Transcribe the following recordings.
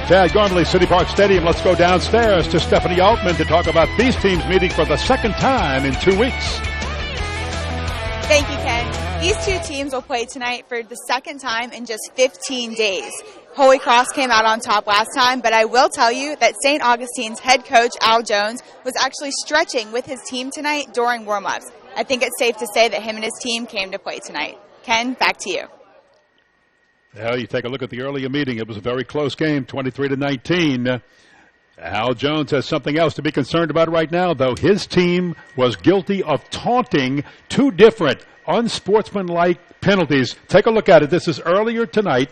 Tad Gormley, City Park Stadium. Let's go downstairs to Stephanie Altman to talk about these teams meeting for the second time in 2 weeks. Thank you, Ken. These two teams will play tonight for the second time in just 15 days. Holy Cross came out on top last time, but I will tell you that St. Augustine's head coach, Al Jones, was actually stretching with his team tonight during warm-ups. I think it's safe to say that him and his team came to play tonight. Ken, back to you. Well, you take a look at the earlier meeting. It was a very close game, 23-19. Al Jones has something else to be concerned about right now, though. His team was guilty of taunting two different unsportsmanlike penalties. Take a look at it. This is earlier tonight.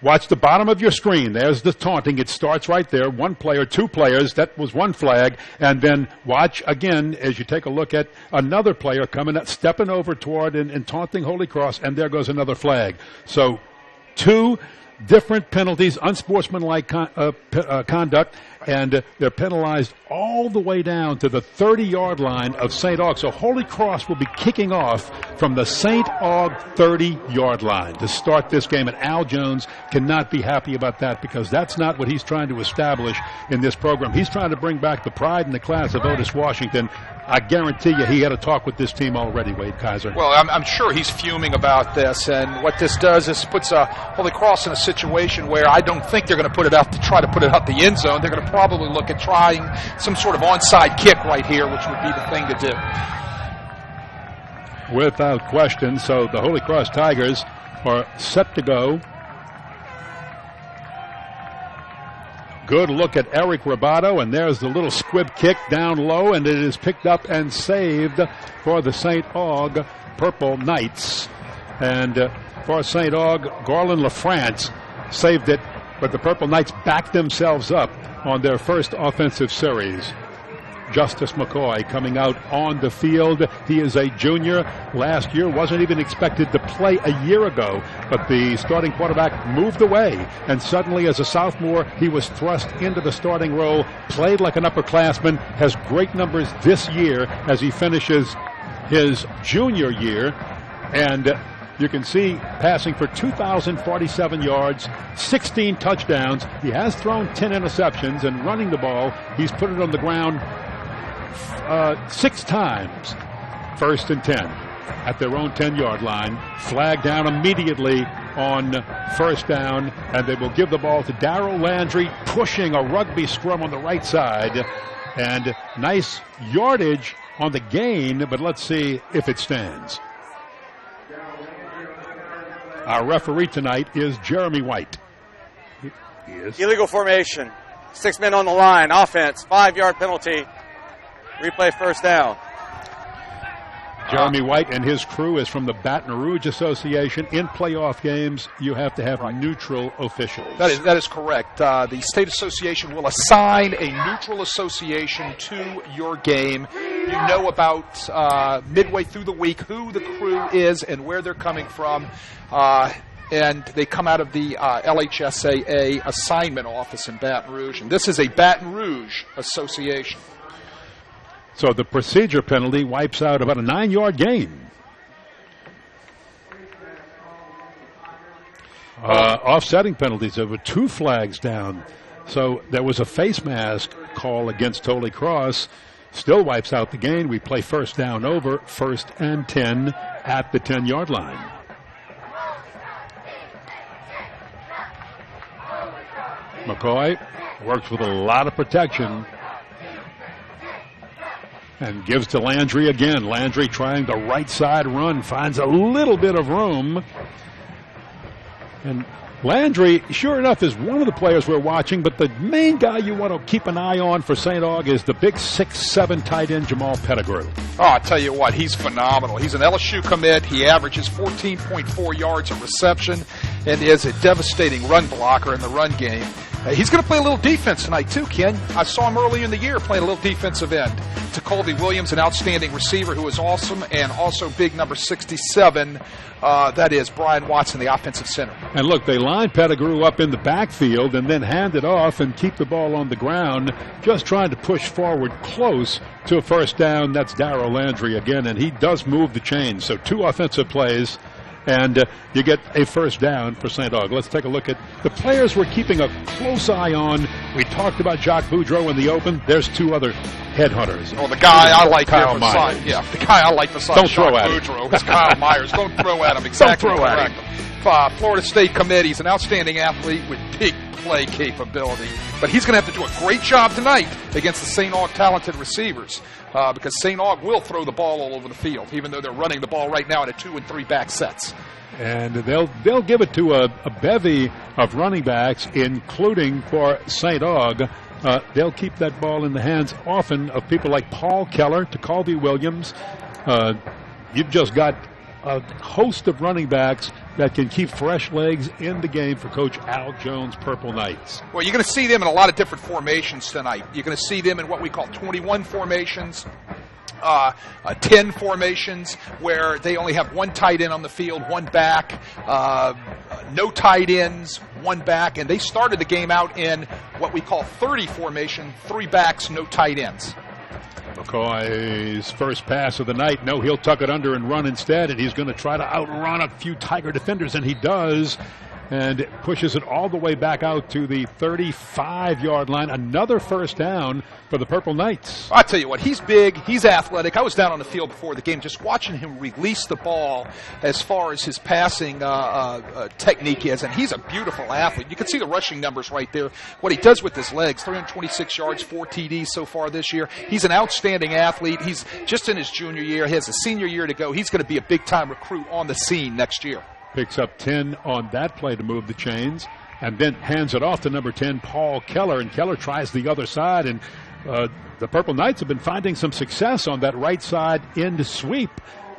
Watch the bottom of your screen. There's the taunting. It starts right there. One player, two players. That was one flag. And then watch again as you take a look at another player coming up, stepping over toward and taunting Holy Cross, and there goes another flag. So two different penalties, unsportsmanlike conduct, and they're penalized all the way down to the 30-yard line of St. Aug. So Holy Cross will be kicking off from the St. Aug 30-yard line to start this game, and Al Jones cannot be happy about that because that's not what he's trying to establish in this program. He's trying to bring back the pride and the class of Otis Washington. I guarantee you he had a talk with this team already, Wade Kaiser. Well, I'm sure he's fuming about this, and what this does is puts Holy Cross in a situation where I don't think they're going to try to put it out the end zone. They're going to probably look at trying some sort of onside kick right here, which would be the thing to do. Without question. So the Holy Cross Tigers are set to go. Good look at Eric Robato, and there's the little squib kick down low, and it is picked up and saved for the St. Aug Purple Knights. And for St. Aug, Garland LaFrance saved it, but the Purple Knights backed themselves up on their first offensive series. Justice McCoy coming out on the field. He is a junior. Last year wasn't even expected to play a year ago, but the starting quarterback moved away, and suddenly as a sophomore he was thrust into the starting role, played like an upperclassman, has great numbers this year as he finishes his junior year, and you can see passing for 2,047 yards, 16 touchdowns. He has thrown 10 interceptions, and running the ball, he's put it on the ground 6 times. 1st and 10 at their own 10-yard line. Flag down immediately on 1st down, and they will give the ball to Darrell Landry, pushing a rugby scrum on the right side. And nice yardage on the gain, but let's see if it stands. Our referee tonight is Jeremy White. Illegal formation. 6 men on the line. Offense. 5-yard penalty. Replay 1st down. Jeremy White and his crew is from the Baton Rouge Association. In playoff games, you have to have neutral officials. That is correct. The state association will assign a neutral association to your game. You know about midway through the week who the crew is and where they're coming from. And they come out of the LHSAA assignment office in Baton Rouge. And this is a Baton Rouge association. So the procedure penalty wipes out about a 9-yard gain. Offsetting penalties, there were 2 flags down. So there was a face mask call against Holy Cross. Still wipes out the gain. We play 1st down over, 1st and 10 at the 10-yard line. McCoy works with a lot of protection and gives to Landry again. Landry trying the right side run, finds a little bit of room. And Landry, sure enough, is one of the players we're watching, but the main guy you want to keep an eye on for St. Aug is the big 6'7" tight end Jamal Pettigrew. Oh, I'll tell you what, he's phenomenal. He's an LSU commit. He averages 14.4 yards a reception and is a devastating run blocker in the run game. He's going to play a little defense tonight, too, Ken. I saw him early in the year playing a little defensive end. To Colby Williams, an outstanding receiver who is awesome, and also big number 67, that is Brian Watson, the offensive center. And look, they line Pettigrew up in the backfield and then hand it off and keep the ball on the ground, just trying to push forward close to a 1st down. That's Darrell Landry again, and he does move the chains. So 2 offensive plays, and you get a first down for St. Aug. Let's take a look at the players we're keeping a close eye on. We talked about Jacques Boudreau in the open. There's two other headhunters. Well, the guy I like Kyle here Myers. The guy I like besides Don't throw at him. Boudreau is Kyle Myers. Don't throw at him. Exactly. Don't throw at him. Florida State commit. He's an outstanding athlete with big play capability. But he's going to have to do a great job tonight against the St. Aug talented receivers because St. Aug will throw the ball all over the field, even though they're running the ball right now in a 2 and 3 back sets. And they'll give it to a bevy of running backs, including for St. Aug. They'll keep that ball in the hands often of people like Paul Keller, Colby Williams. You've just got a host of running backs that can keep fresh legs in the game for Coach Al Jones' Purple Knights. Well, you're going to see them in a lot of different formations tonight. You're going to see them in what we call 21 formations, 10 formations, where they only have one tight end on the field, one back, no tight ends, one back, and they started the game out in what we call 30 formation, 3 backs, no tight ends. McCoy's first pass of the night. No, he'll tuck it under and run instead, and he's going to try to outrun a few Tiger defenders, and he does, and pushes it all the way back out to the 35-yard line. Another first down for the Purple Knights. I'll tell you what, he's big, he's athletic. I was down on the field before the game just watching him release the ball as far as his passing technique is, and he's a beautiful athlete. You can see the rushing numbers right there. What he does with his legs, 326 yards, 4 TDs so far this year. He's an outstanding athlete. He's just in his junior year. He has a senior year to go. He's going to be a big-time recruit on the scene next year. Picks up 10 on that play to move the chains, and then hands it off to number 10, Paul Keller, and Keller tries the other side, and the Purple Knights have been finding some success on that right side end sweep,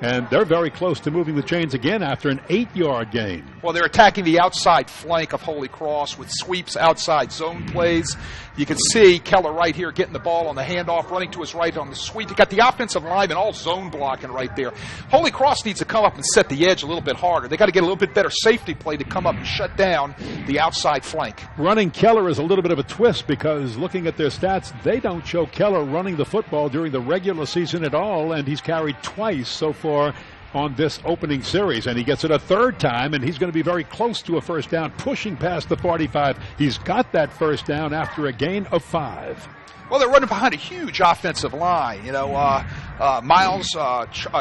and they're very close to moving the chains again after an 8-yard gain. Well, they're attacking the outside flank of Holy Cross with sweeps, outside zone plays. You can see Keller right here getting the ball on the handoff, running to his right on the sweep. You got the offensive lineman all zone blocking right there. Holy Cross needs to come up and set the edge a little bit harder. They got to get a little bit better safety play to come up and shut down the outside flank. Running Keller is a little bit of a twist because looking at their stats, they don't show Keller running the football during the regular season at all, and he's carried twice so far on this opening series, and he gets it a third time, and he's going to be very close to a first down, pushing past the 45. He's got that first down after a gain of 5. Well, they're running behind a huge offensive line. You know, Miles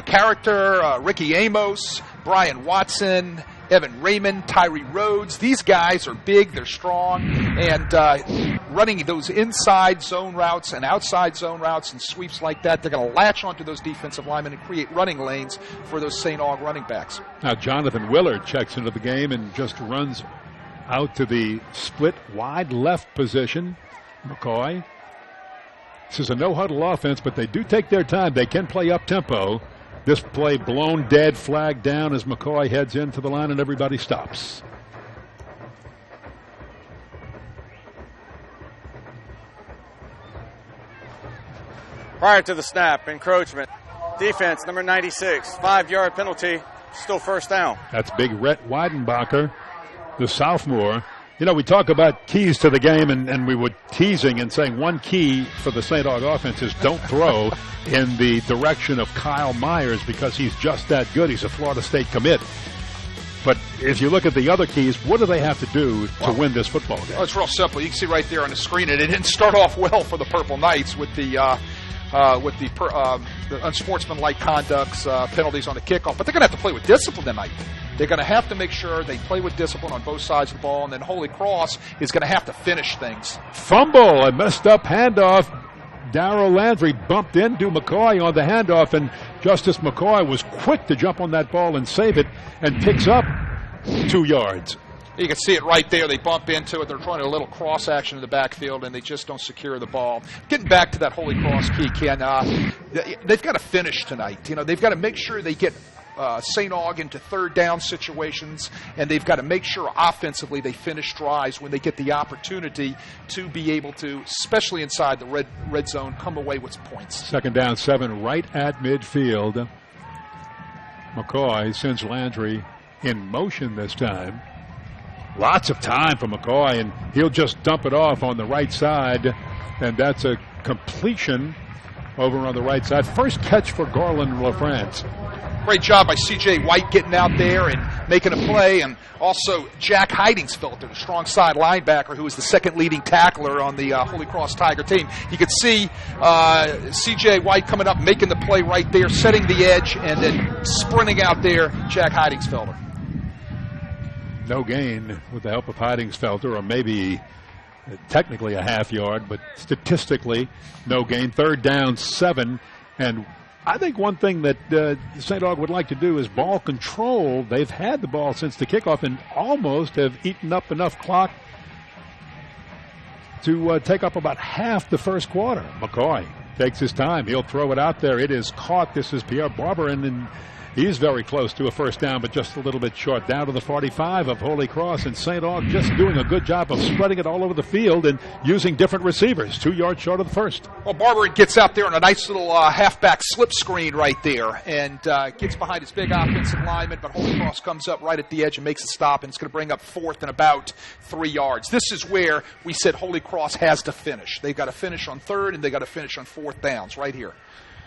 Character, Ricky Amos, Brian Watson, Evan Raymond, Tyree Rhodes. These guys are big, they're strong, and running those inside zone routes and outside zone routes and sweeps like that, they're going to latch onto those defensive linemen and create running lanes for those St. Aug running backs. Now, Jonathan Willard checks into the game and just runs out to the split wide left position. McCoy. This is a no-huddle offense, but they do take their time. They can play up-tempo. This play blown dead, flag down as McCoy heads into the line and everybody stops. Prior to the snap, encroachment. Defense, number 96, 5-yard penalty, still first down. That's big Rhett Weidenbacher, the sophomore. You know, we talk about keys to the game, and we were teasing and saying one key for the St. Aug offense is don't throw in the direction of Kyle Myers because he's just that good. He's a Florida State commit. But if you look at the other keys, what do they have to do to win this football game? Oh, it's real simple. You can see right there on the screen, and it didn't start off well for the Purple Knights with the unsportsmanlike conducts, penalties on the kickoff. But they're going to have to play with discipline tonight. They're going to have to make sure they play with discipline on both sides of the ball, and then Holy Cross is going to have to finish things. Fumble, a messed up handoff. Darrell Landry bumped into McCoy on the handoff, and Justice McCoy was quick to jump on that ball and save it, and picks up 2 yards. You can see it right there. They bump into it. They're trying a little cross action in the backfield, and they just don't secure the ball. Getting back to that Holy Cross key, Ken, they've got to finish tonight. You know, they've got to make sure they get St. Aug into third down situations, and they've got to make sure offensively they finish drives when they get the opportunity to be able to, especially inside the red zone, come away with points. 2nd down, 7 right at midfield. McCoy sends Landry in motion this time. Lots of time for McCoy, and he'll just dump it off on the right side, and that's a completion over on the right side. First catch for Garland LaFrance. Great job by C.J. White getting out there and making a play, and also Jack Heidingsfelter, the strong side linebacker, who is the second leading tackler on the Holy Cross Tiger team. You could see C.J. White coming up, making the play right there, setting the edge, and then sprinting out there, Jack Heidingsfelter. No gain with the help of Heidingsfelter, or maybe technically a half yard, but statistically no gain. 3rd down, 7. And I think one thing that St. Aug would like to do is ball control. They've had the ball since the kickoff and almost have eaten up enough clock to take up about half the first quarter. McCoy takes his time. He'll throw it out there. It is caught. This is Pierre Barberin, and he's very close to a first down, but just a little bit short. Down to the 45 of Holy Cross, and St. Aug just doing a good job of spreading it all over the field and using different receivers. 2 yards short of the first. Well, Barberin gets out there on a nice little halfback slip screen right there and gets behind his big offensive lineman, but Holy Cross comes up right at the edge and makes a stop, and it's going to bring up 4th and about 3 yards. This is where we said Holy Cross has to finish. They've got to finish on 3rd, and they've got to finish on 4th downs right here.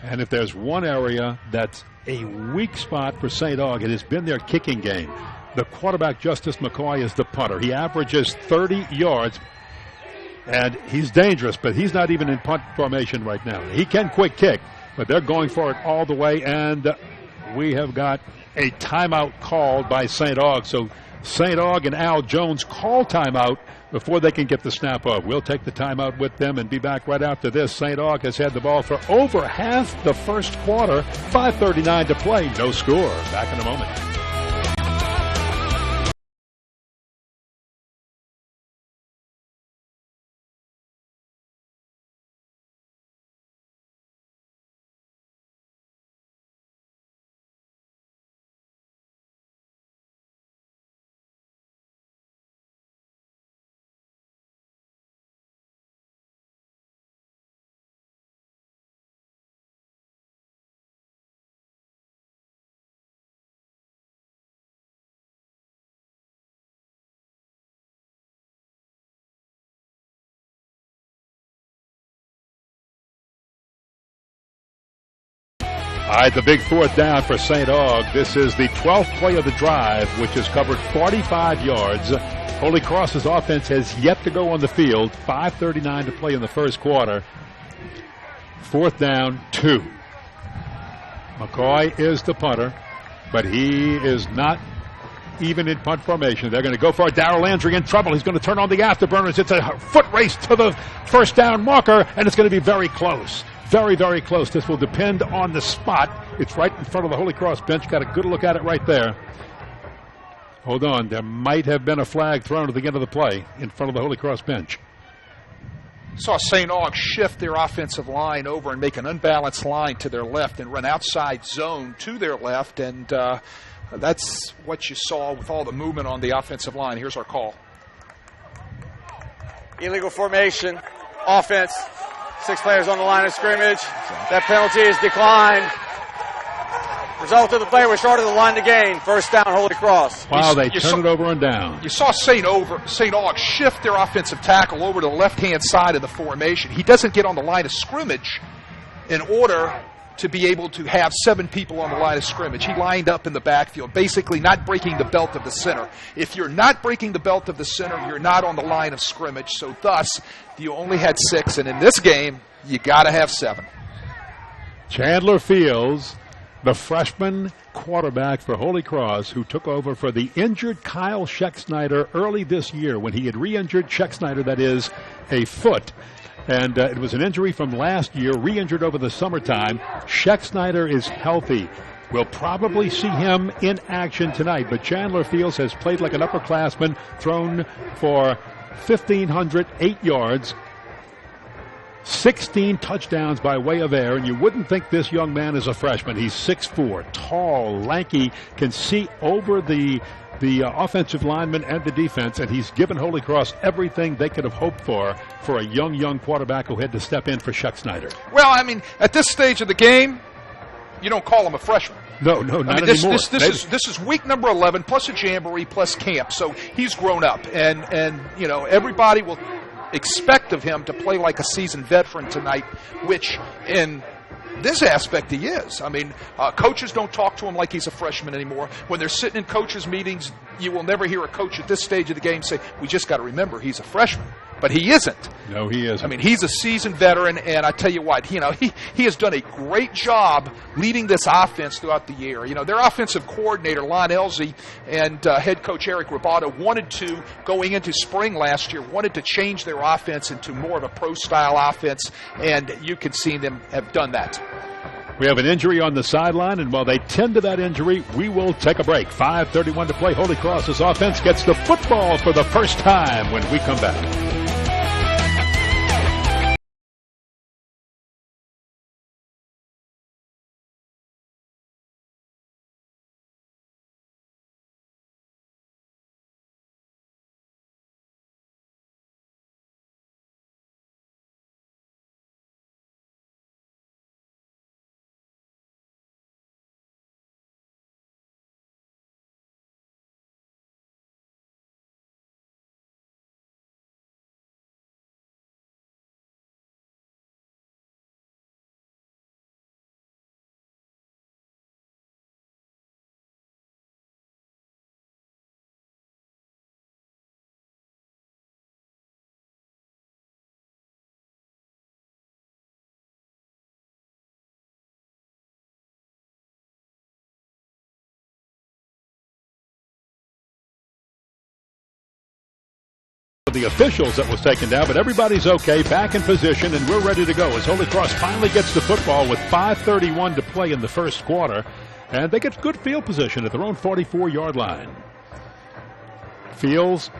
And if there's one area that's a weak spot for St. Aug, it has been their kicking game. The quarterback, Justice McCoy, is the punter. He averages 30 yards, and he's dangerous, but he's not even in punt formation right now. He can quick kick, but they're going for it all the way, and we have got a timeout called by St. Aug. So St. Aug and Al Jones call timeout before they can get the snap off. We'll take the timeout with them and be back right after this. St. Aug has had the ball for over half the first quarter. 5:39 to play. No score. Back in a moment. All right, the big 4th down for St. Aug. This is the 12th play of the drive, which has covered 45 yards. Holy Cross's offense has yet to go on the field. 5:39 to play in the first quarter. 4th down, 2. McCoy is the punter, but he is not even in punt formation. They're going to go for it. Darrell Landry in trouble. He's going to turn on the afterburners. It's a foot race to the first down marker, and it's going to be very close. Very, very close. This will depend on the spot. It's right in front of the Holy Cross bench. Got a good look at it right there. Hold on. There might have been a flag thrown at the end of the play in front of the Holy Cross bench. Saw St. Aug shift their offensive line over and make an unbalanced line to their left and run outside zone to their left, and that's what you saw with all the movement on the offensive line. Here's our call. Illegal formation, offense. 6 players on the line of scrimmage. That penalty is declined. Result of the play was short of the line to gain. First down, Holy Cross. Wow, they turn it over and down. You saw St. Aug shift their offensive tackle over to the left-hand side of the formation. He doesn't get on the line of scrimmage in order to be able to have 7 people on the line of scrimmage. He lined up in the backfield, basically not breaking the belt of the center. If you're not breaking the belt of the center, you're not on the line of scrimmage. So thus, you only had 6, and in this game, you got to have 7. Chandler Fields, the freshman quarterback for Holy Cross, who took over for the injured Kyle Schecksnyder early this year when he had re-injured Schecksnyder, that is, a foot. And it was an injury from last year, re-injured over the summertime. Schecksnyder is healthy. We'll probably see him in action tonight, but Chandler Fields has played like an upperclassman, thrown for 1,508 yards, 16 touchdowns by way of air, and you wouldn't think this young man is a freshman. He's 6'4", tall, lanky, can see over the offensive lineman and the defense, and he's given Holy Cross everything they could have hoped for a young quarterback who had to step in for Schecksnyder. Well, I mean, at this stage of the game, you don't call him a freshman. No, not anymore. This is week number 11 plus a jamboree plus camp, so he's grown up, and you know, everybody will expect of him to play like a seasoned veteran tonight, which in this aspect he is. I mean, coaches don't talk to him like he's a freshman anymore. When they're sitting in coaches' meetings, you will never hear a coach at this stage of the game say, we just got to remember he's a freshman. But he isn't. No, he isn't. I mean, he's a seasoned veteran, and I tell you what, he has done a great job leading this offense throughout the year. You know, their offensive coordinator, Lon Elzey, and head coach Eric Rabato wanted to, going into spring last year, wanted to change their offense into more of a pro-style offense, and you can see them have done that. We have an injury on the sideline, and while they tend to that injury, we will take a break. 5:31 to play. Holy Cross's offense gets the football for the first time when we come back. The officials that was taken down, but everybody's okay, back in position, and we're ready to go as Holy Cross finally gets the football with 5:31 to play in the first quarter, and they get good field position at their own 44-yard line. Fields,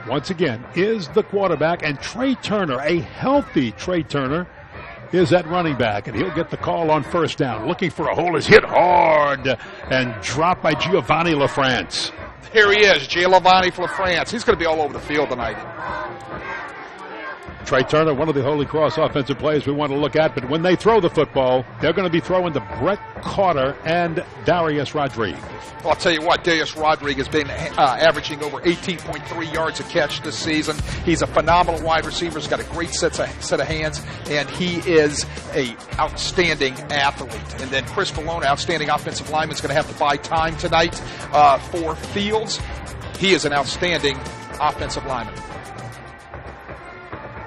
once again, is the quarterback, and Trey Turner, a healthy Trey Turner, is at running back, and he'll get the call on first down. Looking for a hole, is hit hard and dropped by Giovanni LaFrance. Here he is, Giovanni LaFrance. He's going to be all over the field tonight. Trey Turner, one of the Holy Cross offensive players we want to look at, but when they throw the football, they're going to be throwing to Brett Carter and Darius Rodriguez. Well, I'll tell you what, Darius Rodriguez has been averaging over 18.3 yards a catch this season. He's a phenomenal wide receiver. He's got a great set of hands, and he is an outstanding athlete. And then Chris Malone, outstanding offensive lineman, is going to have to buy time tonight for Fields. He is an outstanding offensive lineman.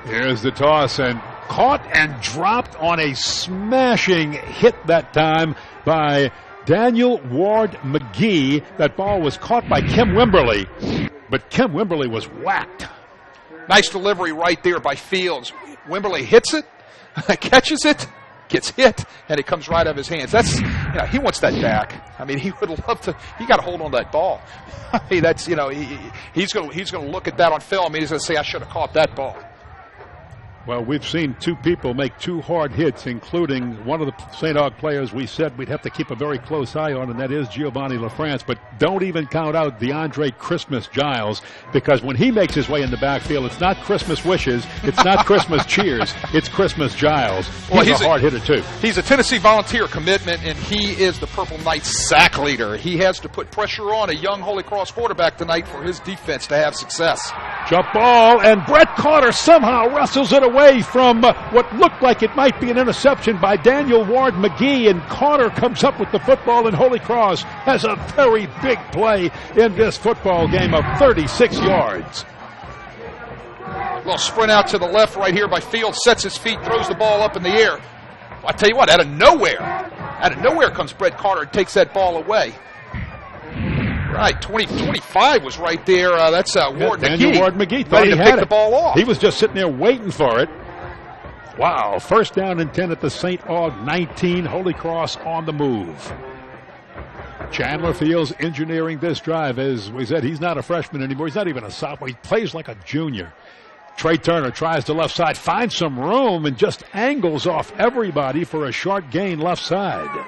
Here's the toss, and caught and dropped on a smashing hit that time by Daniel Ward McGee. That ball was caught by Kim Wimberly, but Kim Wimberly was whacked. Nice delivery right there by Fields. Wimberly hits it, catches it, gets hit, and it comes right out of his hands. That's, he wants that back. I mean, he would love to. He got a hold on that ball. I mean, that's, he's going to look at that on film. He's going to say, I should have caught that ball. Well, we've seen two people make two hard hits, including one of the St. Aug players we said we'd have to keep a very close eye on, and that is Giovanni LaFrance. But don't even count out DeAndre Christmas Giles, because when he makes his way in the backfield, it's not Christmas wishes, it's not Christmas cheers, it's Christmas Giles. He's a hard hitter, too. He's a Tennessee Volunteer commitment, and he is the Purple Knights sack leader. He has to put pressure on a young Holy Cross quarterback tonight for his defense to have success. Jump ball, and Brett Carter somehow wrestles it away from what looked like it might be an interception by Daniel Ward McGee, and Carter comes up with the football, and Holy Cross has a very big play in this football game of 36 yards. A little sprint out to the left right here by Fields, sets his feet, throws the ball up in the air. I tell you what, out of nowhere comes Brett Carter and takes that ball away. Right, 25 was right there. That's Ward McGee. Daniel Ward McGee thought ready he to had pick the ball off. He was just sitting there waiting for it. Wow, first down and 10 at the St. Aug 19. Holy Cross on the move. Chandler Fields engineering this drive. As we said, he's not a freshman anymore. He's not even a sophomore. He plays like a junior. Trey Turner tries the left side, finds some room, and just angles off everybody for a short gain left side.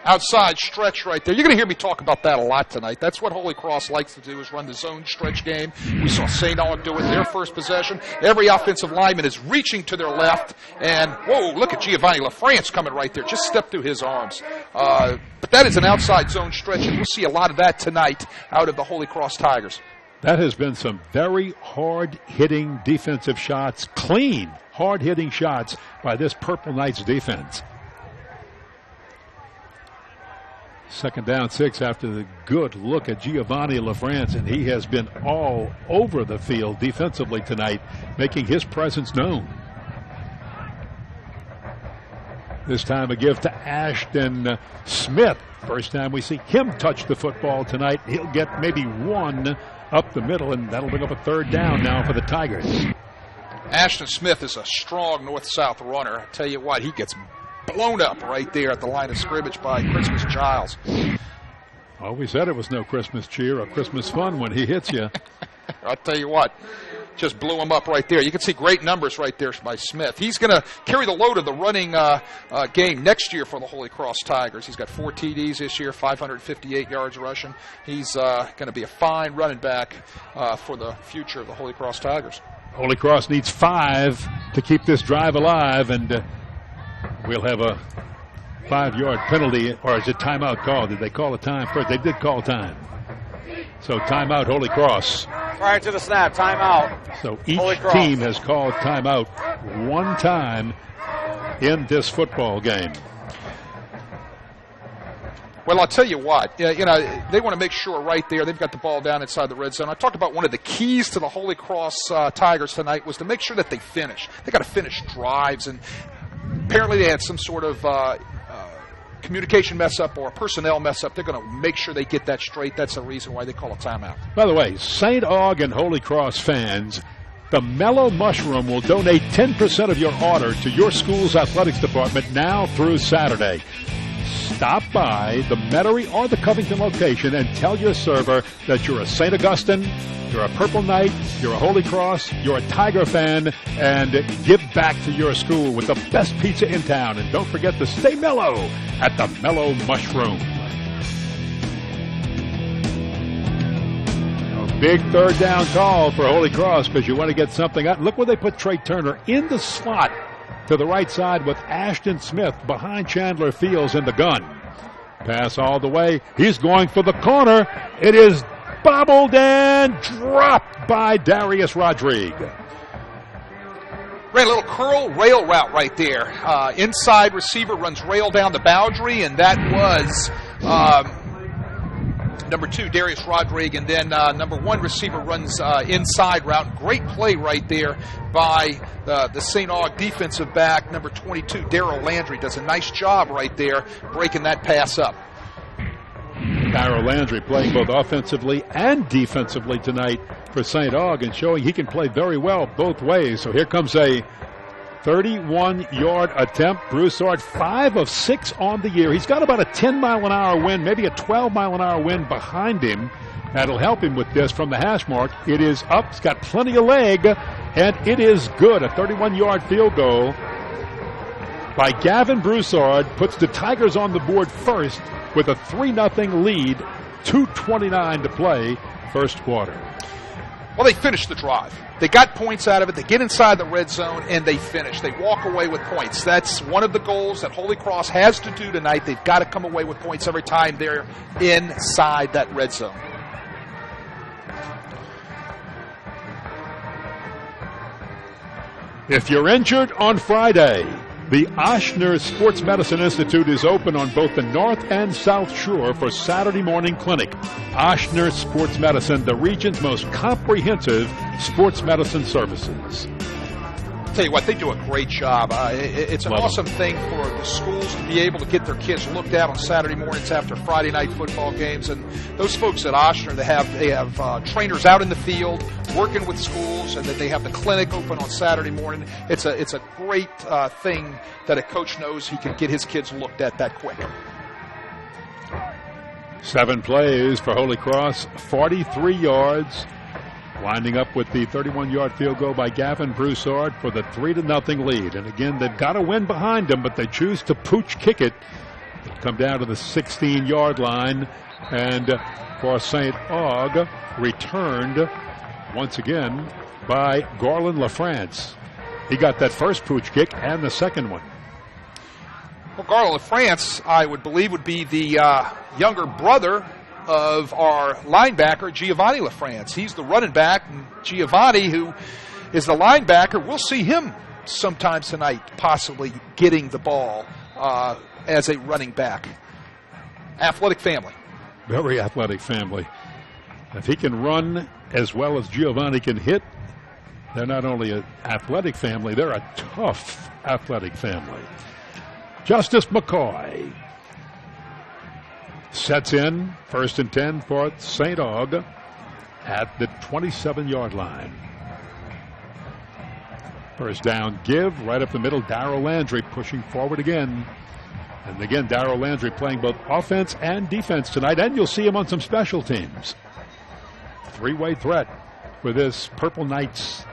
Outside stretch right there. You're going to hear me talk about that a lot tonight. That's what Holy Cross likes to do, is run the zone stretch game. We saw St. Aug do it in their first possession. Every offensive lineman is reaching to their left, and, whoa, look at Giovanni LaFrance coming right there. Just step through his arms. But that is an outside zone stretch, and we'll see a lot of that tonight out of the Holy Cross Tigers. That has been some very hard-hitting defensive shots, clean, hard-hitting shots by this Purple Knights defense. Second down 6 after the good look at Giovanni LaFrance, and he has been all over the field defensively tonight, making his presence known. This time a give to Ashton Smith. First time we see him touch the football tonight. He'll get maybe one up the middle, and that'll bring up a third down now for the Tigers. Ashton Smith is a strong north-south runner. I tell you what, he gets blown up right there at the line of scrimmage by Christmas Giles. Oh, we said it was no Christmas cheer or Christmas fun when he hits you. I'll tell you what, just blew him up right there. You can see great numbers right there by Smith. He's going to carry the load of the running game next year for the Holy Cross Tigers. He's got 4 TDs this year, 558 yards rushing. He's going to be a fine running back for the future of the Holy Cross Tigers. Holy Cross needs 5 to keep this drive alive, and we'll have a 5-yard penalty, or is it timeout call? Did they call a time first? They did call time. So timeout, Holy Cross. Prior to the snap, timeout. So each team has called timeout one time in this football game. Well, I'll tell you what, they want to make sure right there they've got the ball down inside the red zone. I talked about one of the keys to the Holy Cross Tigers tonight was to make sure that they finish. They got to finish drives, and apparently they had some sort of communication mess up or a personnel mess up. They're going to make sure they get that straight. That's the reason why they call a timeout. By the way, St. Aug and Holy Cross fans, the Mellow Mushroom will donate 10% of your order to your school's athletics department now through Saturday. Stop by the Metairie or the Covington location and tell your server that you're a St. Augustine, you're a Purple Knight, you're a Holy Cross, you're a Tiger fan, and give back to your school with the best pizza in town. And don't forget to stay mellow at the Mellow Mushroom. A big third down call for Holy Cross because you want to get something out. Look where they put Trey Turner in the slot to the right side with Ashton Smith behind Chandler Fields in the gun. Pass all the way. He's going for the corner. It is bobbled and dropped by Darius Rodriguez. Ran a little curl rail route right there. Inside receiver runs rail down the boundary, and that was number 2, Darius Rodriguez, and then number 1 receiver runs inside route. Great play right there by the St. Aug defensive back, number 22, Darrell Landry. Does a nice job right there breaking that pass up. Darrell Landry playing both offensively and defensively tonight for St. Aug and showing he can play very well both ways. So here comes a 31-yard attempt. Broussard 5 of 6 on the year. He's got about a 10-mile-an-hour wind, maybe a 12-mile-an-hour wind behind him. That'll help him with this from the hash mark. It is up. It's got plenty of leg, and it is good. A 31-yard field goal by Gavin Broussard puts the Tigers on the board first with a 3-0 lead. 2:29 to play first quarter. Well, they finished the drive. They got points out of it. They get inside the red zone, and they finish. They walk away with points. That's one of the goals that Holy Cross has to do tonight. They've got to come away with points every time they're inside that red zone. If you're injured on Friday, the Ochsner Sports Medicine Institute is open on both the North and South Shore for Saturday morning clinic. Ochsner Sports Medicine, the region's most comprehensive sports medicine services. Tell you what, they do a great job. It's an awesome thing for the schools to be able to get their kids looked at on Saturday mornings after Friday night football games. And those folks at Ochsner, they have trainers out in the field working with schools, and that they have the clinic open on Saturday morning. It's a great thing that a coach knows he can get his kids looked at that quick. 7 plays for Holy Cross, 43 yards. Winding up with the 31-yard field goal by Gavin Broussard for the 3-0 lead. And again, they've got a win behind them, but they choose to pooch kick it. It'll come down to the 16-yard line. And for St. Aug, returned once again by Garland LaFrance. He got that first pooch kick and the second one. Well, Garland LaFrance, I would believe, would be the younger brother of our linebacker, Giovanni LaFrance. He's the running back, and Giovanni, who is the linebacker, we'll see him sometime tonight possibly getting the ball as a running back. Athletic family. Very athletic family. If he can run as well as Giovanni can hit, they're not only an athletic family, they're a tough athletic family. Justice McCoy sets in 1st and 10 for St. Aug at the 27-yard line. First down give, right up the middle. Darrell Landry pushing forward again. And again, Darrell Landry playing both offense and defense tonight, and you'll see him on some special teams. Three-way threat for this Purple Knights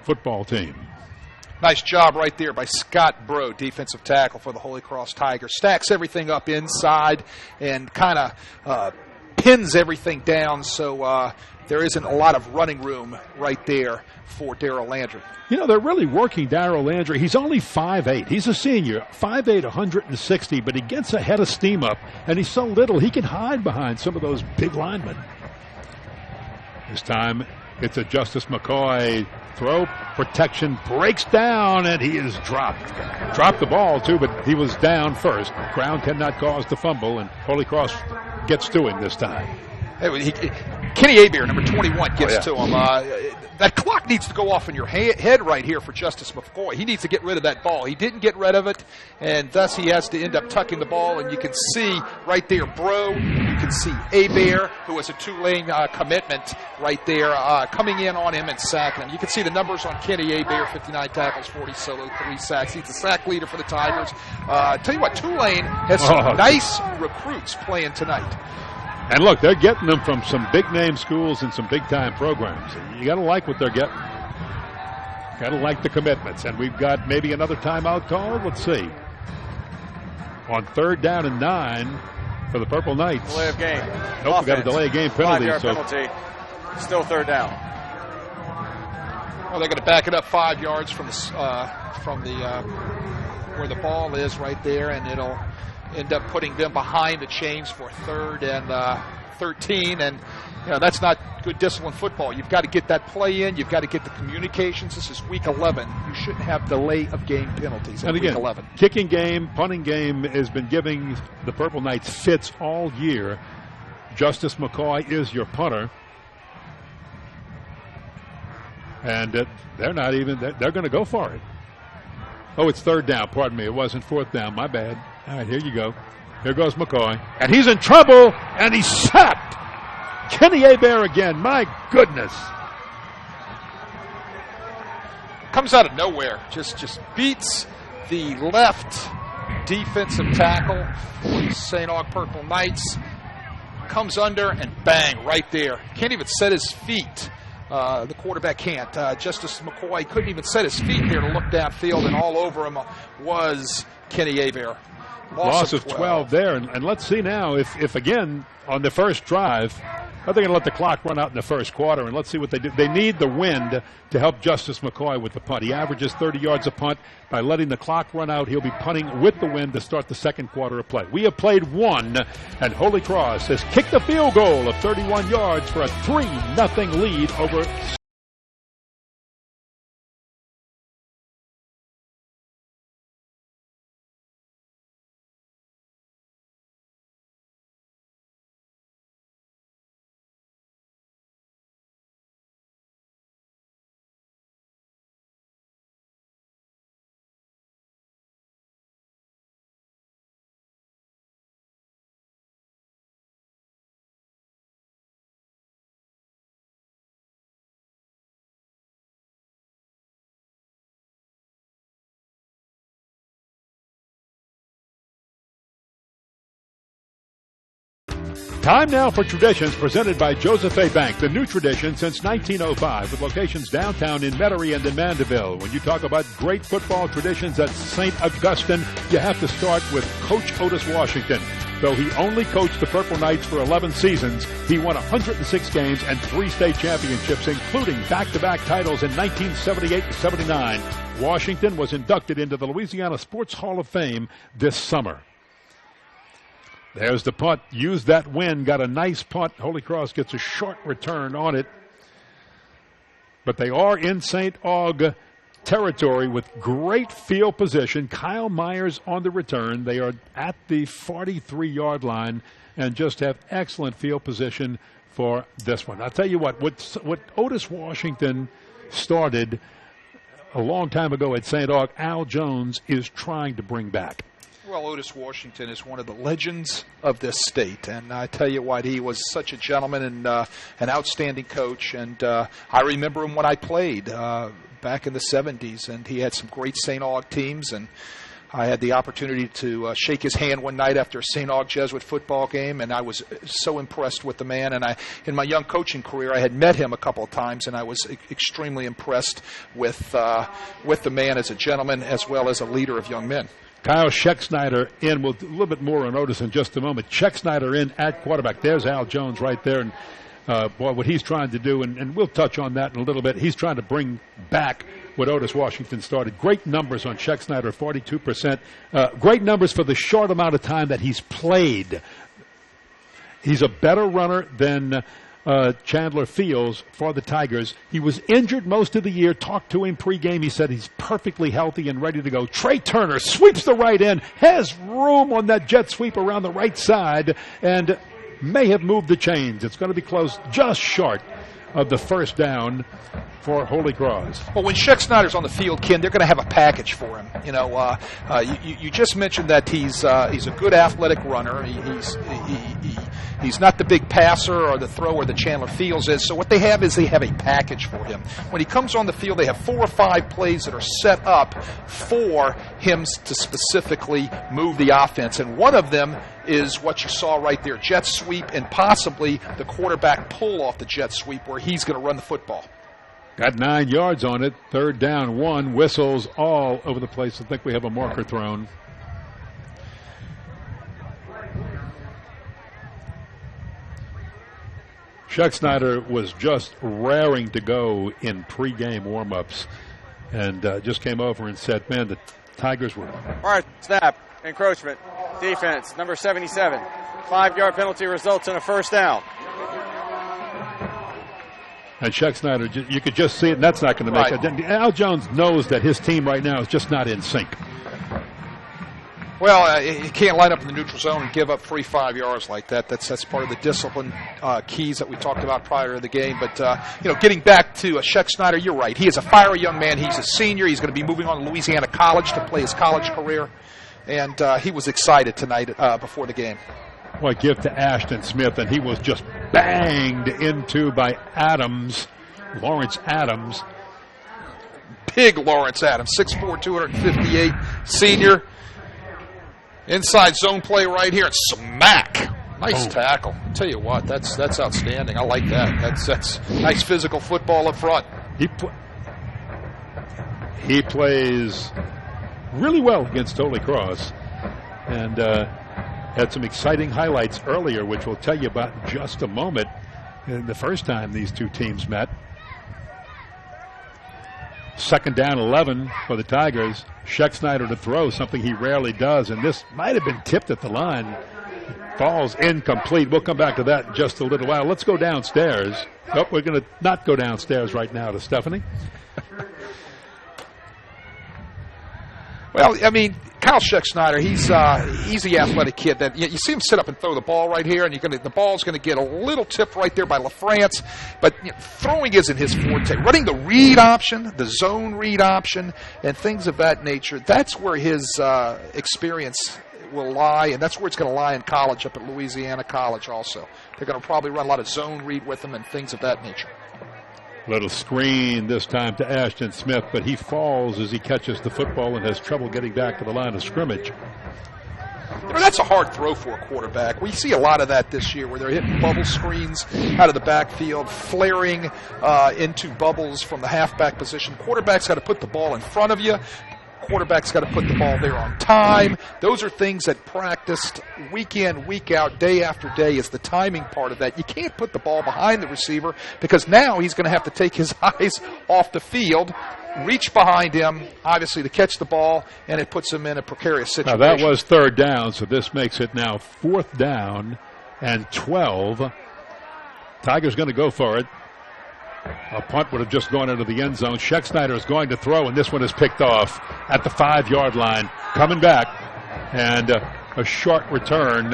football team. Nice job right there by Scott Bro, defensive tackle for the Holy Cross Tigers. Stacks everything up inside and kind of pins everything down, so there isn't a lot of running room right there for Darrell Landry. You know, they're really working Darrell Landry. He's only 5'8". He's a senior, 5'8", 160, but he gets a head of steam up, and he's so little he can hide behind some of those big linemen. This time, it's a Justice McCoy throw. Protection breaks down, and he is dropped. Dropped the ball, too, but he was down first. Ground cannot cause the fumble, and Holy Cross gets to him this time. Hey, Kenny Abear, number 21, gets to him. That clock needs to go off in your head right here for Justice McCoy. He needs to get rid of that ball. He didn't get rid of it, and thus he has to end up tucking the ball. And you can see right there, Bro. You can see Abear, who has a two-lane commitment right there, coming in on him and sacking him. You can see the numbers on Kenny Abear, 59 tackles, 40 solo, 3 sacks. He's the sack leader for the Tigers. Tell you what, Tulane has some nice recruits playing tonight. And look, they're getting them from some big-name schools and some big-time programs. You got to like what they're getting. Got to like the commitments. And we've got maybe another timeout call. Let's see. On 3rd down and 9 for the Purple Knights. Delay of game. Nope, we got a delay of game penalty. 5-yard penalty. Still 3rd down. Well, they're going to back it up 5 yards from where the ball is right there, and it'll end up putting them behind the chains for 3rd and 13, and you know that's not good disciplined football. You've got to get that play in. You've got to get the communications. This is week 11. You shouldn't have delay of game penalties in week 11. Kicking game, punting game has been giving the Purple Knights fits all year. Justice McCoy is your punter, and they're not even. They're going to go for it. Oh, it's 3rd down. Pardon me. It wasn't 4th down. My bad. All right, here you go. Here goes McCoy. And he's in trouble, and he's sacked. Kenny Abear again. My goodness. Comes out of nowhere. Just beats the left defensive tackle for the St. Aug Purple Knights. Comes under and bang, right there. Can't even set his feet. The quarterback can't. Justice McCoy couldn't even set his feet there to look downfield, and all over him was Kenny Abear. Loss of 12 there. And let's see now if again, on the first drive, are they going to let the clock run out in the first quarter? And let's see what they do. They need the wind to help Justice McCoy with the punt. He averages 30 yards a punt. By letting the clock run out, he'll be punting with the wind to start the second quarter of play. We have played 1, and Holy Cross has kicked the field goal of 31 yards for a 3-0 lead over Time now for Traditions, presented by Joseph A. Bank, the new tradition since 1905, with locations downtown in Metairie and in Mandeville. When you talk about great football traditions at St. Augustine, you have to start with Coach Otis Washington. Though he only coached the Purple Knights for 11 seasons, he won 106 games and 3 state championships, including back-to-back titles in 1978 and 79. Washington was inducted into the Louisiana Sports Hall of Fame this summer. There's the punt. Used that wind. Got a nice punt. Holy Cross gets a short return on it. But they are in St. Aug territory with great field position. Kyle Myers on the return. They are at the 43-yard line and just have excellent field position for this one. I'll tell you what Otis Washington started a long time ago at St. Aug, Al Jones is trying to bring back. Well, Otis Washington is one of the legends of this state, and I tell you what, he was such a gentleman and an outstanding coach, and I remember him when I played back in the 70s, and he had some great St. Aug teams, and I had the opportunity to shake his hand one night after a St. Aug Jesuit football game, and I was so impressed with the man. And in my young coaching career, I had met him a couple of times, and I was extremely impressed with the man as a gentleman as well as a leader of young men. Kyle Schecksnyder in. We'll do a little bit more on Otis in just a moment. Schecksnyder in at quarterback. There's Al Jones right there, and boy, what he's trying to do, and we'll touch on that in a little bit. He's trying to bring back what Otis Washington started. Great numbers on Schecksnyder, 42%. Great numbers for the short amount of time that he's played. He's a better runner than Chandler Fields for the Tigers. He was injured most of the year. Talked to him pregame. He said he's perfectly healthy and ready to go. Trey Turner sweeps the right end, has room on that jet sweep around the right side, and may have moved the chains. It's going to be close, just short of the first down for Holy Cross. Well, when Schecksnyder's on the field, Ken, they're going to have a package for him. You know, you just mentioned that he's a good athletic runner. He's not the big passer or the thrower that Chandler Fields is. So what they have is they have a package for him. When he comes on the field, they have 4 or 5 plays that are set up for him to specifically move the offense. And one of them is what you saw right there, jet sweep, and possibly the quarterback pull off the jet sweep where he's going to run the football. Got 9 yards on it. 3rd down, 1. Whistles all over the place. I think we have a marker thrown. Schecksnyder was just raring to go in pregame warm-ups and just came over and said, man, the Tigers were... All right, snap, encroachment, defense, number 77. 5-yard penalty results in a first down. And Schecksnyder, you could just see it, and that's not going to make it. Al Jones knows that his team right now is just not in sync. Well, you can't line up in the neutral zone and give up free 5 yards like that. That's part of the discipline keys that we talked about prior to the game. But, getting back to Schecksnyder, you're right. He is a fiery young man. He's a senior. He's going to be moving on to Louisiana College to play his college career. And he was excited tonight before the game. Well, give to Ashton Smith, and he was just banged into by Lawrence Adams. Big Lawrence Adams, 6'4", 258, senior. Inside zone play right here, and smack. Nice tackle. I'll tell you what, that's outstanding. I like that. That's nice physical football up front. He plays really well against Holy Cross, and had some exciting highlights earlier, which we'll tell you about in just a moment. And the first time these two teams met. 2nd down 11 for the Tigers. Schecksnyder to throw, something he rarely does, and this might have been tipped at the line. Falls incomplete. We'll come back to that in just a little while. Let's go downstairs. Oh, we're going to not go downstairs right now to Stephanie. Well, I mean, Kyle Schecksnyder, he's the athletic kid that you see him sit up and throw the ball right here, and the ball's going to get a little tip right there by LaFrance, but throwing isn't his forte. Running the read option, the zone read option, and things of that nature, that's where his experience will lie, and that's where it's going to lie in college up at Louisiana College also. They're going to probably run a lot of zone read with him and things of that nature. Little screen this time to Ashton Smith, but he falls as he catches the football and has trouble getting back to the line of scrimmage. That's a hard throw for a quarterback. We see a lot of that this year where they're hitting bubble screens out of the backfield, flaring into bubbles from the halfback position. Quarterback's got to put the ball in front of you. Quarterback's got to put the ball there on time. Those are things that practiced week in, week out, day after day is the timing part of that. You can't put the ball behind the receiver because now he's going to have to take his eyes off the field, reach behind him, obviously, to catch the ball, and it puts him in a precarious situation. Now, that was 3rd down, so this makes it now 4th down and 12. Tigers going to go for it. A punt would have just gone into the end zone. Schechtschneider is going to throw, and this one is picked off at the 5-yard line. Coming back, and a short return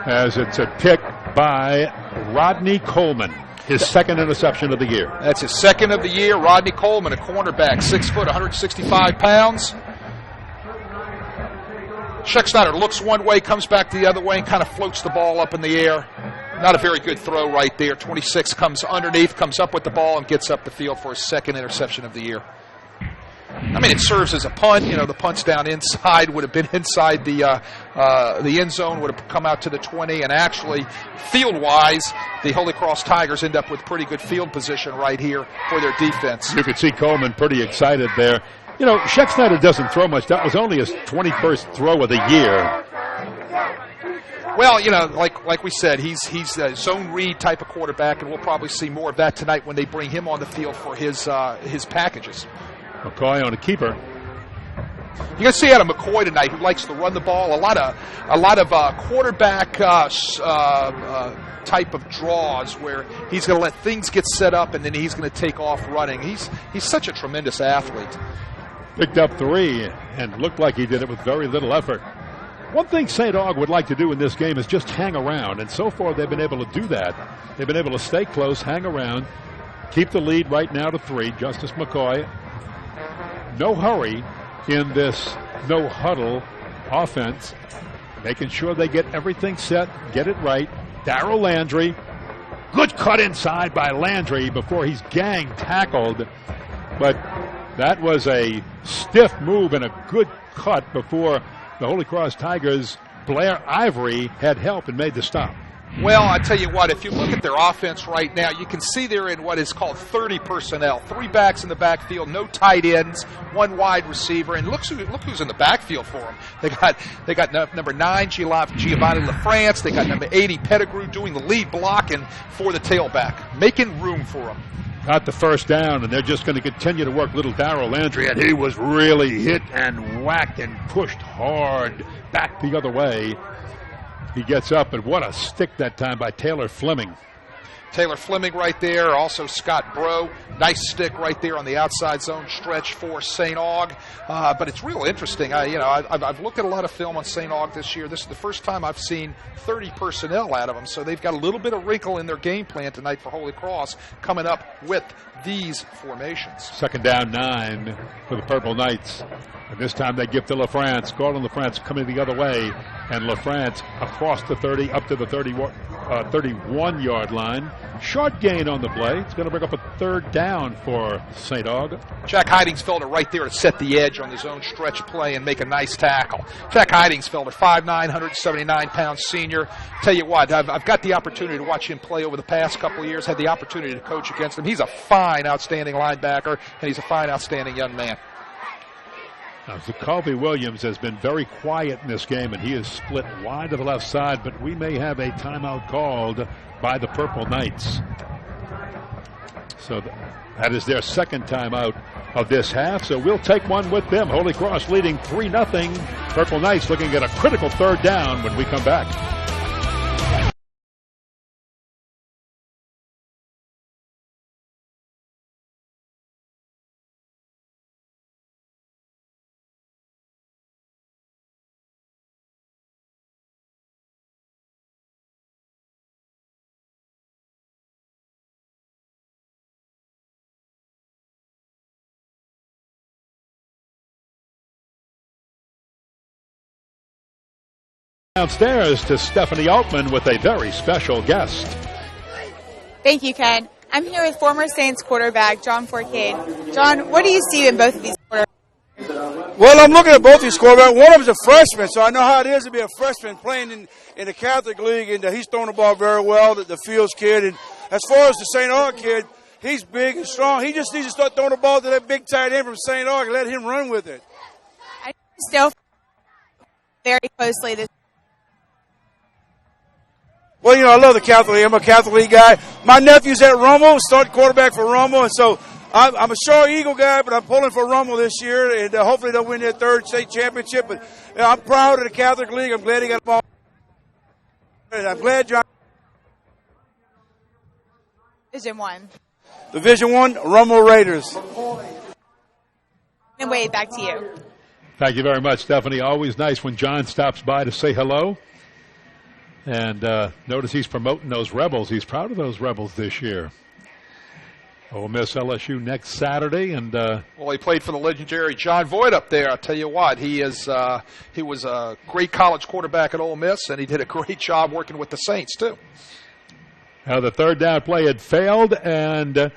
as it's a pick by Rodney Coleman. His second interception of the year. That's his second of the year. Rodney Coleman, a cornerback, 6 foot, 165 pounds. Schechtschneider looks one way, comes back the other way, and kind of floats the ball up in the air. Not a very good throw right there. 26 comes underneath, comes up with the ball, and gets up the field for his second interception of the year. I mean, it serves as a punt. You know, the punts down inside would have been inside the end zone, would have come out to the 20, and actually, field-wise, the Holy Cross Tigers end up with pretty good field position right here for their defense. You could see Coleman pretty excited there. You know, Schechtschneider doesn't throw much. That was only his 21st throw of the year. Well, you know, like we said, he's a zone read type of quarterback, and we'll probably see more of that tonight when they bring him on the field for his packages. McCoy on a keeper. You're going to see out of McCoy tonight, who likes to run the ball. A lot of quarterback type of draws where he's going to let things get set up and then he's going to take off running. He's such a tremendous athlete. Picked up 3 and looked like he did it with very little effort. One thing St. Aug would like to do in this game is just hang around, and so far they've been able to do that. They've been able to stay close, hang around, keep the lead right now to 3. Justice McCoy. No hurry in this no-huddle offense, making sure they get everything set, get it right. Darrell Landry, good cut inside by Landry before he's gang tackled, but that was a stiff move and a good cut before the Holy Cross Tigers. Blair Ivory had help and made the stop. Well, I tell you what, if you look at their offense right now, you can see they're in what is called 30 personnel. 3 backs in the backfield, no tight ends, 1 wide receiver, and look who's in the backfield for them. They got number 9, Giovanni LaFrance. They got number 80, Pettigrew, doing the lead blocking for the tailback, making room for them. Got the first down, and they're just going to continue to work little Darrell Landry, and he was really hit and whacked and pushed hard back the other way. He gets up, and what a stick that time by Taylor Fleming. Taylor Fleming right there, also Scott Bro. Nice stick right there on the outside zone stretch for St. Aug. But it's real interesting. I've looked at a lot of film on St. Aug this year. This is the first time I've seen 30 personnel out of them. So they've got a little bit of wrinkle in their game plan tonight for Holy Cross coming up with these formations. Second down 9 for the Purple Knights. And this time they give to LaFrance. Gordon LaFrance coming the other way. And LaFrance across the 30, up to the 31-yard line. Short gain on the play. It's going to bring up a 3rd down for St. Aug. Jack Heidingsfelder right there to set the edge on his own stretch play and make a nice tackle. Jack Heidingsfelder, 5'9", 179-pound senior. Tell you what, I've got the opportunity to watch him play over the past couple of years, had the opportunity to coach against him. He's a fine, outstanding linebacker, and he's a fine, outstanding young man. Now, Zacolby Williams has been very quiet in this game, and he is split wide to the left side, but we may have a timeout called by the Purple Knights. So that is their second timeout of this half, so we'll take one with them. Holy Cross leading 3-0. Purple Knights looking at a critical 3rd down when we come back. Downstairs to Stephanie Altman with a very special guest. Thank you, Ken. I'm here with former Saints quarterback John Forcade. John, what do you see in both of these quarterbacks? Well, I'm looking at both these quarterbacks. One of them's a freshman, so I know how it is to be a freshman playing in the Catholic League, and he's throwing the ball very well, the Fields kid. And as far as the St. Aug kid, he's big and strong. He just needs to start throwing the ball to that big tight end from St. Aug and let him run with it. I still very closely this. Well, you know, I love the Catholic League. I'm a Catholic League guy. My nephew's at Rummel, starting quarterback for Rummel, and so I'm a Shaw Eagle guy, but I'm pulling for Rummel this year, and hopefully they'll win their 3rd state championship. But you know, I'm proud of the Catholic League. I'm glad he got the ball. And I'm glad John. Division 1. Division I, Rumble Raiders. And Wade, back to you. Thank you very much, Stephanie. Always nice when John stops by to say hello. And notice he's promoting those Rebels. He's proud of those Rebels this year. Ole Miss LSU next Saturday, and well, he played for the legendary John Voight up there. I'll tell you what, he was a great college quarterback at Ole Miss, and he did a great job working with the Saints too. Now the third down play had failed, and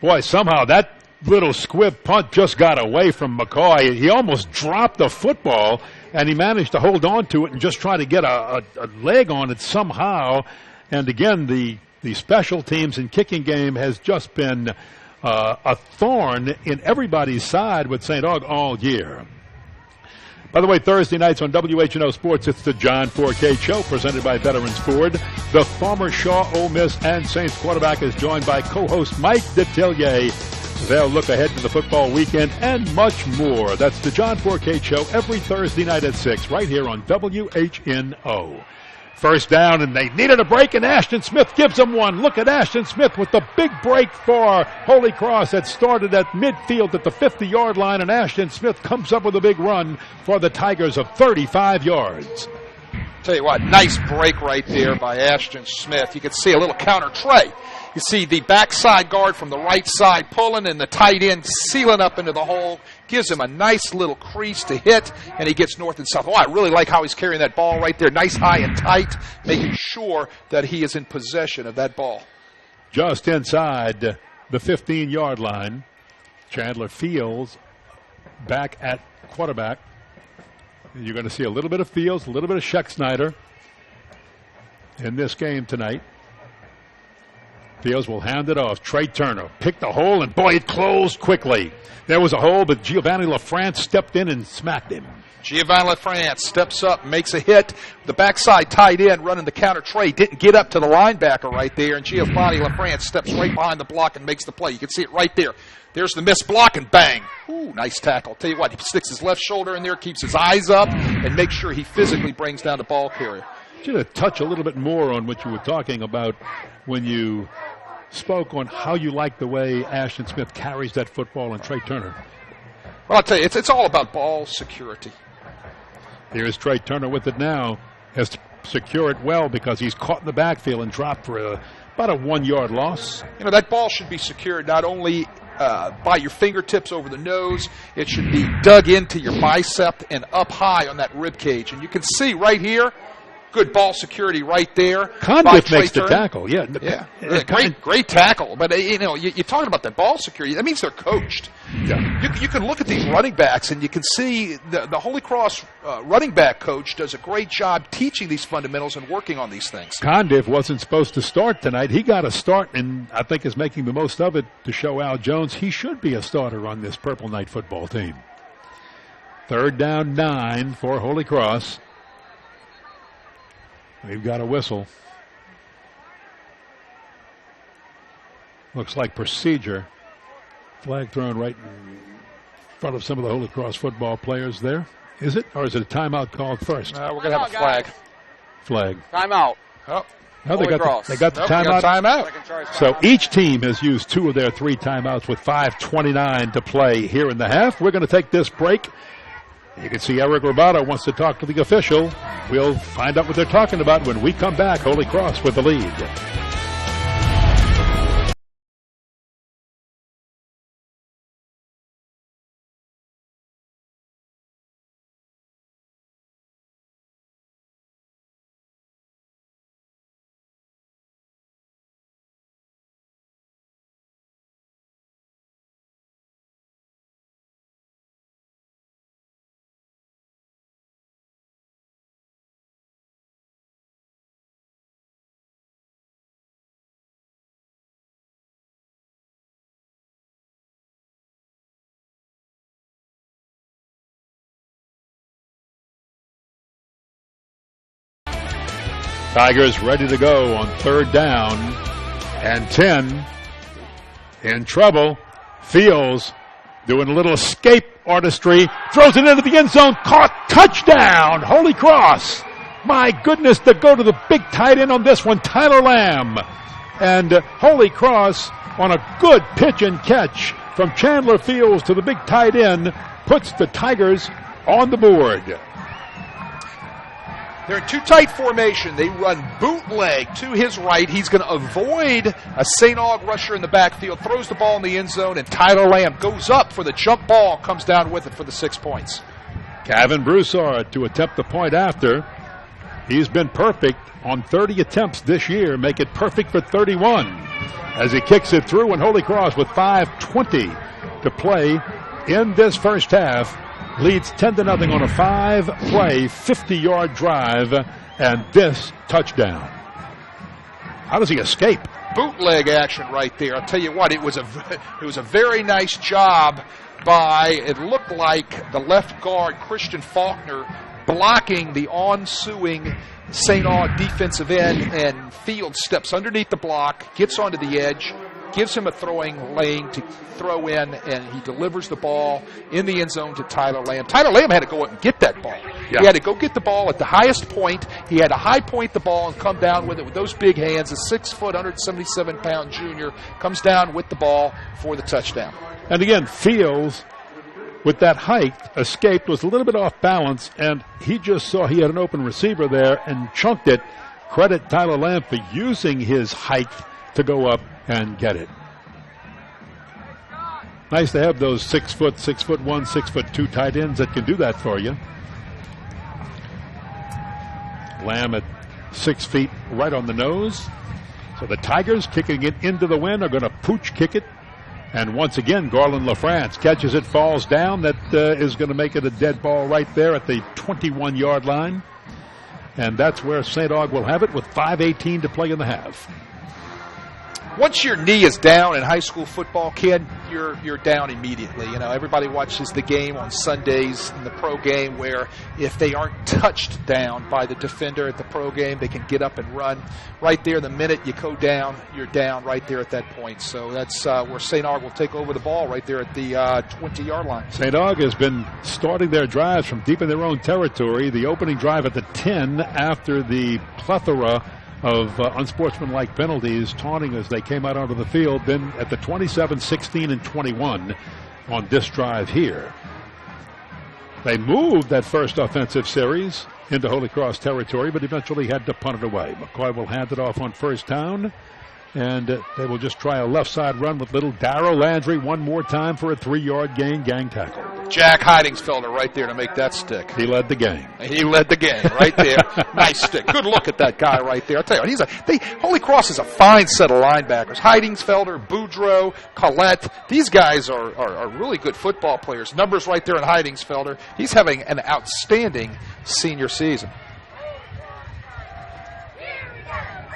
boy, somehow that little squib punt just got away from McCoy. He almost dropped the football, and he managed to hold on to it and just try to get a leg on it somehow. And again, the special teams and kicking game has just been a thorn in everybody's side with St. Aug all year. By the way, Thursday nights on WHNO Sports, it's the John 4K Show presented by Veterans Ford. The former Shaw, Ole Miss, and Saints quarterback is joined by co-host Mike Detillier. They'll look ahead to the football weekend and much more. That's the John 4K Show every Thursday night at 6 right here on WHNO. First down, and they needed a break, and Ashton Smith gives them one. Look at Ashton Smith with the big break for Holy Cross that started at midfield at the 50-yard line, and Ashton Smith comes up with a big run for the Tigers of 35 yards. Tell you what, nice break right there by Ashton Smith. You can see a little counter tray. You see the backside guard from the right side pulling and the tight end sealing up into the hole. Gives him a nice little crease to hit, and he gets north and south. Oh, I really like how he's carrying that ball right there. Nice, high, and tight, making sure that he is in possession of that ball. Just inside the 15-yard line, Chandler Fields back at quarterback. You're going to see a little bit of Fields, a little bit of Scheck-Snyder in this game tonight. Fields will hand it off. Trey Turner picked the hole, and boy, it closed quickly. There was a hole, but Giovanni LaFrance stepped in and smacked him. Giovanni LaFrance steps up, makes a hit. The backside tight end running the counter Trey didn't get up to the linebacker right there, and Giovanni LaFrance steps right behind the block and makes the play. You can see it right there. There's the missed block, and bang. Ooh, nice tackle. Tell you what, he sticks his left shoulder in there, keeps his eyes up, and makes sure he physically brings down the ball carrier. Should have touched a little bit more on what you were talking about when you spoke on how you like the way Ashton Smith carries that football and Trey Turner. Well, I'll tell you, it's all about ball security. Here's Trey Turner with it now. Has to secure it well because he's caught in the backfield and dropped for about a 1-yard loss. You know, that ball should be secured not only by your fingertips over the nose, it should be dug into your bicep and up high on that rib cage. And you can see right here, good ball security right there. Condiff makes the tackle, yeah. Great tackle. But, you know, you're talking about that ball security. That means they're coached. Yeah. You can look at these running backs, and you can see the Holy Cross running back coach does a great job teaching these fundamentals and working on these things. Condiff wasn't supposed to start tonight. He got a start, and I think is making the most of it to show Al Jones he should be a starter on this Purple Knight football team. Third down 9 for Holy Cross. We've got a whistle. Looks like procedure. Flag thrown right in front of some of the Holy Cross football players there. Is it? Or is it a timeout called first? We're going to have a flag. Flag. Timeout. Oh. No, they got the timeout. Timeout. So each team has used 2 of their 3 timeouts with 5:29 to play here in the half. We're going to take this break. You can see Eric Robato wants to talk to the official. We'll find out what they're talking about when we come back. Holy Cross with the lead. Tigers ready to go on third down and 10. In trouble. Fields doing a little escape artistry. Throws it into the end zone. Caught. Touchdown. Holy Cross. My goodness, to go to the big tight end on this one, Tyler Lamb. And Holy Cross on a good pitch and catch from Chandler Fields to the big tight end, puts the Tigers on the board. They're in too tight formation. They run bootleg to his right. He's going to avoid a St. Aug rusher in the backfield, throws the ball in the end zone, and Tyler Lamb goes up for the jump ball, comes down with it for the 6 points. Kevin Broussard to attempt the point after. He's been perfect on 30 attempts this year, make it perfect for 31. As he kicks it through, and Holy Cross with 5:20 to play in this first half leads 10-0 on a 5-play, 50-yard drive, and this touchdown. How does he escape? Bootleg action right there. I'll tell you what, it was a very nice job by, it looked like, the left guard, Christian Faulkner, blocking the ensuing St. Aug defensive end, and Fields steps underneath the block, gets onto the edge, gives him a throwing lane to throw in, and he delivers the ball in the end zone to Tyler Lamb. Tyler Lamb had to go up and get that ball. Yeah. He had to go get the ball at the highest point. He had to high point the ball and come down with it with those big hands. A 6-foot, 177-pound junior comes down with the ball for the touchdown. And again, Fields, with that height, escaped, was a little bit off balance, and he just saw he had an open receiver there and chunked it. Credit Tyler Lamb for using his height to go up and get it. Nice to have those 6-foot, 6'1", 6'2" tight ends that can do that for you. Lamb at 6 feet right on the nose. So the Tigers, kicking it into the wind, are going to pooch kick it. And once again, Garland LaFrance catches it, falls down. That is going to make it a dead ball right there at the 21-yard line. And that's where St. Aug will have it with 5:18 to play in the half. Once your knee is down in high school football, kid, you're down immediately. You know, everybody watches the game on Sundays in the pro game where if they aren't touched down by the defender at the pro game, they can get up and run. Right there, the minute you go down, you're down right there at that point. So that's where St. Aug will take over the ball right there at the 20-yard line. St. Aug has been starting their drives from deep in their own territory. The opening drive at the 10 after the plethora of unsportsmanlike penalties, taunting as they came out onto the field. Then at the 27, 16, and 21 on this drive here. They moved that first offensive series into Holy Cross territory, but eventually had to punt it away. McCoy will hand it off on first down, and they will just try a left side run with little Darrell Landry one more time for a 3-yard gain, gang tackle. Jack Heidingsfelder right there to make that stick. He led the game. He led the game right there. Nice stick. Good look at that guy right there. I'll tell you what, Holy Cross is a fine set of linebackers. Heidingsfelder, Boudreaux, Collette. These guys are really good football players. Numbers right there in Heidingsfelder. He's having an outstanding senior season.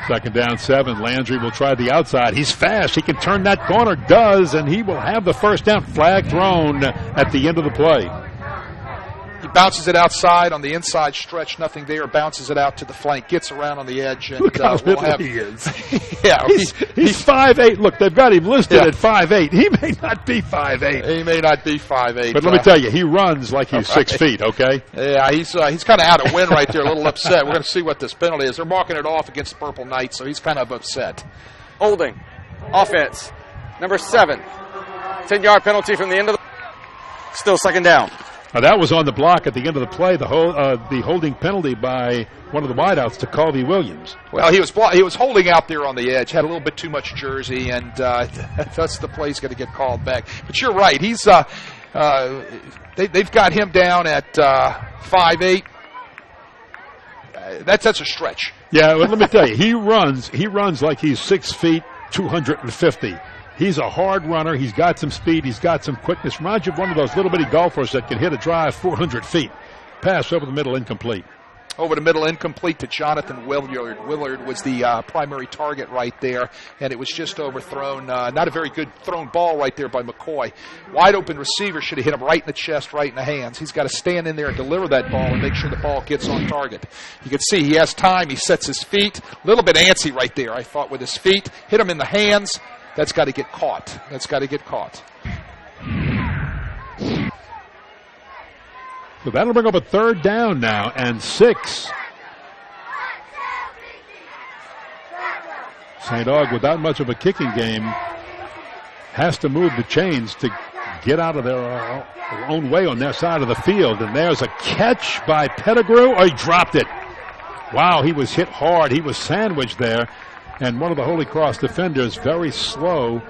2nd down, 7. Landry will try the outside. He's fast. He can turn that corner. Does, and he will have the first down. Flag thrown at the end of the play. He bounces it outside on the inside stretch. Nothing there. Bounces it out to the flank. Gets around on the edge. And look how little he is. Yeah, he's 5'8". Look, they've got him listed at 5'8". He may not be 5'8". He may not be 5'8". But let me tell you, he runs like he's 6 feet, okay? Yeah, he's kind of out of wind right there, a little upset. We're going to see what this penalty is. They're marking it off against the Purple Knights, so he's kind of upset. Holding. Offense. Number 7. 10-yard penalty from the end of the... Still 2nd down. Now that was on the block at the end of the play, the holding penalty by one of the wideouts to Colby Williams. Well, he was holding out there on the edge, had a little bit too much jersey, and that's the play he's going to get called back. But you're right, he's they've got him down at 5'8". That's a stretch. Yeah, well, let me tell you, he runs like he's 6 feet, 250. He's a hard runner. He's got some speed. He's got some quickness. Reminds you of one of those little bitty golfers that can hit a drive 400 feet. Pass over the middle, incomplete. Over the middle, incomplete to Jonathan Willard. Willard was the primary target right there, and it was just overthrown. Not a very good thrown ball right there by McCoy. Wide open receiver should have hit him right in the chest, right in the hands. He's got to stand in there and deliver that ball and make sure the ball gets on target. You can see he has time. He sets his feet. A little bit antsy right there, I thought, with his feet. Hit him in the hands. That's got to get caught. So that'll bring up a 3rd down now and 6. St. Aug without much of a kicking game has to move the chains to get out of their own way on their side of the field. And there's a catch by Pettigrew. Oh, he dropped it. Wow, he was hit hard. He was sandwiched there. And one of the Holy Cross defenders very slow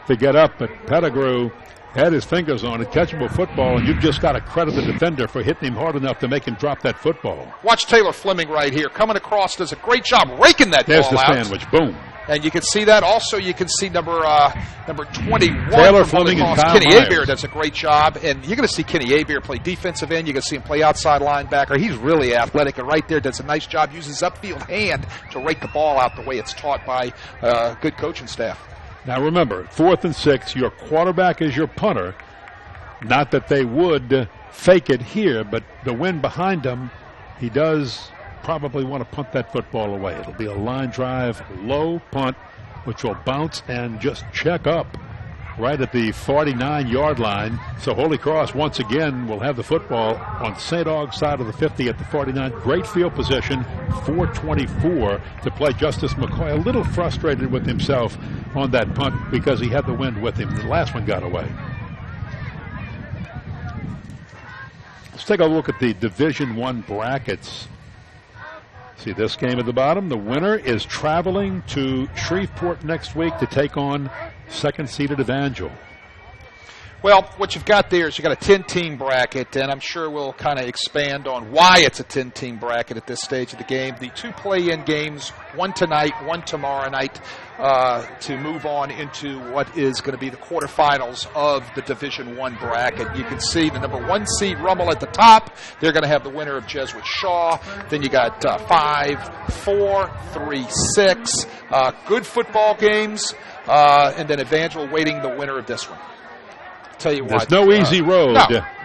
to get up. But Pettigrew had his fingers on a catchable football, and you've just got to credit the defender for hitting him hard enough to make him drop that football. Watch Taylor Fleming right here. Coming across, does a great job raking that There's ball out. There's the sandwich. Boom. And you can see that. Also, you can see number 21. Taylor Fleming and Kyle Kenny Myers. Abear does a great job. And you're going to see Kenny Abear play defensive end. You're going to see him play outside linebacker. He's really athletic. And right there does a nice job. Uses upfield hand to rake the ball out the way it's taught by good coaching staff. Now remember, 4th and 6, your quarterback is your punter. Not that they would fake it here, but the wind behind him, he does probably want to punt that football away. It'll be a line drive, low punt, which will bounce and just check up right at the 49-yard line. So Holy Cross once again will have the football on St. Aug's side of the 50 at the 49. Great field position, 4:24 to play. Justice McCoy a little frustrated with himself on that punt because he had the wind with him. The last one got away. Let's take a look at the Division I brackets. See this game at the bottom. The winner is traveling to Shreveport next week to take on second-seeded Evangel. Well, what you've got there is you've got a 10-team bracket, and I'm sure we'll kind of expand on why it's a 10-team bracket at this stage of the game. The 2 play-in games, one tonight, one tomorrow night, to move on into what is going to be the quarterfinals of the Division I bracket. You can see the number 1 seed Rummel at the top. They're going to have the winner of Jesuit Shaw. Then you got 5, 4, 3, 6. Good football games, and then Evangel waiting the winner of this one. Tell you There's what, no easy road.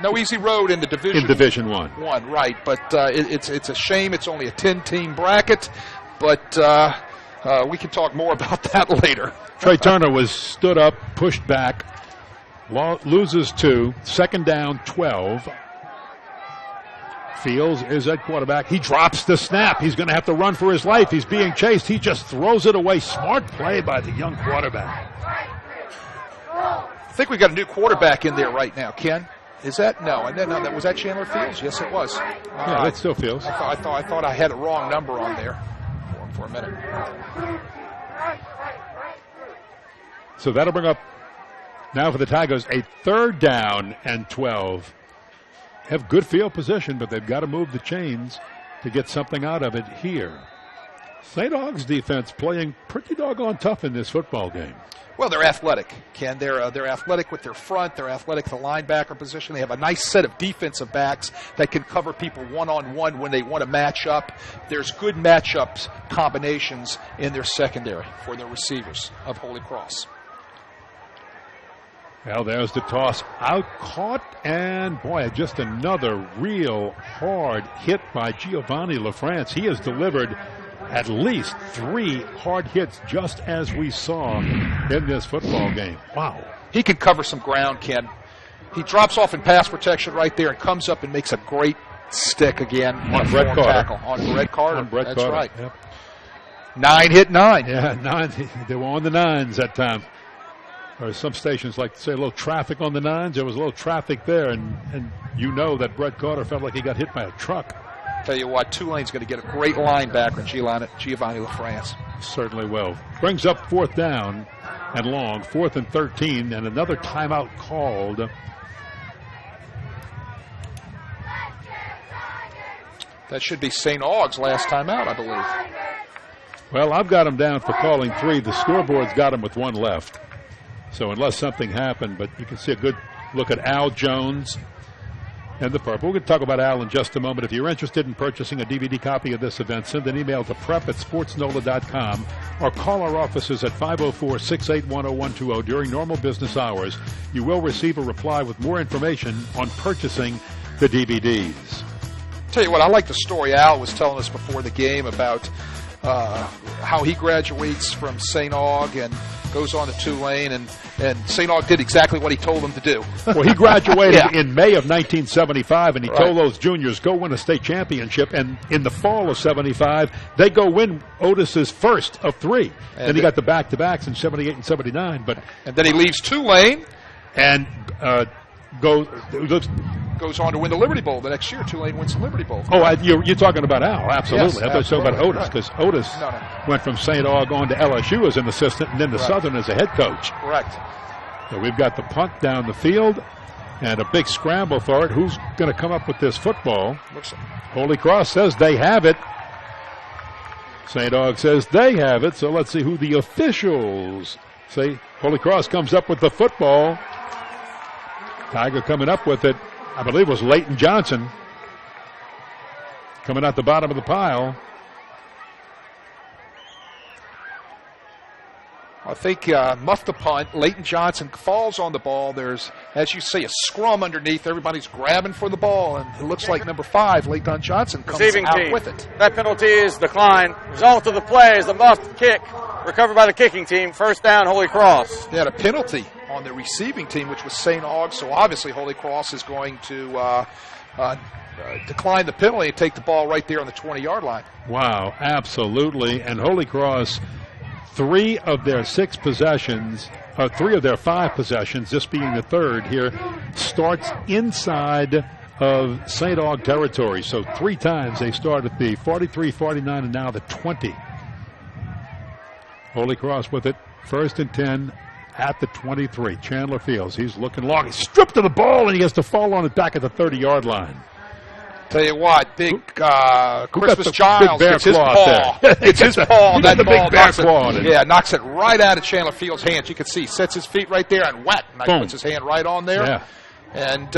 No easy road in the division. In Division I. One, right? But it's a shame. It's only a 10-team bracket, but we can talk more about that later. Trey Turner was stood up, pushed back, loses 2, second down, 12. Fields is at quarterback. He drops the snap. He's going to have to run for his life. He's being chased. He just throws it away. Smart play by the young quarterback. I think we got a new quarterback in there right now. Ken, is that no? And then was that Chandler Fields? Yes, it was. Yeah, that still Fields. I thought I had a wrong number on there for a minute. So that'll bring up now for the Tigers a 3rd down and 12. Have good field position, but they've got to move the chains to get something out of it here. St. Aug's defense playing pretty doggone tough in this football game. Well, they're athletic, Ken. They're athletic with their front. They're athletic at the linebacker position. They have a nice set of defensive backs that can cover people one-on-one when they want to match up. There's good matchups combinations in their secondary for their receivers of Holy Cross. Well, there's the toss out, caught, and boy, just another real hard hit by Giovanni LaFrance. He has delivered at least 3 hard hits, just as we saw in this football game. Wow. He can cover some ground, Ken. He drops off in pass protection right there and comes up and makes a great stick again on Brett Carter. Tackle. On Brett Carter. On Brett That's Carter. right. Yep. 9 hit 9. Yeah, 9. They were on the 9s that time. Or some stations like to say a little traffic on the 9s. There was a little traffic there, and you know that Brett Carter felt like he got hit by a truck. Tell you what, Tulane's going to get a great linebacker in Giovanni LaFrance. Certainly will. Brings up 4th down and long, 4th and 13, and another timeout called. That should be St. Aug's last time out, I believe. Well, I've got him down for calling 3. The scoreboard's got him with 1 left. So unless something happened, but you can see a good look at Al Jones and the purple. We're going to talk about Al in just a moment. If you're interested in purchasing a DVD copy of this event, send an email to prep@sportsnola.com or call our offices at 504-681-0120 during normal business hours. You will receive a reply with more information on purchasing the DVDs. Tell you what, I like the story Al was telling us before the game about how he graduates from St. Aug and goes on to Tulane, and And St. Aug did exactly what he told them to do. Well, he graduated in May of 1975, and he told those juniors, go win a state championship. And in the fall of 75, they go win Otis's first of 3. And then he got the back-to-backs in 78 and 79. And then he leaves Tulane and goes on to win the Liberty Bowl the next year. Tulane wins the Liberty Bowl. Oh, you're talking about Al, absolutely. Yes, I thought you were talking about Otis, because Otis went from St. Aug on to LSU as an assistant and then to Southern as a head coach. Correct. So we've got the punt down the field and a big scramble for it. Who's going to come up with this football? Holy Cross says they have it. St. Aug says they have it. So let's see who the officials say. Holy Cross comes up with the football. Tiger coming up with it, I believe, was Leighton Johnson coming out the bottom of the pile. I think muffed the punt. Leighton Johnson falls on the ball. There's, as you say, a scrum underneath. Everybody's grabbing for the ball, and it looks like number 5, Leighton Johnson, comes out with it. That penalty is declined. Result of the play is the muffed kick recovered by the kicking team. First down, Holy Cross. They had a penalty on the receiving team, which was St. Aug, so obviously Holy Cross is going to decline the penalty and take the ball right there on the 20-yard line. Wow, absolutely. And Holy Cross, 3 of their 5 possessions, this being the third here, starts inside of St. Aug territory. So 3 times they start at the 43, 49, and now the 20. Holy Cross with it, 1st and 10 at the 23. Chandler Fields, he's looking long. He's stripped of the ball, and he has to fall on it back at the 30-yard line. Tell you what, Christmas Giles gets his paw. It's his paw. That ball knocks it right out of Chandler Fields' hands. You can see, sets his feet right there and whack, and puts his hand right on there. Yeah. And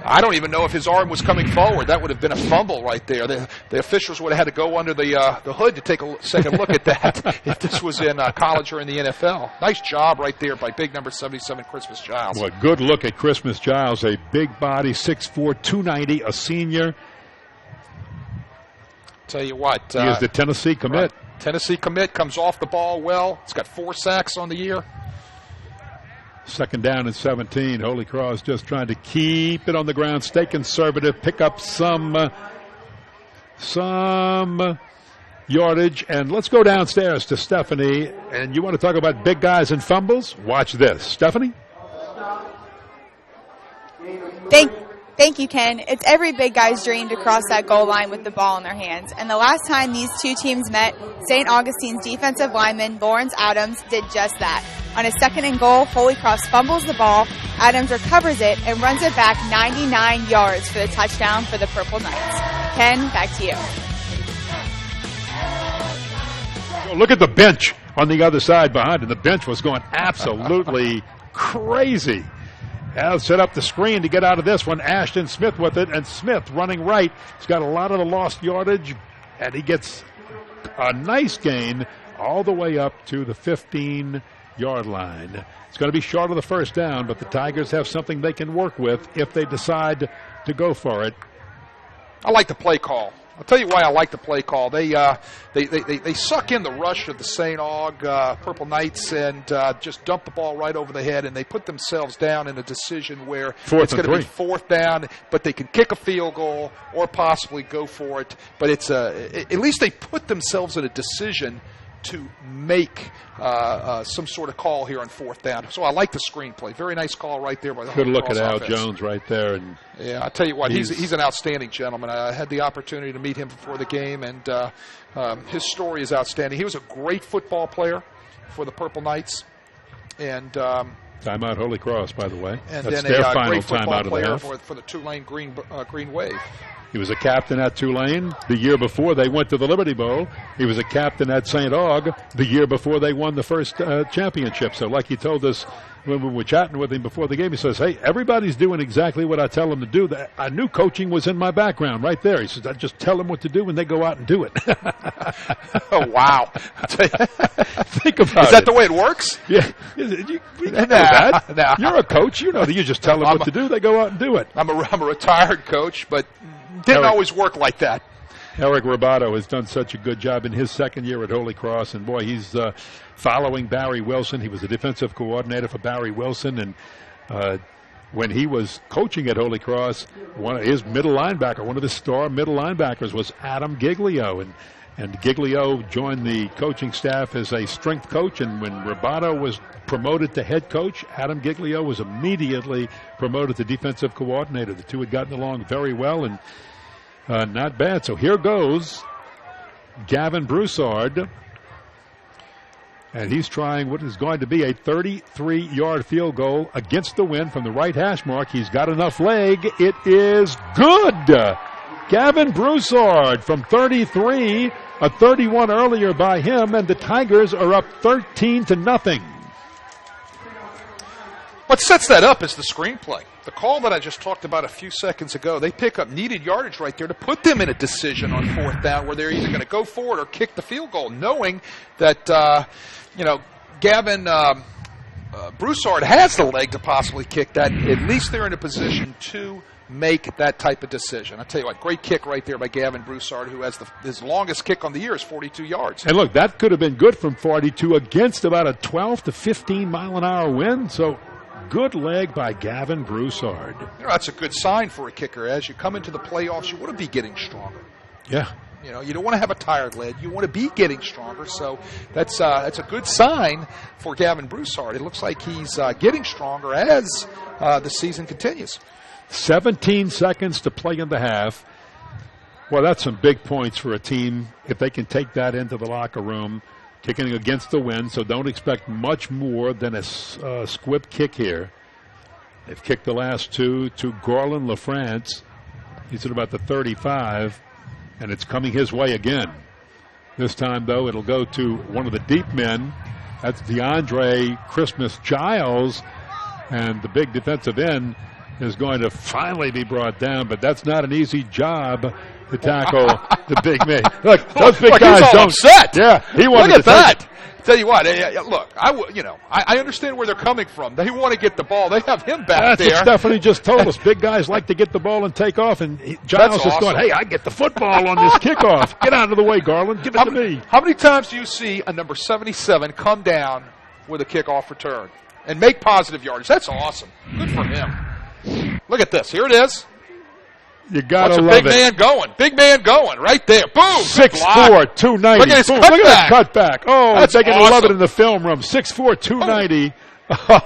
I don't even know if his arm was coming forward. That would have been a fumble right there. The officials would have had to go under the hood to take a second look at that if this was in college or in the NFL. Nice job right there by big number 77, Christmas Giles. Well, good look at Christmas Giles, a big body, 6'4", 290, a senior. Tell you what. He is the Tennessee commit. Right. Tennessee commit, comes off the ball well. He's got 4 sacks on the year. 2nd down and 17. Holy Cross just trying to keep it on the ground, stay conservative, pick up some yardage. And let's go downstairs to Stephanie. And you want to talk about big guys and fumbles? Watch this. Stephanie? Thank you, Ken. It's every big guy's dream to cross that goal line with the ball in their hands. And the last time these 2 teams met, St. Augustine's defensive lineman, Lawrence Adams, did just that. On a 2nd and goal, Holy Cross fumbles the ball. Adams recovers it and runs it back 99 yards for the touchdown for the Purple Knights. Ken, back to you. Look at the bench on the other side behind him. The bench was going absolutely crazy. Al set up the screen to get out of this one. Ashton Smith with it, and Smith running right. He's got a lot of the lost yardage, and he gets a nice gain all the way up to the 15-yard line. It's going to be short of the 1st down, but the Tigers have something they can work with if they decide to go for it. I like the play call. I'll tell you why I like the play call. They suck in the rush of the St. Aug Purple Knights and just dump the ball right over the head, and they put themselves down in a decision where it's going to be 4th down, but they can kick a field goal or possibly go for it. But it's at least they put themselves in a decision to make some sort of call here on 4th down. So I like the screenplay. Very nice call right there by the Good Holy look Cross at Al offense. Jones right there. And yeah, I tell you what, he's an outstanding gentleman. I had the opportunity to meet him before the game, and his story is outstanding. He was a great football player for the Purple Knights, and timeout Holy Cross, by the way. And that's then their a final great football timeout of the player half. for the Tulane Green Wave. He was a captain at Tulane the year before they went to the Liberty Bowl. He was a captain at St. Aug the year before they won the first championship. So like he told us when we were chatting with him before the game, he says, hey, everybody's doing exactly what I tell them to do. I knew coaching was in my background right there. He says, I just tell them what to do and they go out and do it. Oh, wow. Think about it. Is that the way it works? Yeah. You know that. Nah. You're a coach. You know that you just tell them what to do. They go out and do it. I'm a retired coach, but didn't always work like that. Eric Robato has done such a good job in his second year at Holy Cross, and boy, he's following Barry Wilson. He was a defensive coordinator for Barry Wilson, and when he was coaching at Holy Cross, one of his star middle linebackers was Adam Giglio, and Giglio joined the coaching staff as a strength coach, and when Robato was promoted to head coach, Adam Giglio was immediately promoted to defensive coordinator. The two had gotten along very well, and not bad. So here goes Gavin Broussard, and he's trying what is going to be a 33-yard field goal against the wind from the right hash mark. He's got enough leg. It is good. Gavin Broussard from 33, a 31 earlier by him, and the Tigers are up 13-0. What sets that up is the screenplay. The call that I just talked about a few seconds ago, they pick up needed yardage right there to put them in a decision on fourth down where they're either going to go forward or kick the field goal, knowing that, Gavin Broussard has the leg to possibly kick that. At least they're in a position to make that type of decision. I'll tell you what, great kick right there by Gavin Broussard, who has his longest kick on the year is 42 yards. And look, that could have been good from 42 against about a 12 to 15 mile an hour wind. So good leg by Gavin Broussard. That's a good sign for a kicker. As you come into the playoffs, you want to be getting stronger. Yeah. You don't want to have a tired leg. You want to be getting stronger. So that's a good sign for Gavin Broussard. It looks like he's getting stronger as the season continues. 17 seconds to play in the half. Well, that's some big points for a team if they can take that into the locker room, kicking against the wind, so don't expect much more than a squib kick here. They've kicked the last two to Garland LaFrance. He's at about the 35, and it's coming his way again. This time, though, it'll go to one of the deep men. That's DeAndre Christmas Giles, and the big defensive end is going to finally be brought down, but that's not an easy job to tackle the big man. Look, those big guys he's all don't. Upset. Yeah, he wanted Look at to that. Tell you what, look, I understand where they're coming from. They want to get the ball. They have him back That's there. what Stephanie just told us. Big guys like to get the ball and take off, and Giles is awesome. going, hey, I get the football on this kickoff. Get out of the way, Garland. Give it to me. How many times do you see a number 77 come down with a kickoff return and make positive yardage? That's awesome. Good for him. Look at this. Here it is. You got to Watch love a big man going. Big man going right there. Boom. 6'4", 290. Look at his Boom. Look at that cutback. cutback. Oh, That's they're going to awesome. love it in the film room. 6'4", 290.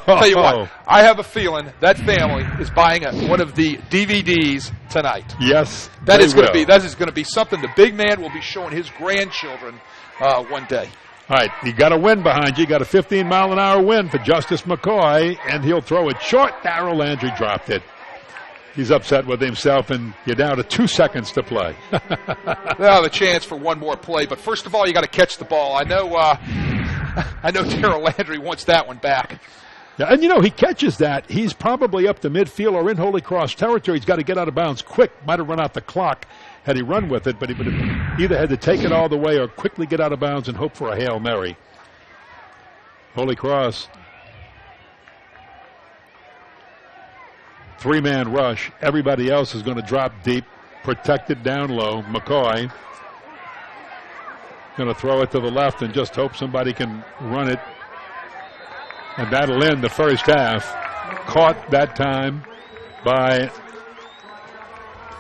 Tell you what, I have a feeling that family is buying one of the DVDs tonight. Yes, That is going to be something the big man will be showing his grandchildren one day. All right, you got a wind behind you. You got a 15-mile-an-hour wind for Justice McCoy, and he'll throw it short. Darrell Landry dropped it. He's upset with himself, and you're down to 2 seconds to play. Now the chance for one more play, but first of all, you got to catch the ball. I know Darrell Landry wants that one back. Yeah, and he catches that. He's probably up the midfield or in Holy Cross territory. He's got to get out of bounds quick. Might have run out the clock had he run with it, but he would have either had to take it all the way or quickly get out of bounds and hope for a Hail Mary. Holy Cross. 3-man rush. Everybody else is going to drop deep, protected down low. McCoy going to throw it to the left and just hope somebody can run it. And that'll end the first half. Caught that time by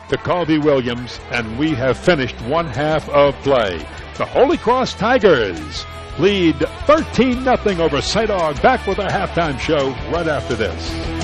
DeCalby Williams, and we have finished one half of play. The Holy Cross Tigers lead 13-0 over St. Aug. Back with our halftime show right after this.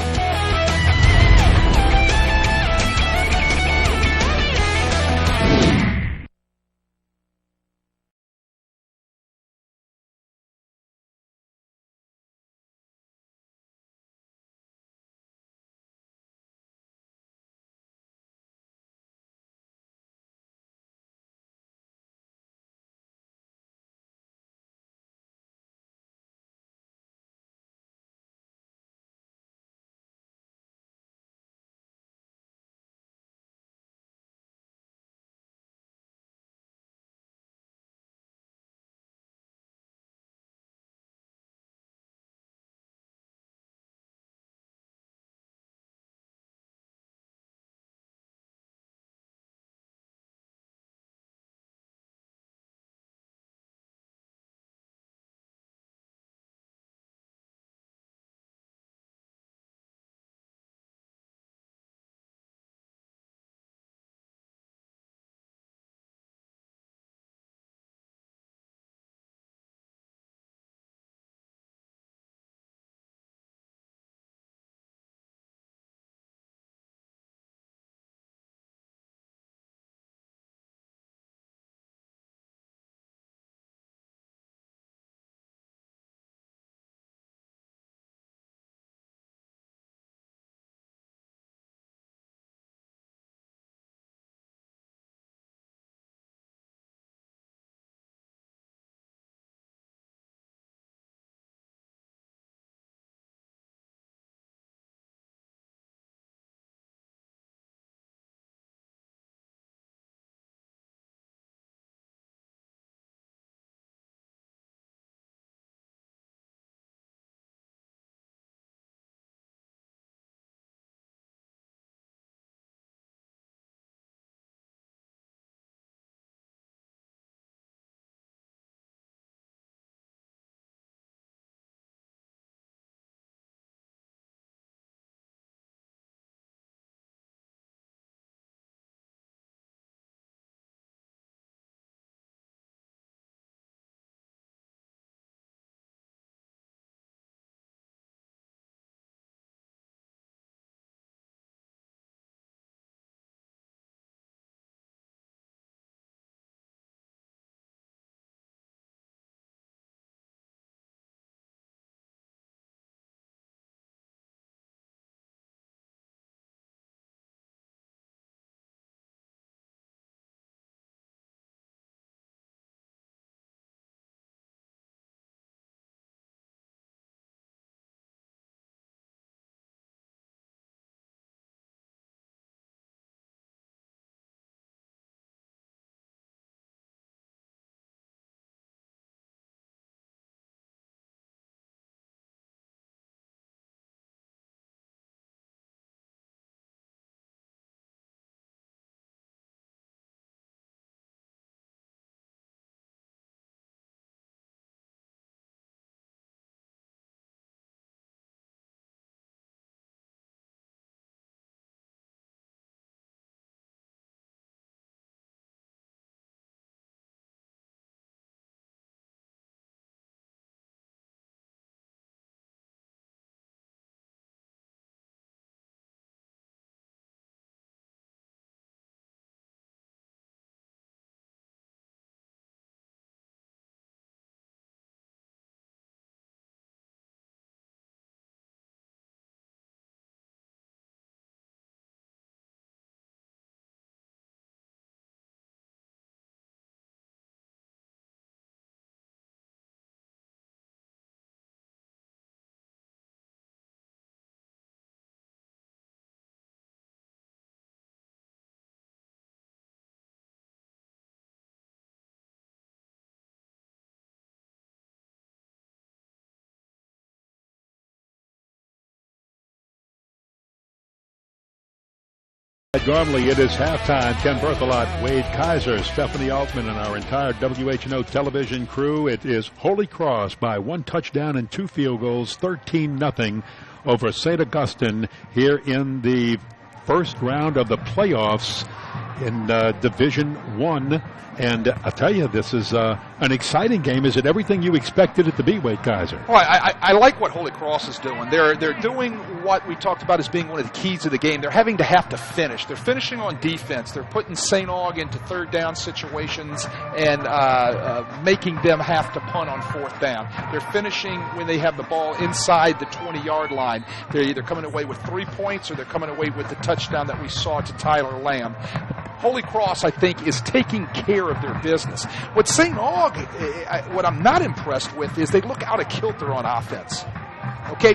Gormley, it is halftime. Ken Berthelot, Wade Kaiser, Stephanie Altman, and our entire WHNO television crew. It is Holy Cross by 1 touchdown and 2 field goals, 13-0 over St. Augustine here in the first round of the playoffs in Division I. And I'll tell you, this is an exciting game. Is it everything you expected it to be, Wade Kaiser? Well, I like what Holy Cross is doing. They're doing what we talked about as being one of the keys of the game. They're having to have to finish. They're finishing on defense. They're putting St. Aug into third down situations and making them have to punt on fourth down. They're finishing when they have the ball inside the 20-yard line. They're either coming away with 3 points or they're coming away with the touchdown that we saw to Tyler Lamb. Holy Cross, I think, is taking care of their business. What St. Aug, what I'm not impressed with is they look out of kilter on offense. Okay,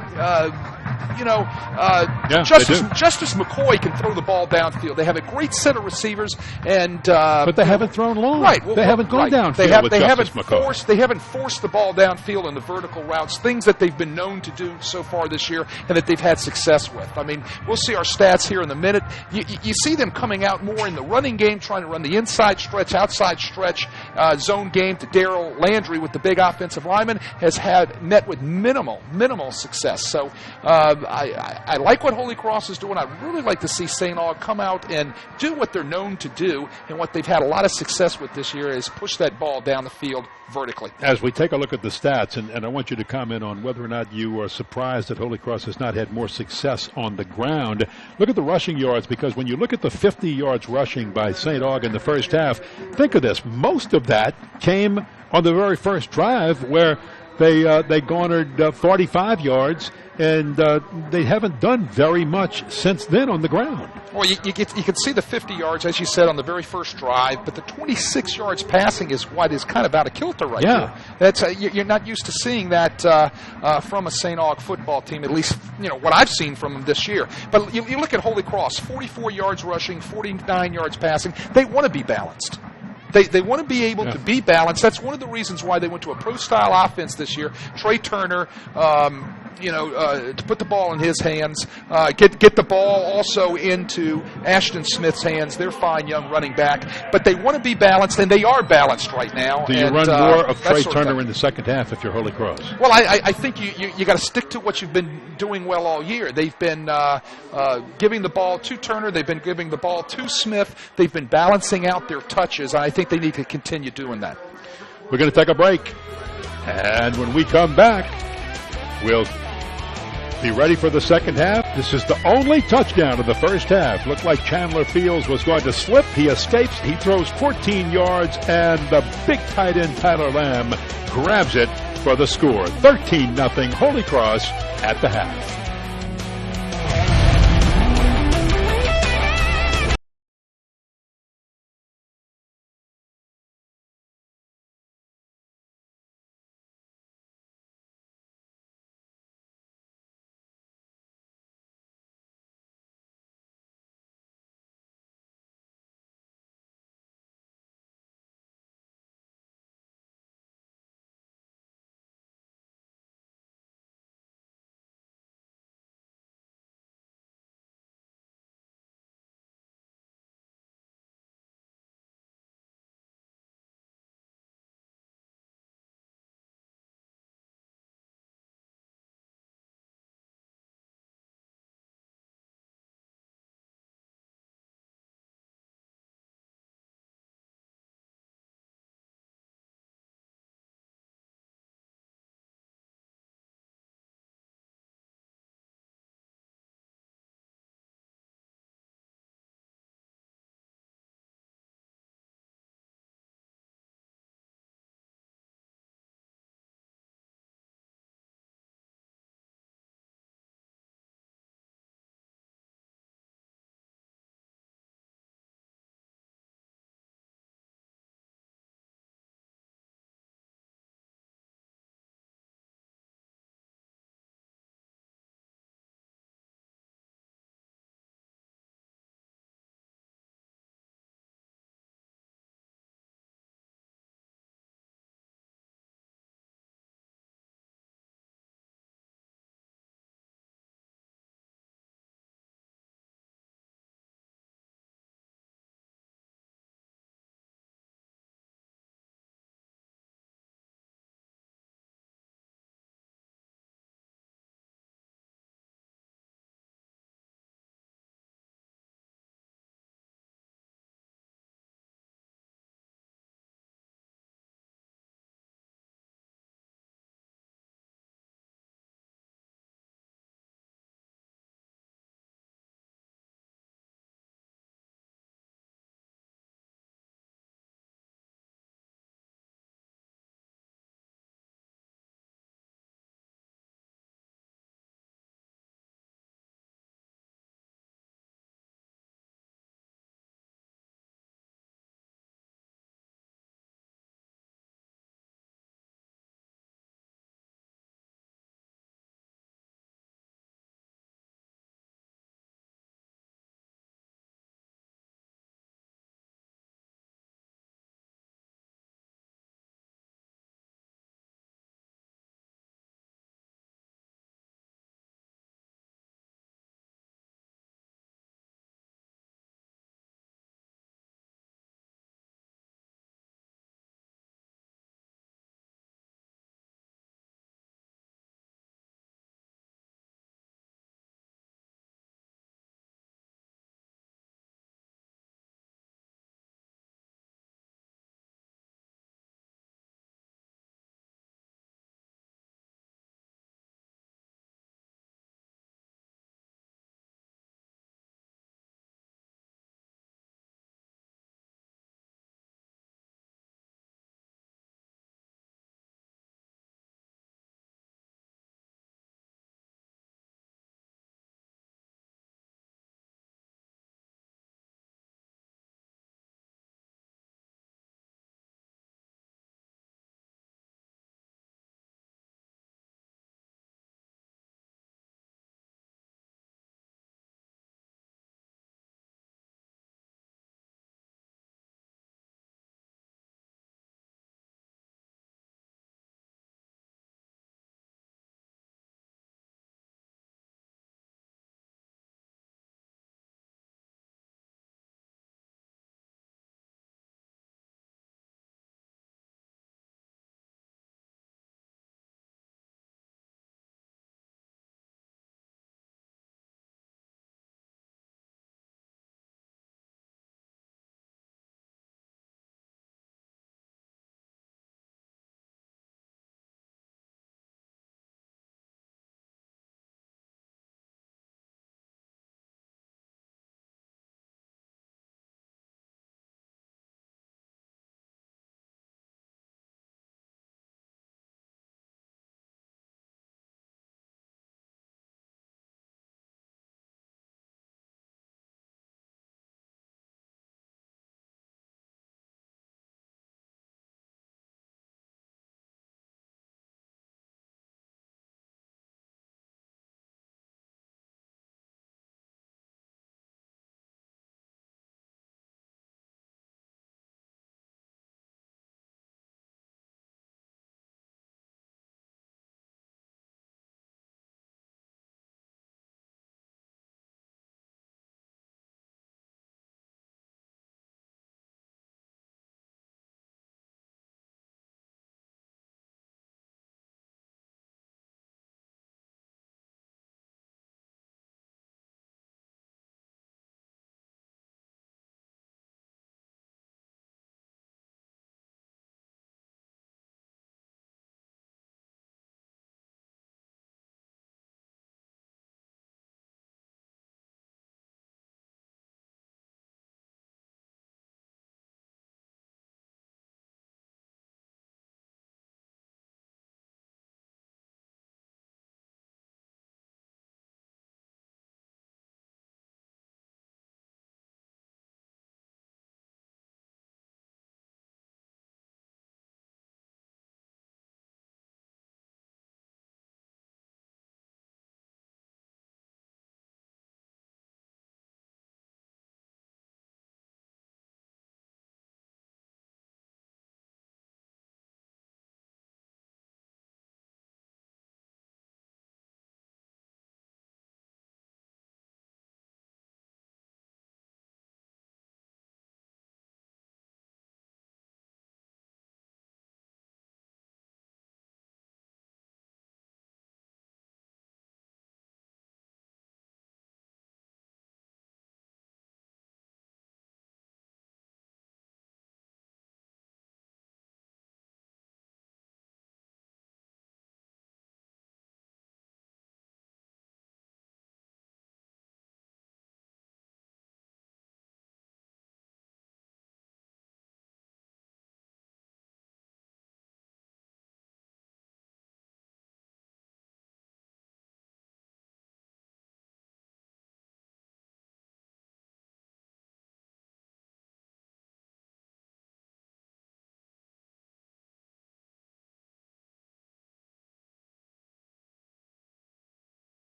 Justice McCoy can throw the ball downfield. They have a great set of receivers, and but they haven't thrown long. Right, well, they haven't gone downfield. They haven't forced the ball downfield in the vertical routes, things that they've been known to do so far this year, and that they've had success with. I mean, we'll see our stats here in a minute. You see them coming out more in the running game, trying to run the inside stretch, outside stretch, zone game to Darrell Landry with the big offensive lineman has met with minimal success. So I like what Holy Cross is doing. I'd really like to see St. Aug come out and do what they're known to do, and what they've had a lot of success with this year is push that ball down the field vertically. As we take a look at the stats, and I want you to comment on whether or not you are surprised that Holy Cross has not had more success on the ground. Look at the rushing yards, because when you look at the 50 yards rushing by St. Aug in the first half, think of this. Most of that came on the very first drive where they garnered 45 yards, and they haven't done very much since then on the ground. Well, you can see the 50 yards, as you said, on the very first drive, but the 26 yards passing is what is kind of out of kilter right there. That's you're not used to seeing that from a St. Aug football team, at least what I've seen from them this year. But you look at Holy Cross, 44 yards rushing, 49 yards passing. They want to be balanced. They want to be able to be balanced. That's one of the reasons why they went to a pro-style offense this year. Trey Turner, to put the ball in his hands, get the ball also into Ashton Smith's hands, their fine young running back. But they want to be balanced, and they are balanced right now. Do you run more of Trey Turner in the second half if you're Holy Cross? Well, I think you got to stick to what you've been doing well all year. They've been giving the ball to Turner. They've been giving the ball to Smith. They've been balancing out their touches, and I think they need to continue doing that. We're going to take a break, and when we come back, we'll be ready for the second half. This is the only touchdown of the first half. Looked like Chandler Fields was going to slip. He escapes. He throws 14 yards, and the big tight end Tyler Lamb grabs it for the score. 13-0 Holy Cross at the half.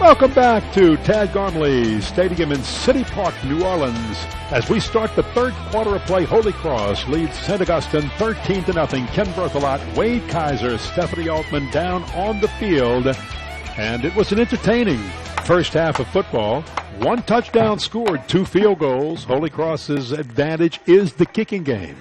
Welcome back to Tad Gormley Stadium in City Park, New Orleans. As we start the third quarter of play, Holy Cross leads St. Augustine 13-0. Ken Berthelot, Wade Kaiser, Stephanie Altman down on the field. And it was an entertaining first half of football. 1 touchdown scored, 2 field goals. Holy Cross's advantage is the kicking game.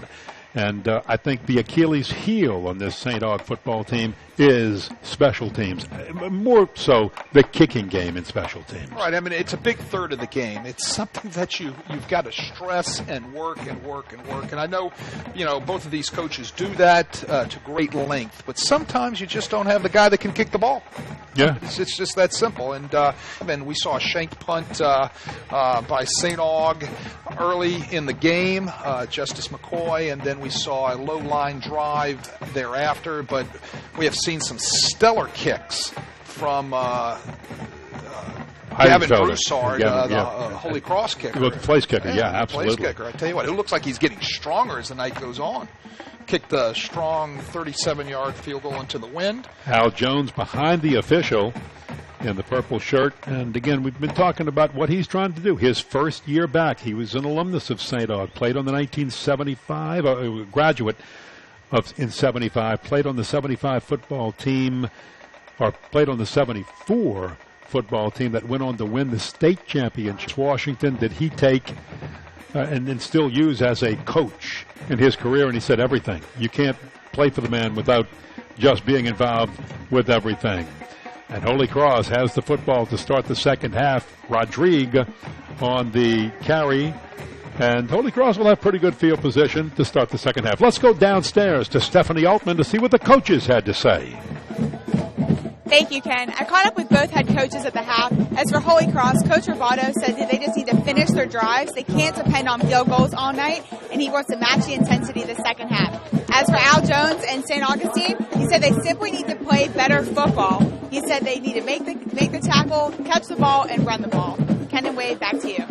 And I think the Achilles heel on this St. Aug football team is special teams, more so the kicking game in special teams. Right. I mean, it's a big third of the game. It's something that you've got to stress and work and work and work. And I know, both of these coaches do that to great length. But sometimes you just don't have the guy that can kick the ball. Yeah. It's just that simple. And then we saw a shanked punt by St. Aug early in the game, Justice McCoy, and then we saw a low-line drive thereafter. But we have seen some stellar kicks from Gavin Broussard, the Holy Cross kicker. The place kicker, absolutely. Place kicker. I tell you what, it looks like he's getting stronger as the night goes on. Kicked a strong 37-yard field goal into the wind. Al Jones behind the official in the purple shirt. And again, we've been talking about what he's trying to do. His first year back, he was an alumnus of St. Aug, played on the 1975, graduate in 75, played on the 75 football team, or played on the 74 football team that went on to win the state championship. Washington did he take and still use as a coach in his career, and he said everything. You can't play for the man without just being involved with everything. And Holy Cross has the football to start the second half. Rodrigue on the carry. And Holy Cross will have pretty good field position to start the second half. Let's go downstairs to Stephanie Altman to see what the coaches had to say. Thank you, Ken. I caught up with both head coaches at the half. As for Holy Cross, Coach Rovato said that they just need to finish their drives. They can't depend on field goals all night, and he wants to match the intensity the second half. As for Al Jones and St. Augustine, he said they simply need to play better football. He said they need to make the tackle, catch the ball, and run the ball. Ken and Wade, back to you.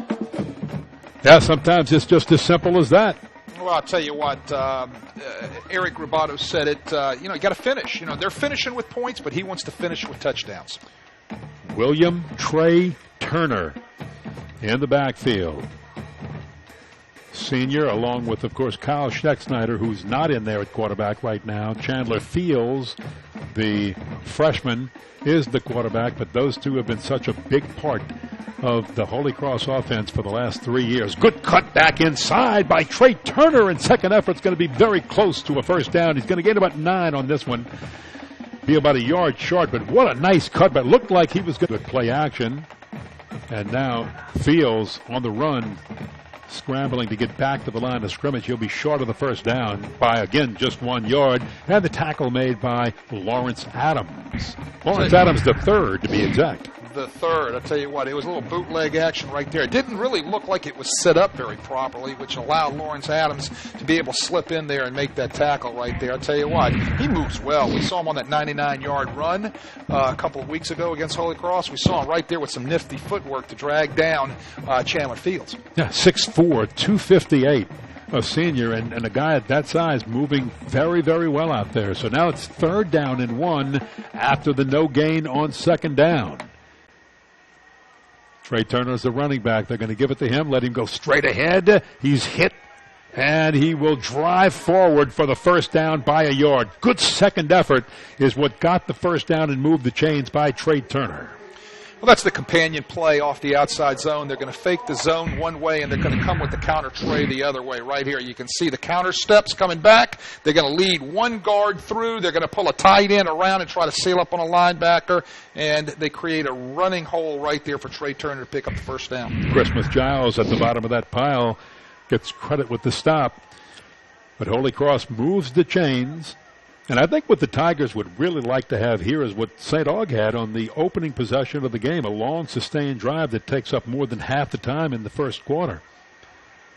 Yeah, sometimes it's just as simple as that. Well, I'll tell you what, Eric Rovato said it, you got to finish. They're finishing with points, but he wants to finish with touchdowns. William Trey Turner in the backfield. Senior, along with, of course, Kyle Schexnayder, who's not in there at quarterback right now. Chandler Fields, the freshman, is the quarterback, but those two have been such a big part of the Holy Cross offense for the last 3 years. Good cut back inside by Trey Turner, and second effort's going to be very close to a first down. He's going to gain about 9 on this one. Be about a yard short, but what a nice cut. But looked like he was going to play action. And now Fields on the run, scrambling to get back to the line of scrimmage. He'll be short of the first down by, again, just 1 yard. And the tackle made by Lawrence Adams. Lawrence Adams, the third, to be exact. The third, I'll tell you what, it was a little bootleg action right there. It didn't really look like it was set up very properly, which allowed Lawrence Adams to be able to slip in there and make that tackle right there. I'll tell you what, he moves well. We saw him on that 99-yard run a couple of weeks ago against Holy Cross. We saw him right there with some nifty footwork to drag down Chandler Fields. Yeah, 6'4", 258. A senior and a guy at that size moving very, very well out there. So now it's 3rd down and 1 after the no gain on 2nd down. Trey Turner's the running back. They're going to give it to him, let him go straight ahead. He's hit, and he will drive forward for the first down by a yard. Good second effort is what got the first down and moved the chains by Trey Turner. Well, that's the companion play off the outside zone. They're going to fake the zone one way, and they're going to come with the counter tray the other way. Right here, you can see the counter steps coming back. They're going to lead one guard through. They're going to pull a tight end around and try to seal up on a linebacker, and they create a running hole right there for Trey Turner to pick up the first down. Christmas Giles at the bottom of that pile gets credit with the stop. But Holy Cross moves the chains. And I think what the Tigers would really like to have here is what St. Aug had on the opening possession of the game, a long, sustained drive that takes up more than half the time in the first quarter.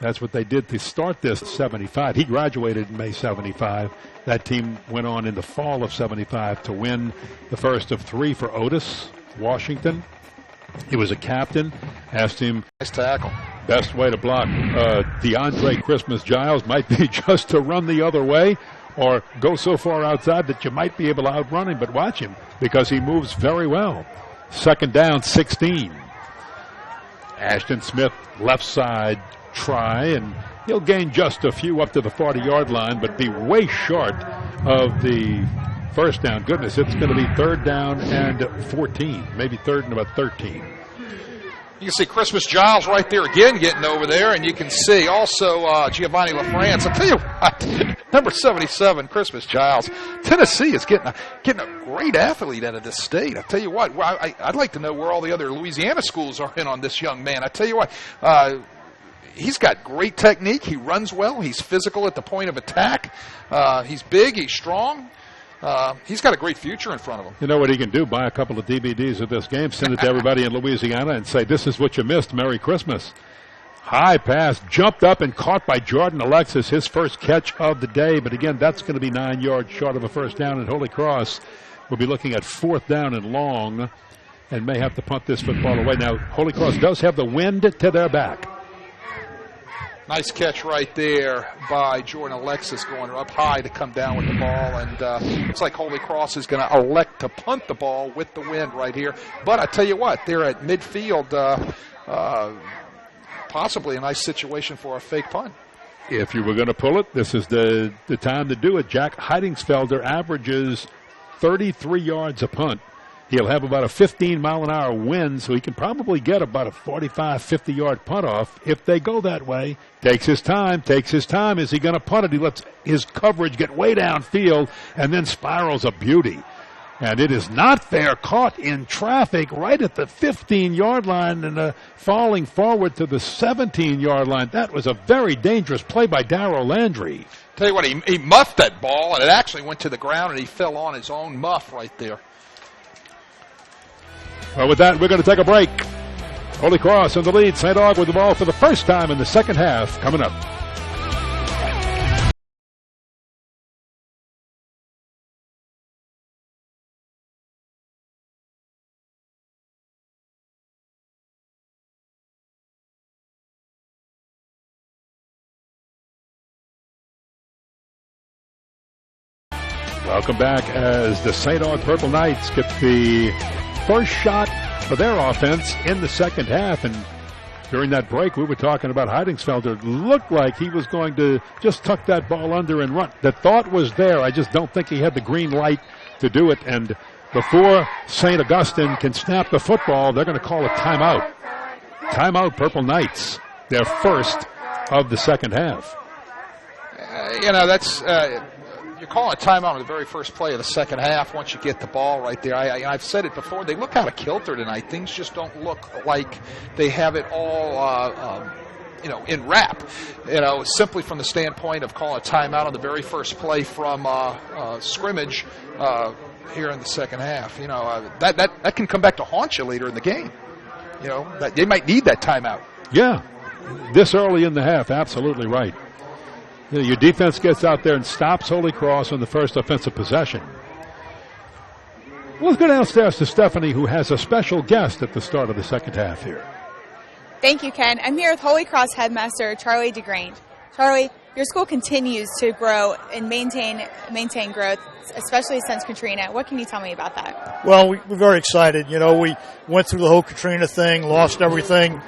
That's what they did to start this 75. He graduated in May 75. That team went on in the fall of 75 to win the first of 3 for Otis Washington. He was a captain. Asked him, nice tackle. Best way to block DeAndre Christmas Giles might be just to run the other way, or go so far outside that you might be able to outrun him, but watch him because he moves very well. Second down, 16. Ashton Smith, left side try, and he'll gain just a few up to the 40-yard line, but be way short of the first down. Goodness, it's going to be third down and 14, maybe third and about 13. You can see Christmas Giles right there again getting over there, and you can see also Giovanni LaFrance. I'll tell you what, number 77, Christmas Giles. Tennessee is getting a great athlete out of this state. I'll tell you what, I'd like to know where all the other Louisiana schools are in on this young man. I tell you what, he's got great technique. He runs well. He's physical at the point of attack. He's big. He's strong. He's got a great future in front of him. You know what he can do? Buy a couple of DVDs of this game, send it to everybody in Louisiana, and say, this is what you missed. Merry Christmas. High pass, jumped up and caught by Jordan Alexis, his first catch of the day. But again, that's going to be 9 yards short of a first down at Holy Cross. We'll be looking at fourth down and long and may have to punt this football away. Now, Holy Cross does have the wind to their back. Nice catch right there by Jordan Alexis, going up high to come down with the ball. And looks like Holy Cross is going to elect to punt the ball with the wind right here. But I tell you what, they're at midfield, possibly a nice situation for a fake punt. If you were going to pull it, this is the time to do it. Jack Heidingsfelder averages 33 yards a punt. He'll have about a 15-mile-an-hour wind, so he can probably get about a 45, 50-yard punt off if they go that way. Takes his time. Is he going to punt it? He lets his coverage get way downfield and then spirals a beauty. And it is not fair. Caught in traffic right at the 15-yard line and falling forward to the 17-yard line. That was a very dangerous play by Darrell Landry. Tell you what, he muffed that ball, and it actually went to the ground, and he fell on his own muff right there. Well, with that, we're going to take a break. Holy Cross in the lead. St. Aug with the ball for the first time in the second half coming up. Welcome back as the St. Aug Purple Knights get the first shot for their offense in the second half. And during that break, we were talking about Heidingsfelder. It looked like he was going to just tuck that ball under and run. The thought was there. I just don't think he had the green light to do it. And before St. Augustine can snap the football, they're going to call a timeout. Timeout, Purple Knights. Their first of the second half. That's... You're calling a timeout on the very first play of the second half once you get the ball right there. I've said it before. They look out of kilter tonight. Things just don't look like they have it all, in wrap. Simply from the standpoint of calling a timeout on the very first play from scrimmage here in the second half. That can come back to haunt you later in the game. That they might need that timeout. Yeah, this early in the half, absolutely right. Your defense gets out there and stops Holy Cross on the first offensive possession. Let's go downstairs to Stephanie, who has a special guest at the start of the second half here. Thank you, Ken. I'm here with Holy Cross headmaster Charlie DeGrange. Charlie, your school continues to grow and maintain growth, especially since Katrina. What can you tell me about that? Well, we're very excited. We went through the whole Katrina thing, lost everything.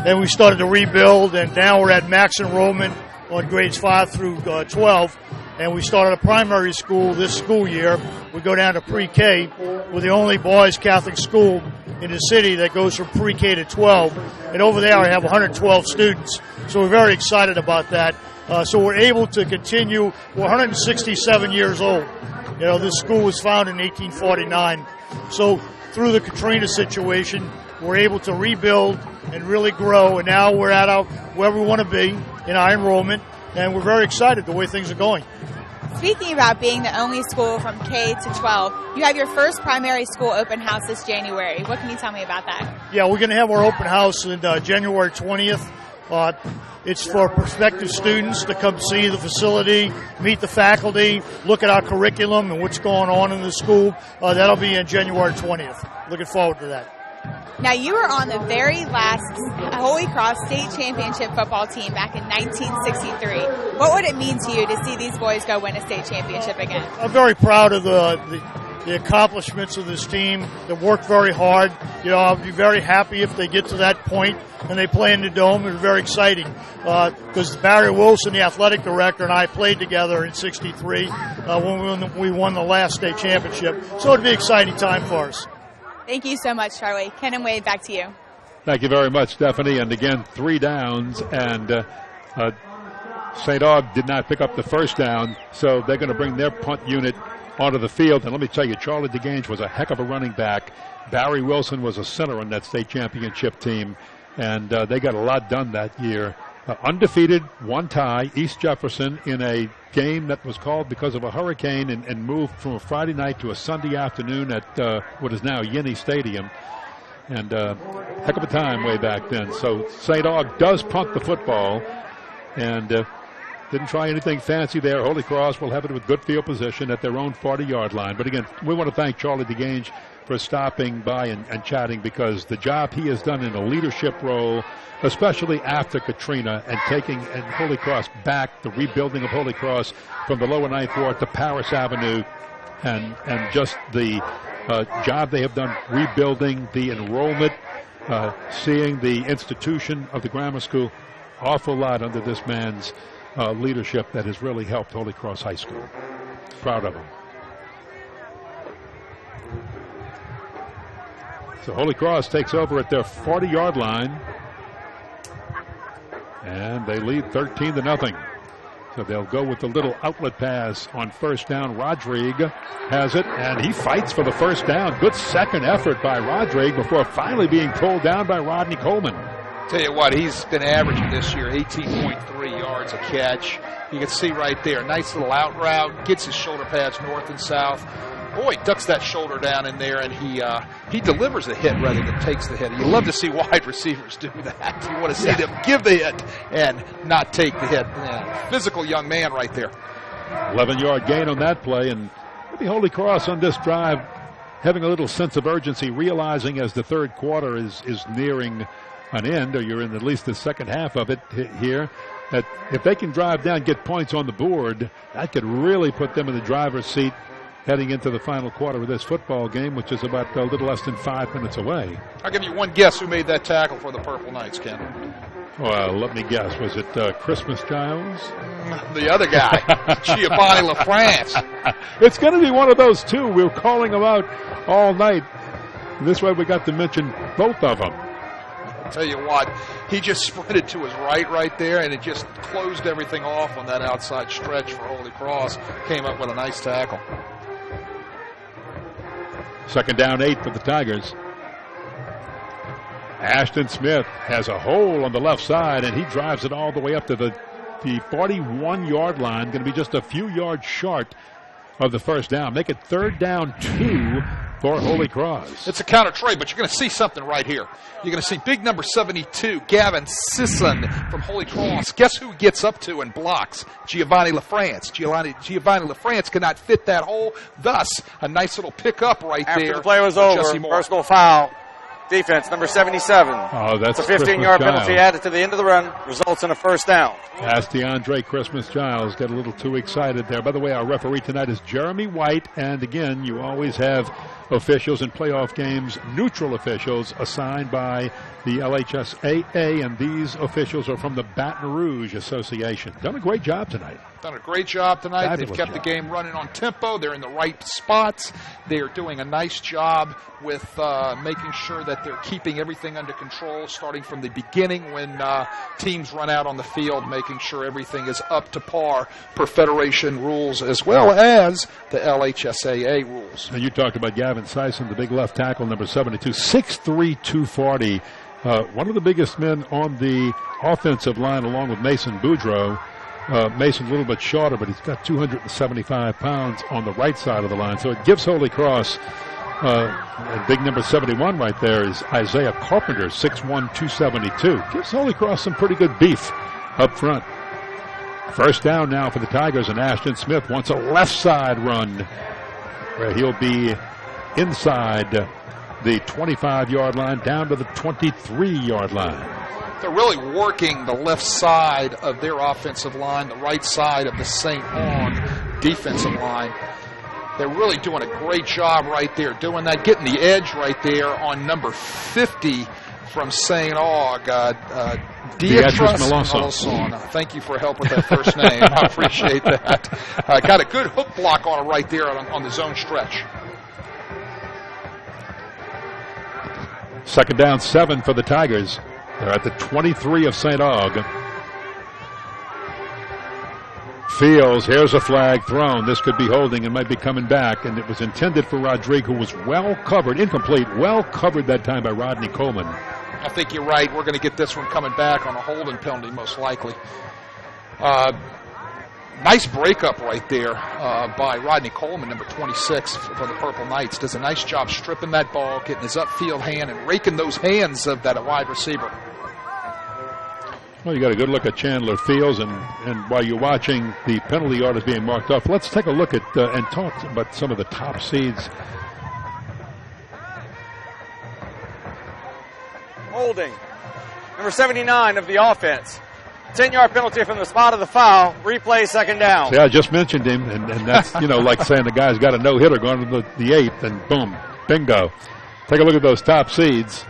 Then we started to rebuild, and now we're at max enrollment on grades 5 through 12, and we started a primary school this school year. We go down to pre-K. We're the only boys Catholic school in the city that goes from pre-K to 12, and over there I have 112 students. So we're very excited about that. So we're able to continue. We're 167 years old. This school was founded in 1849. So through the Katrina situation, we're able to rebuild and really grow, and now we're at where we want to be in our enrollment, and we're very excited the way things are going. Speaking about being the only school from K to 12, you have your first primary school open house this January. What can you tell me about that? Yeah, we're going to have our open house on January 20th. It's for prospective students to come see the facility, meet the faculty, look at our curriculum and what's going on in the school. That'll be on January 20th. Looking forward to that. Now, you were on the very last Holy Cross State Championship football team back in 1963. What would it mean to you to see these boys go win a state championship again? I'm very proud of the the accomplishments of this team that work very hard. You know, I'll be very happy if they get to that point and they play in the Dome. It's very exciting because Barry Wilson, the athletic director, and I played together in '63 when we won the last state championship. So it'd be an exciting time for us. Thank you so much, Charlie. Ken and Wade, back to you. Thank you very much, Stephanie. And again, 3 downs, and St. Aug did not pick up the first down, so they're going to bring their punt unit onto the field. And let me tell you, Charlie DeGange was a heck of a running back. Barry Wilson was a center on that state championship team, and they got a lot done that year. Undefeated, 1 tie, East Jefferson in a game that was called because of a hurricane and moved from a Friday night to a Sunday afternoon at what is now Yinny Stadium. And heck of a time way back then. So St. Aug does punt the football, and didn't try anything fancy there. Holy Cross will have it with good field position at their own 40-yard line. But again, we want to thank Charlie DeGange for stopping by and chatting, because the job he has done in a leadership role, especially after Katrina, and taking Holy Cross back, the rebuilding of Holy Cross from the lower Ninth Ward to Paris Avenue, and just the job they have done rebuilding the enrollment, seeing the institution of the grammar school, awful lot under this man's leadership that has really helped Holy Cross High School. Proud of him. So Holy Cross takes over at their 40-yard line, and they lead 13-0. So they'll go with the little outlet pass on first down. Rodrigue has it, and he fights for the first down. Good second effort by Rodrigue before finally being pulled down by Rodney Coleman. Tell you what, he's been averaging this year 18.3 yards a catch. You can see right there, nice little out route, gets his shoulder pads north and south. Boy, ducks that shoulder down in there, and he delivers the hit rather than takes the hit. You love to see wide receivers do that. You want to see them give the hit and not take the hit. Yeah, physical young man right there. 11-yard gain on that play, and maybe Holy Cross on this drive having a little sense of urgency, realizing as the third quarter is nearing an end, or you're in at least the second half of it here, that if they can drive down, get points on the board, that could really put them in the driver's seat heading into the final quarter of this football game, which is about a little less than 5 minutes away. I'll give you one guess who made that tackle for the Purple Knights, Ken. Well, let me guess. Was it Christmas Giles? The other guy, Giovanni LaFrance. It's going to be one of those two. We were calling them out all night. This way we got to mention both of them. I'll tell you what, he just sprinted to his right there, and it just closed everything off on that outside stretch for Holy Cross. Came up with a nice tackle. Second down 8 for the Tigers. Ashton Smith has a hole on the left side, and he drives it all the way up to the 41-yard line. Going to be just a few yards short of the first down. Make it third down 2 for Holy Cross. It's a counter trade, but you're going to see something right here. You're going to see big number 72, Gavin Sisson from Holy Cross. Guess who gets up to and blocks? Giovanni LaFrance. Giovanni LaFrance cannot fit that hole. Thus, a nice little pickup right After there. the play was over, personal foul. Defense, number 77. Oh, that's a 15-yard penalty added to the end of the run. Results in a first down. Ask DeAndre Christmas Giles. Get a little too excited there. By the way, our referee tonight is Jeremy White. And again, you always have officials in playoff games, neutral officials assigned by the LHSAA. And these officials are from the Baton Rouge Association. Done a great job tonight. Done a great job tonight. Fabulous They've kept job. the game running on tempo. They're in the right spots. They are doing a nice job with making sure that they're keeping everything under control, starting from the beginning when teams run out on the field, making sure everything is up to par per Federation rules as well as the LHSAA rules. And you talked about Gavin Sisson, the big left tackle, number 72, 6'3", 240. One of the biggest men on the offensive line, along with Mason Boudreau. Mason a little bit shorter, but he's got 275 pounds on the right side of the line. So it gives Holy Cross, big number 71 right there is Isaiah Carpenter, 6'1", 272. Gives Holy Cross some pretty good beef up front. First down now for the Tigers, and Ashton Smith wants a left side run where he'll be inside the 25-yard line down to the 23-yard line. They're really working the left side of their offensive line, the right side of the St. Aug defensive line. They're really doing a great job right there, doing that, getting the edge right there on number 50 from St. Aug, Beatrice Melanson. Thank you for help with that first name. I appreciate that. Got a good hook block on it right there on the zone stretch. 2nd down 7 for the Tigers. They're at the 23 of St. Aug. Fields, here's a flag thrown. This could be holding and might be coming back, and it was intended for Rodrigue, who was well covered, incomplete, well covered that time by Rodney Coleman. I think you're right. We're going to get this one coming back on a holding penalty, most likely. Nice breakup right there by Rodney Coleman, number 26 for the Purple Knights. Does a nice job stripping that ball, getting his upfield hand, and raking those hands of that wide receiver. Well, you got a good look at Chandler Fields, and while you're watching the penalty orders being marked off, let's take a look at and talk about some of the top seeds. Holding. Number 79 of the offense. 10-yard penalty from the spot of the foul. Replay, 2nd down. See, I just mentioned him, and that's, like saying the guy's got a no-hitter going to the 8th, and boom, bingo. Take a look at those top seeds.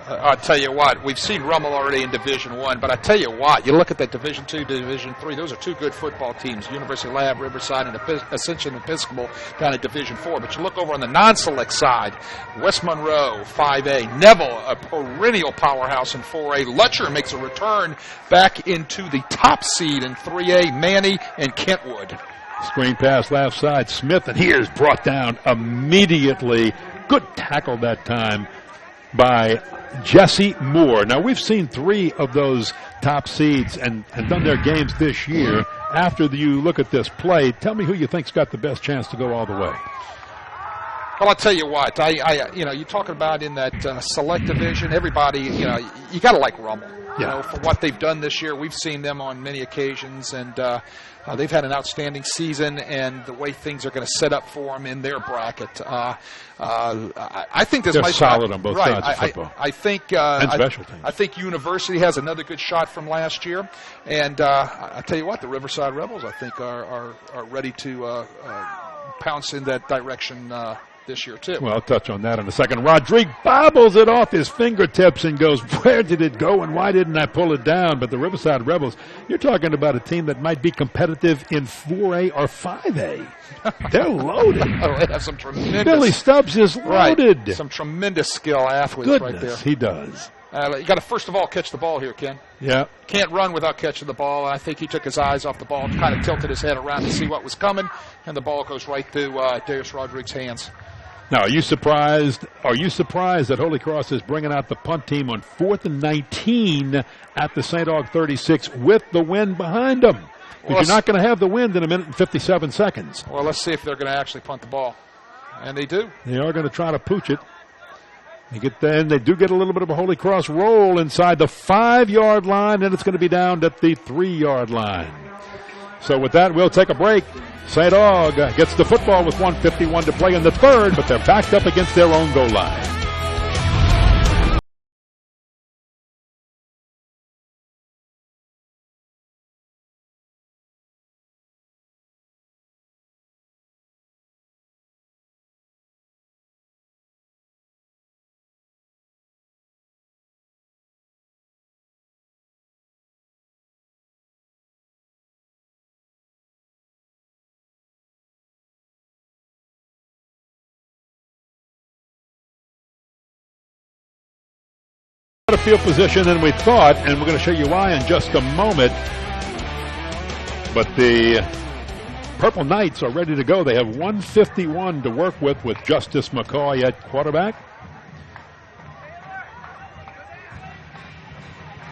I'll tell you what, we've seen Rummel already in Division I, but I tell you what, you look at that Division II, Division III, those are two good football teams, University of Lab, Riverside, and Ascension Episcopal down at Division IV. But you look over on the non-select side, West Monroe, 5A, Neville, a perennial powerhouse in 4A, Lutcher makes a return back into the top seed in 3A, Manny and Kentwood. Screen pass left side, Smith, and he is brought down immediately. Good tackle that time by Jesse Moore. Now, we've seen 3 of those top seeds and done their games this year. After you look at this play, tell me who you think's got the best chance to go all the way. Well, I'll tell you what. You're talking about in that select division, everybody, you got to like Rummel. Yeah. For what they've done this year, we've seen them on many occasions, and they've had an outstanding season, and the way things are going to set up for them in their bracket. I think this They're might solid on both sides of football. I think and special teams. I think University has another good shot from last year, and I tell you what, the Riverside Rebels, I think, are ready to pounce in that direction this year, too. Well, I'll touch on that in a second. Rodrigue bobbles it off his fingertips and goes, where did it go and why didn't I pull it down? But the Riverside Rebels, you're talking about a team that might be competitive in 4A or 5A. They're loaded. They have some tremendous. Billy Stubbs is loaded. Right. Some tremendous skill athletes right there. He does. You got to first of all catch the ball here, Ken. Yeah. Can't run without catching the ball. I think he took his eyes off the ball, kind of tilted his head around to see what was coming, and the ball goes right through Darius Rodrigue's hands. Now, are you surprised that Holy Cross is bringing out the punt team on 4th and 19 at the St. Aug 36 with the wind behind them? Because you're not going to have the wind in a minute and 57 seconds. Well, let's see if they're going to actually punt the ball. And they do. They are going to try to pooch it. They get there, and they do get a little bit of a Holy Cross roll inside the 5-yard line, and it's going to be down at the 3-yard line. So with that, we'll take a break. St. Aug gets the football with 1:51 to play in the 3rd, but they're backed up against their own goal line. A field position than we thought, and we're going to show you why in just a moment. But the Purple Knights are ready to go. They have 151 to work with Justice McCoy at quarterback.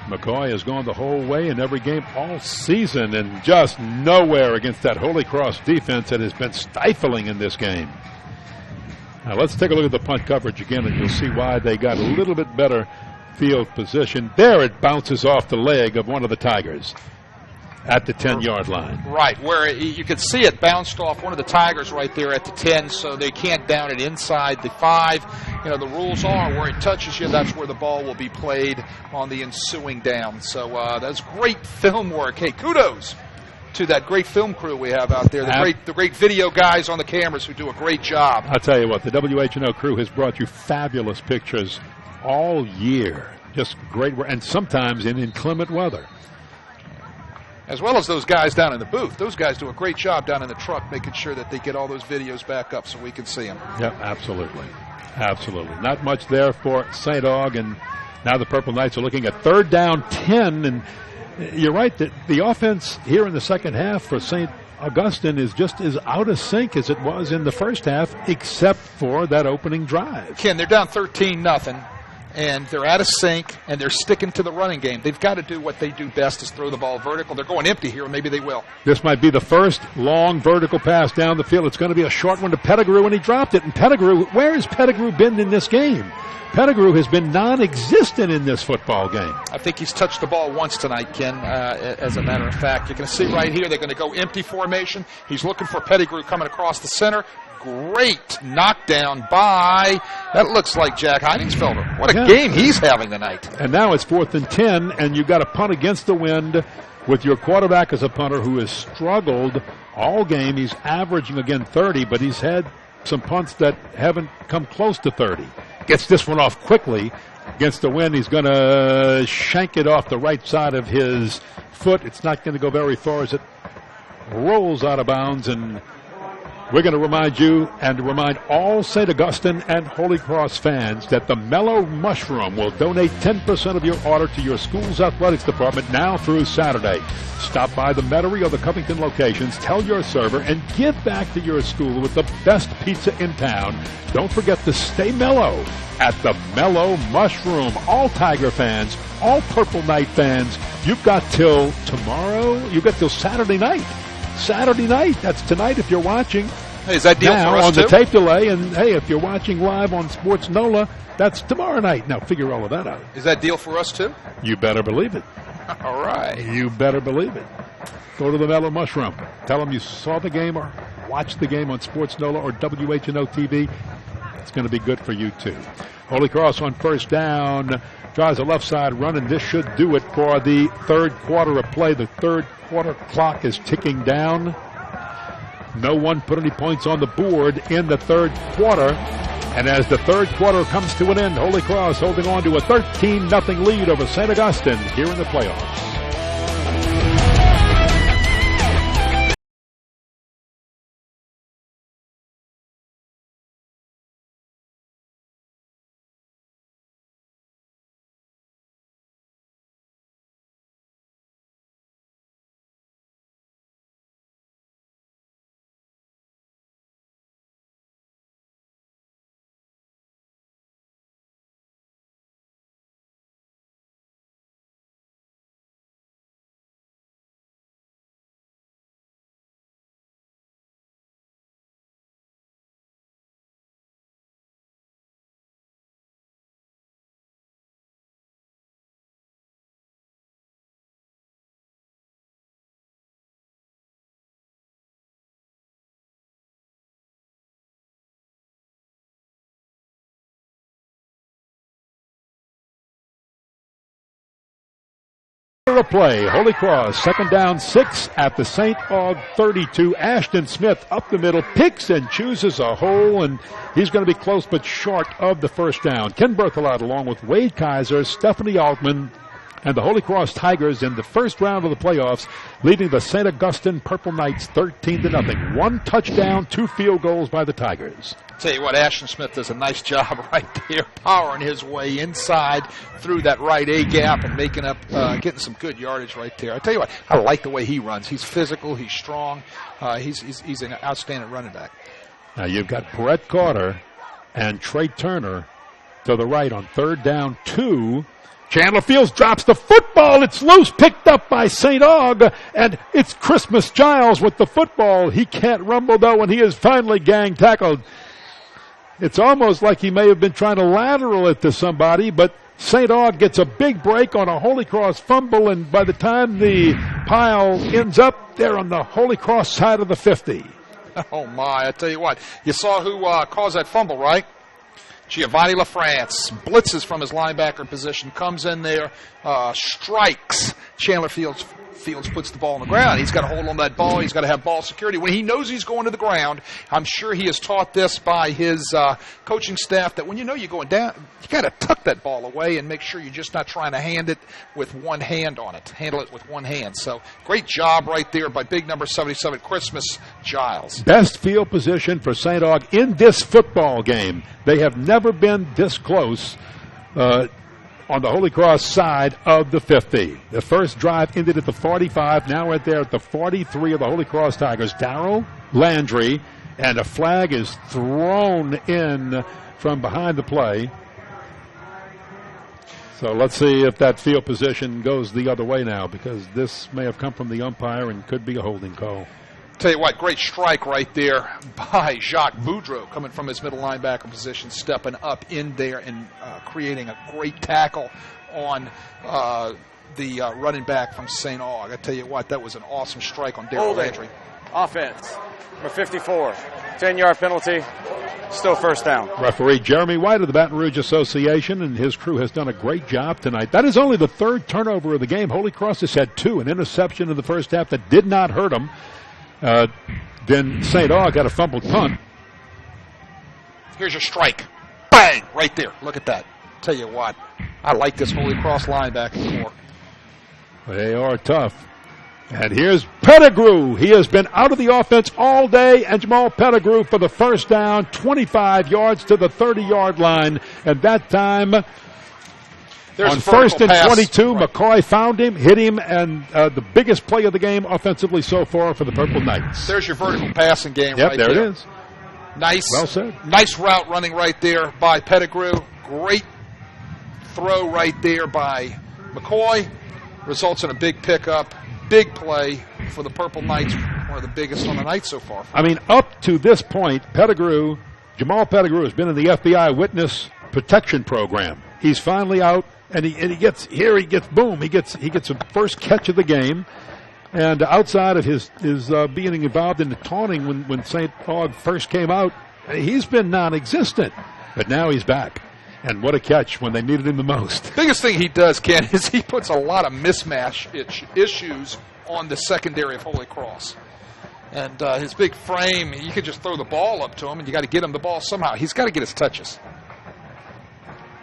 McCoy has gone the whole way in every game all season and just nowhere against that Holy Cross defense that has been stifling in this game. Now let's take a look at the punt coverage again, and you'll see why they got a little bit better field position. There it bounces off the leg of one of the Tigers at the 10-yard line. Right, where you could see it bounced off one of the Tigers right there at the 10, so they can't down it inside the 5. The rules are where it touches you, that's where the ball will be played on the ensuing down. So that's great film work. Hey, kudos to that great film crew we have out there, the great video guys on the cameras who do a great job. I'll tell you what, the WHNO crew has brought you fabulous pictures all year. Just great work, and sometimes in inclement weather. As well as those guys down in the booth. Those guys do a great job down in the truck making sure that they get all those videos back up so we can see them. Yep, absolutely. Absolutely. Not much there for St. Aug, and now the Purple Knights are looking at 3rd down 10, and you're right that the offense here in the second half for St. Augustine is just as out of sync as it was in the first half, except for that opening drive. Ken, they're down 13-0. And they're out of sync, and they're sticking to the running game. They've got to do what they do best, is throw the ball vertical. They're going empty here, and maybe they will. This might be the first long vertical pass down the field. It's going to be a short one to Pettigrew, and he dropped it. And Pettigrew, where has Pettigrew been in this game? Pettigrew has been non-existent in this football game. I think he's touched the ball once tonight, Ken, as a matter of fact. You can see right here they're going to go empty formation. He's looking for Pettigrew coming across the center. Great knockdown by, that looks like Jack Heidingsfelder. What a game he's having tonight. And now it's 4th and 10, and you've got a punt against the wind with your quarterback as a punter who has struggled all game. He's averaging, again, 30, but he's had some punts that haven't come close to 30. Gets this one off quickly against the wind. He's going to shank it off the right side of his foot. It's not going to go very far as it rolls out of bounds, and we're going to remind you and remind all St. Augustine and Holy Cross fans that the Mellow Mushroom will donate 10% of your order to your school's athletics department now through Saturday. Stop by the Metairie or the Covington locations, tell your server, and give back to your school with the best pizza in town. Don't forget to stay mellow at the Mellow Mushroom. All Tiger fans, all Purple Knight fans, you've got till tomorrow, you've got till Saturday night. Saturday night, that's tonight if you're watching. Hey, is that deal now for us on too? The tape delay, and hey, if you're watching live on SportsNOLA, that's tomorrow night. Now figure all of that out. Is that deal for us too? You better believe it. All right. You better believe it. Go to the Mellow Mushroom. Tell them you saw the game or watched the game on SportsNOLA or WHNO TV. It's going to be good for you too. Holy Cross on 1st down. Tries a left side run, and this should do it for the 3rd quarter of play. The 3rd quarter clock is ticking down. No one put any points on the board in the 3rd quarter. And as the 3rd quarter comes to an end, Holy Cross holding on to a 13-0 lead over St. Augustine here in the playoffs. A play. Holy Cross, 2nd down 6 at the St. Aug 32. Ashton Smith up the middle, picks and chooses a hole, and he's going to be close but short of the 1st down. Ken Berthelot along with Wade Kaiser, Stephanie Altman, and the Holy Cross Tigers in the 1st round of the playoffs, leading the St. Augustine Purple Knights 13-0. 1 touchdown, 2 field goals by the Tigers. Tell you what, Ashton Smith does a nice job right there, powering his way inside through that right A gap and making up, getting some good yardage right there. I tell you what, I like the way he runs. He's physical, he's strong, he's an outstanding running back. Now you've got Brett Carter and Trey Turner to the right on 3rd down 2. Chandler Fields drops the football. It's loose, picked up by St. Aug, and it's Christmas Giles with the football. He can't rumble, though, and he is finally gang tackled. It's almost like he may have been trying to lateral it to somebody, but St. Aug gets a big break on a Holy Cross fumble, and by the time the pile ends up, they're on the Holy Cross side of the 50. Oh, my. I tell you what, you saw who caused that fumble, right? Giovanni LaFrance blitzes from his linebacker position, comes in there, strikes Chandler Fields Fields puts the ball on the ground. He's got to hold on that ball. He's got to have ball security. When he knows he's going to the ground, I'm sure he is taught this by his coaching staff, that when you know you're going down, you got to tuck that ball away and make sure you're just not trying to hand it with one hand on it. Handle it with one hand. So great job right there by big number 77, Christmas Giles. Best field position for St. Aug in this football game. They have never been this close on the Holy Cross side of the 50. The first drive ended at the 45. Now right there at the 43 of the Holy Cross Tigers. Darrell Landry, and a flag is thrown in from behind the play. So let's see if that field position goes the other way now, because this may have come from the umpire and could be a holding call. Tell you what, great strike right there by Jacques Boudreau, coming from his middle linebacker position, stepping up in there and creating a great tackle on the running back from St. Aug. I tell you what, that was an awesome strike on Darrell Landry. Offense, number 54, 10-yard penalty, still first down. Referee Jeremy White of the Baton Rouge Association and his crew has done a great job tonight. That is only the third turnover of the game. Holy Cross has had two, an interception in the first half that did not hurt them. Then St. Aug got a fumbled punt. Here's your strike. Bang! Right there. Look at that. Tell you what, I like this Holy Cross linebacker core. They are tough. And here's Pettigrew. He has been out of the offense all day, and Jamal Pettigrew for the first down, 25 yards to the 30-yard line. And that time, on first and 22, right. McCoy found him, hit him, and the biggest play of the game offensively so far for the Purple Knights. There's your vertical passing game right there. Yep, there it is. Nice. Well said. Nice route running right there by Pettigrew. Great throw right there by McCoy. Results in a big pickup. Big play for the Purple Knights, one of the biggest on the night so far. I mean, up to this point, Jamal Pettigrew has been in the FBI Witness Protection Program. He's finally out, and he gets boom. He gets a first catch of the game, and outside of his being involved in the taunting when St. Aug first came out, he's been non-existent. But now he's back. And what a catch when they needed him the most. Biggest thing he does, Ken, is he puts a lot of mismatch issues on the secondary of Holy Cross. And his big frame, you could just throw the ball up to him, and you got to get him the ball somehow. He's got to get his touches.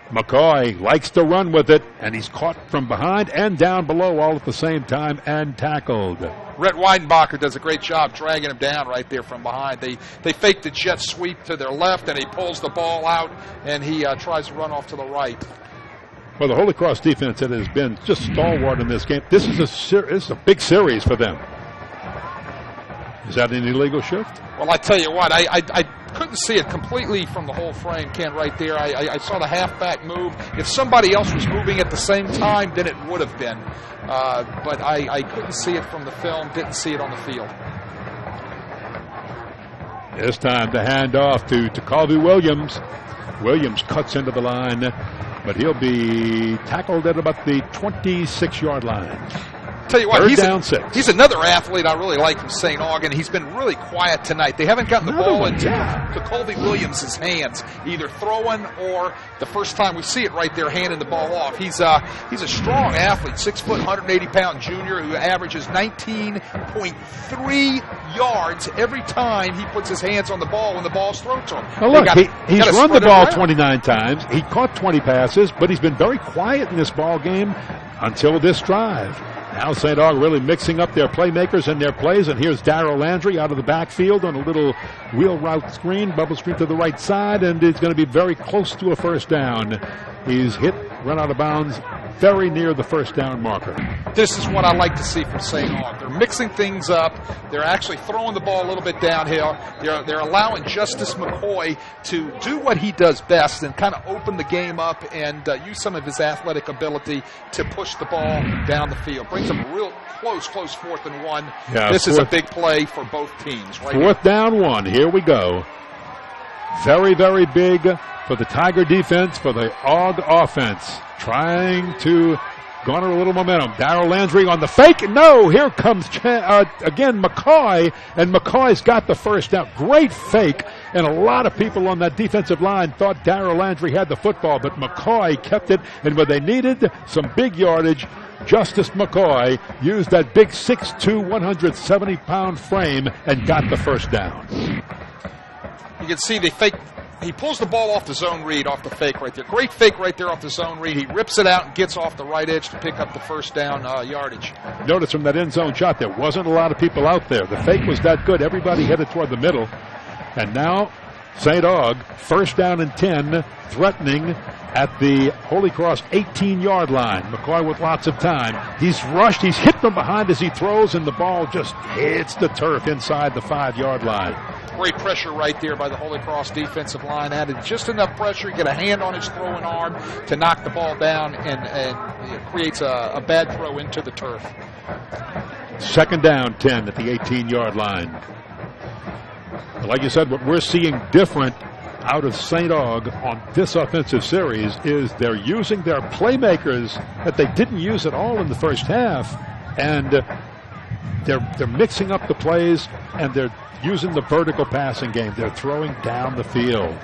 McCoy likes to run with it, and he's caught from behind and down below all at the same time and tackled. Rhett Weidenbacher does a great job dragging him down right there from behind. They fake the jet sweep to their left, and he pulls the ball out, and he tries to run off to the right. Well, the Holy Cross defense that has been just stalwart in this game. This is a big series for them. Is that an illegal shift? Well, I tell you what, I couldn't see it completely from the whole frame, Ken, right there. I saw the halfback move. If somebody else was moving at the same time, then it would have been. But I couldn't see it from the film, didn't see it on the field. This time the handoff to Colby Williams. Williams cuts into the line, but he'll be tackled at about the 26-yard line. Tell you what, he's another athlete I really like from St. Aug, and he's been really quiet tonight. They haven't gotten the ball into Colby Williams' hands, either throwing or the first time we see it right there, handing the ball off. He's a strong athlete, 6 foot, 180-pound junior who averages 19.3 yards every time he puts his hands on the ball when the ball's thrown to him. Well, look, he's run the ball 29 times. He caught 20 passes, but he's been very quiet in this ball game until this drive. Now St. Aug really mixing up their playmakers and their plays, and here's Darrell Landry out of the backfield on a little wheel route screen, bubble screen to the right side, and it's going to be very close to a first down. He's run out of bounds very near the first down marker. This is what I like to see from St. Aug. They're mixing things up. They're actually throwing the ball a little bit downhill. They're allowing Justice McCoy to do what he does best and kind of open the game up and use some of his athletic ability to push the ball down the field. Brings them real close 4th and 1. Yeah, this is a big play for both teams. Right 4th down 1. Here we go. Very, very big for the Tiger defense, for the Aug offense. Trying to garner a little momentum. Darrell Landry on the fake. No, here comes again McCoy, and McCoy's got the first down. Great fake, and a lot of people on that defensive line thought Darrell Landry had the football, but McCoy kept it, and when they needed some big yardage, Justice McCoy used that big 6'2", 170-pound frame and got the first down. You can see they fake. He pulls the ball off the zone read, off the fake right there. Great fake right there off the zone read. He rips it out and gets off the right edge to pick up the first down yardage. Notice from that end zone shot, there wasn't a lot of people out there. The fake was that good. Everybody headed toward the middle. And now St. Aug, first down and 10, threatening at the Holy Cross 18-yard line. McCoy with lots of time. He's rushed. He's hit from behind as he throws, and the ball just hits the turf inside the 5-yard line. Great pressure right there by the Holy Cross defensive line. Added just enough pressure to get a hand on his throwing arm to knock the ball down, and it creates a bad throw into the turf. Second down, 10 at the 18-yard line. Like you said, what we're seeing different out of St. Aug on this offensive series is they're using their playmakers that they didn't use at all in the first half, and they're mixing up the plays, and they're using the vertical passing game. They're throwing down the field.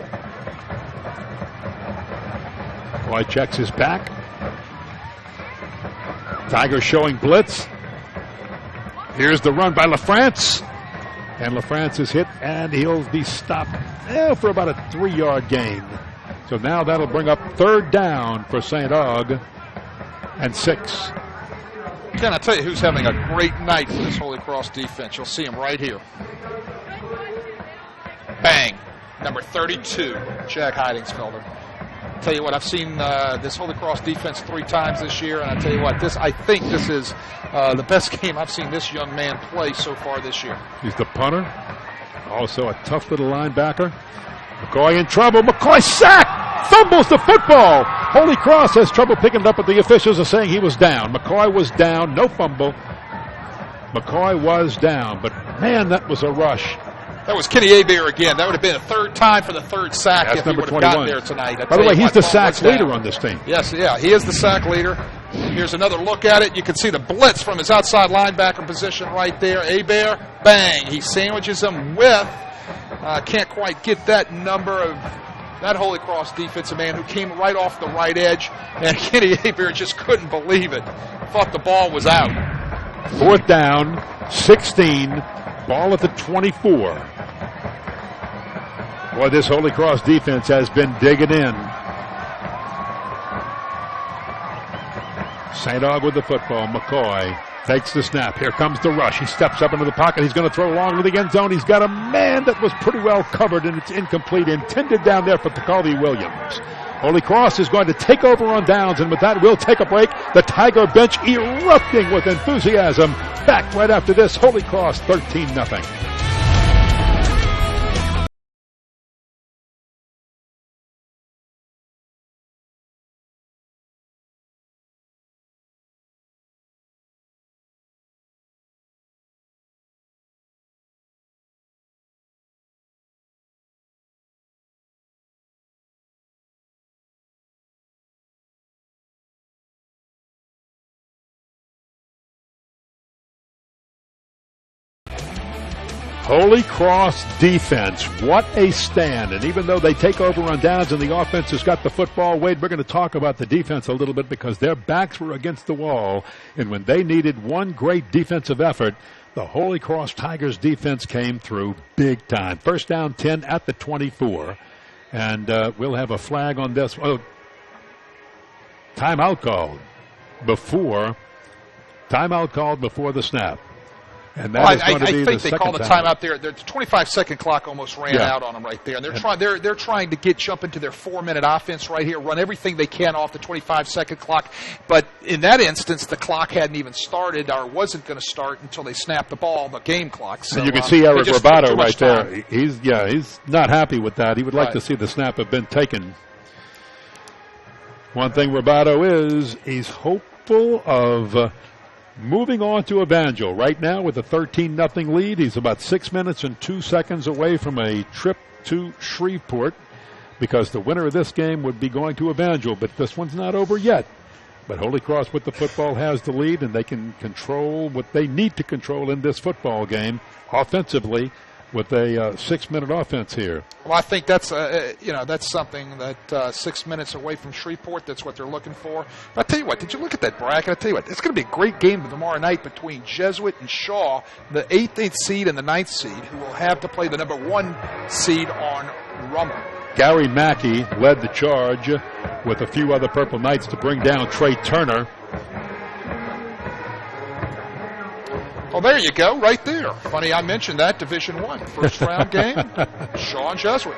Boy checks his back. Tigers showing blitz. Here's the run by LaFrance. And LaFrance is hit, and he'll be stopped for about a 3-yard gain. So now that'll bring up third down for St. Aug and 6. Can I tell you who's having a great night for this Holy Cross defense? You'll see him right here. Bang. Number 32, Jack Heidingsfelder. Tell you what, I've seen this Holy Cross defense 3 times this year, and I tell you what, I think this is the best game I've seen this young man play so far this year. He's the punter, also a tough little linebacker. McCoy in trouble. McCoy sacked, fumbles the football. Holy Cross has trouble picking it up, but the officials are saying he was down. McCoy was down, no fumble. McCoy was down, but man, that was a rush. That was Kenny Abear again. That would have been a third time for the third sack. That's if he would have gotten there tonight. By the way, he's the sack leader on this team. Yes, yeah, he is the sack leader. Here's another look at it. You can see the blitz from his outside linebacker position right there. Abear, bang. He sandwiches him with, can't quite get that number of that Holy Cross defensive man who came right off the right edge, and Kenny Abear just couldn't believe it. Thought the ball was out. Fourth down, 16, ball at the 24. Boy, this Holy Cross defense has been digging in. St. Aug with the football. McCoy takes the snap. Here comes the rush. He steps up into the pocket. He's going to throw long to the end zone. He's got a man that was pretty well covered, and it's incomplete. Intended down there for Tacaldi Williams. Holy Cross is going to take over on downs, and with that, we'll take a break. The Tiger bench erupting with enthusiasm. Back right after this. Holy Cross 13-0. Holy Cross defense, what a stand. And even though they take over on downs and the offense has got the football, Wade, we're going to talk about the defense a little bit because their backs were against the wall. And when they needed one great defensive effort, the Holy Cross Tigers defense came through big time. First down 10 at the 24. And we'll have a flag on this. Oh, timeout called before the snap. And that is going to be I think they called a timeout there. The 25-second clock almost ran out on them right there. And they're trying to jump into their 4-minute offense right here, run everything they can off the 25-second clock. But in that instance, the clock hadn't even started or wasn't going to start until they snapped the ball, the game clock. So and you can see Eric Robato right there. He's not happy with that. He would like to see the snap have been taken. One thing Robato is, he's hopeful of moving on to Evangel. Right now with a 13-0 lead, he's about 6 minutes and 2 seconds away from a trip to Shreveport because the winner of this game would be going to Evangel, but this one's not over yet. But Holy Cross with the football has the lead, and they can control what they need to control in this football game offensively. with a 6-minute offense here. Well, I think that's that's something that 6 minutes away from Shreveport, that's what they're looking for. But I tell you what, did you look at that bracket? I tell you what, it's going to be a great game tomorrow night between Jesuit and Shaw, the 8th seed and the 9th seed, who will have to play the number 1 seed on Rummel. Gary Mackey led the charge with a few other Purple Knights to bring down Trey Turner. Well, there you go, right there. Funny I mentioned that, Division I, first round game, Shaw and Jesuit.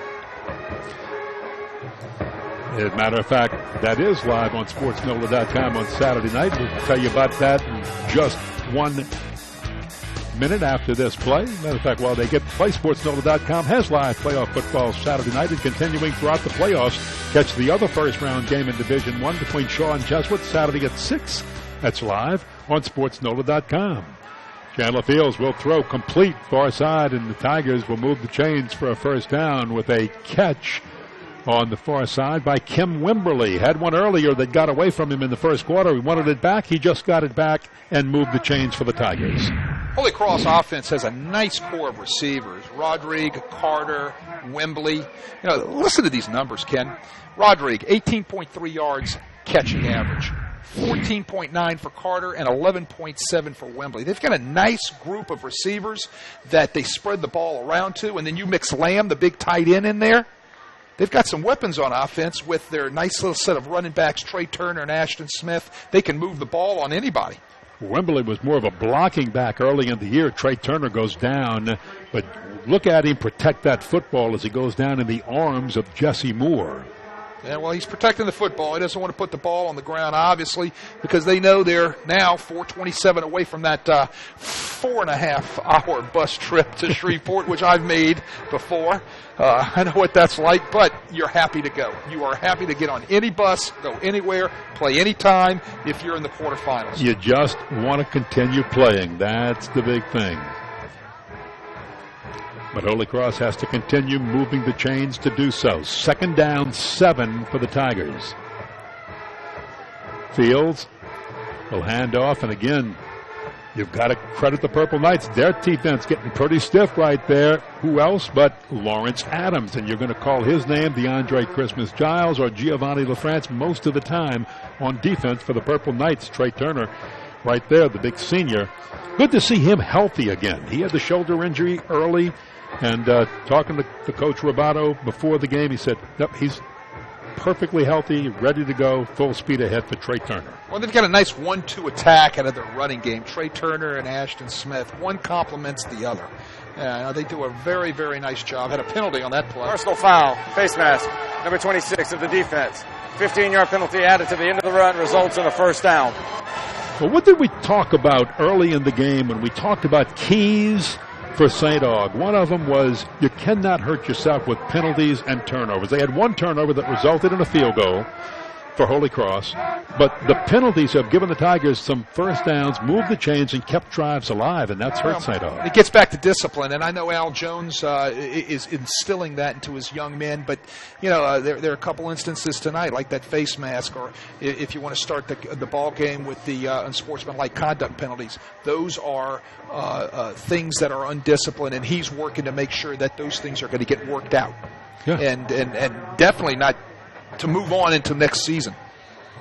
As a matter of fact, that is live on SportsNOLA.com on Saturday night. We'll tell you about that in just 1 minute after this play. Matter of fact, while they get to play, SportsNOLA.com has live playoff football Saturday night, and continuing throughout the playoffs. Catch the other first round game in Division I between Shaw and Jesuit Saturday at 6. That's live on SportsNOLA.com. Chandler Fields will throw complete far side, and the Tigers will move the chains for a first down with a catch on the far side by Kim Wimberly. Had one earlier that got away from him in the first quarter. He wanted it back. He just got it back and moved the chains for the Tigers. Holy Cross offense has a nice core of receivers. Rodrigue, Carter, Wembley. Listen to these numbers, Ken. Rodrigue, 18.3 yards catching average. 14.9 for Carter and 11.7 for Wembley. They've got a nice group of receivers that they spread the ball around to, and then you mix Lamb, the big tight end, in there. They've got some weapons on offense with their nice little set of running backs, Trey Turner and Ashton Smith. They can move the ball on anybody. Wembley was more of a blocking back early in the year. Trey Turner goes down, but look at him protect that football as he goes down in the arms of Jesse Moore. Yeah, well, he's protecting the football. He doesn't want to put the ball on the ground, obviously, because they know they're now 4:27 away from that 4.5-hour bus trip to Shreveport, which I've made before. I know what that's like, but you're happy to go. You are happy to get on any bus, go anywhere, play anytime if you're in the quarterfinals. You just want to continue playing. That's the big thing. But Holy Cross has to continue moving the chains to do so. 2nd down, 7 for the Tigers. Fields will hand off, and again, you've got to credit the Purple Knights. Their defense getting pretty stiff right there. Who else but Lawrence Adams? And you're going to call his name DeAndre Christmas Giles or Giovanni LaFrance most of the time on defense for the Purple Knights. Trey Turner right there, the big senior. Good to see him healthy again. He had the shoulder injury early. And talking to Coach Robato before the game, he said, yep, he's perfectly healthy, ready to go, full speed ahead for Trey Turner. Well, they've got a nice 1-2 attack out of their running game. Trey Turner and Ashton Smith. One complements the other. They do a very, very nice job. Had a penalty on that play. Personal foul, face mask, number 26 of the defense. 15-yard penalty added to the end of the run, results in a first down. Well, what did we talk about early in the game when we talked about keys for St. Aug? One of them was you cannot hurt yourself with penalties and turnovers. They had one turnover that resulted in a field goal for Holy Cross, but the penalties have given the Tigers some first downs, moved the chains, and kept drives alive, and that's hurt St. Aug. It gets back to discipline, and I know Al Jones is instilling that into his young men, but there are a couple instances tonight, like that face mask, or if you want to start the ball game with the unsportsmanlike conduct penalties. Those are things that are undisciplined, and he's working to make sure that those things are going to get worked out, and definitely not to move on into next season.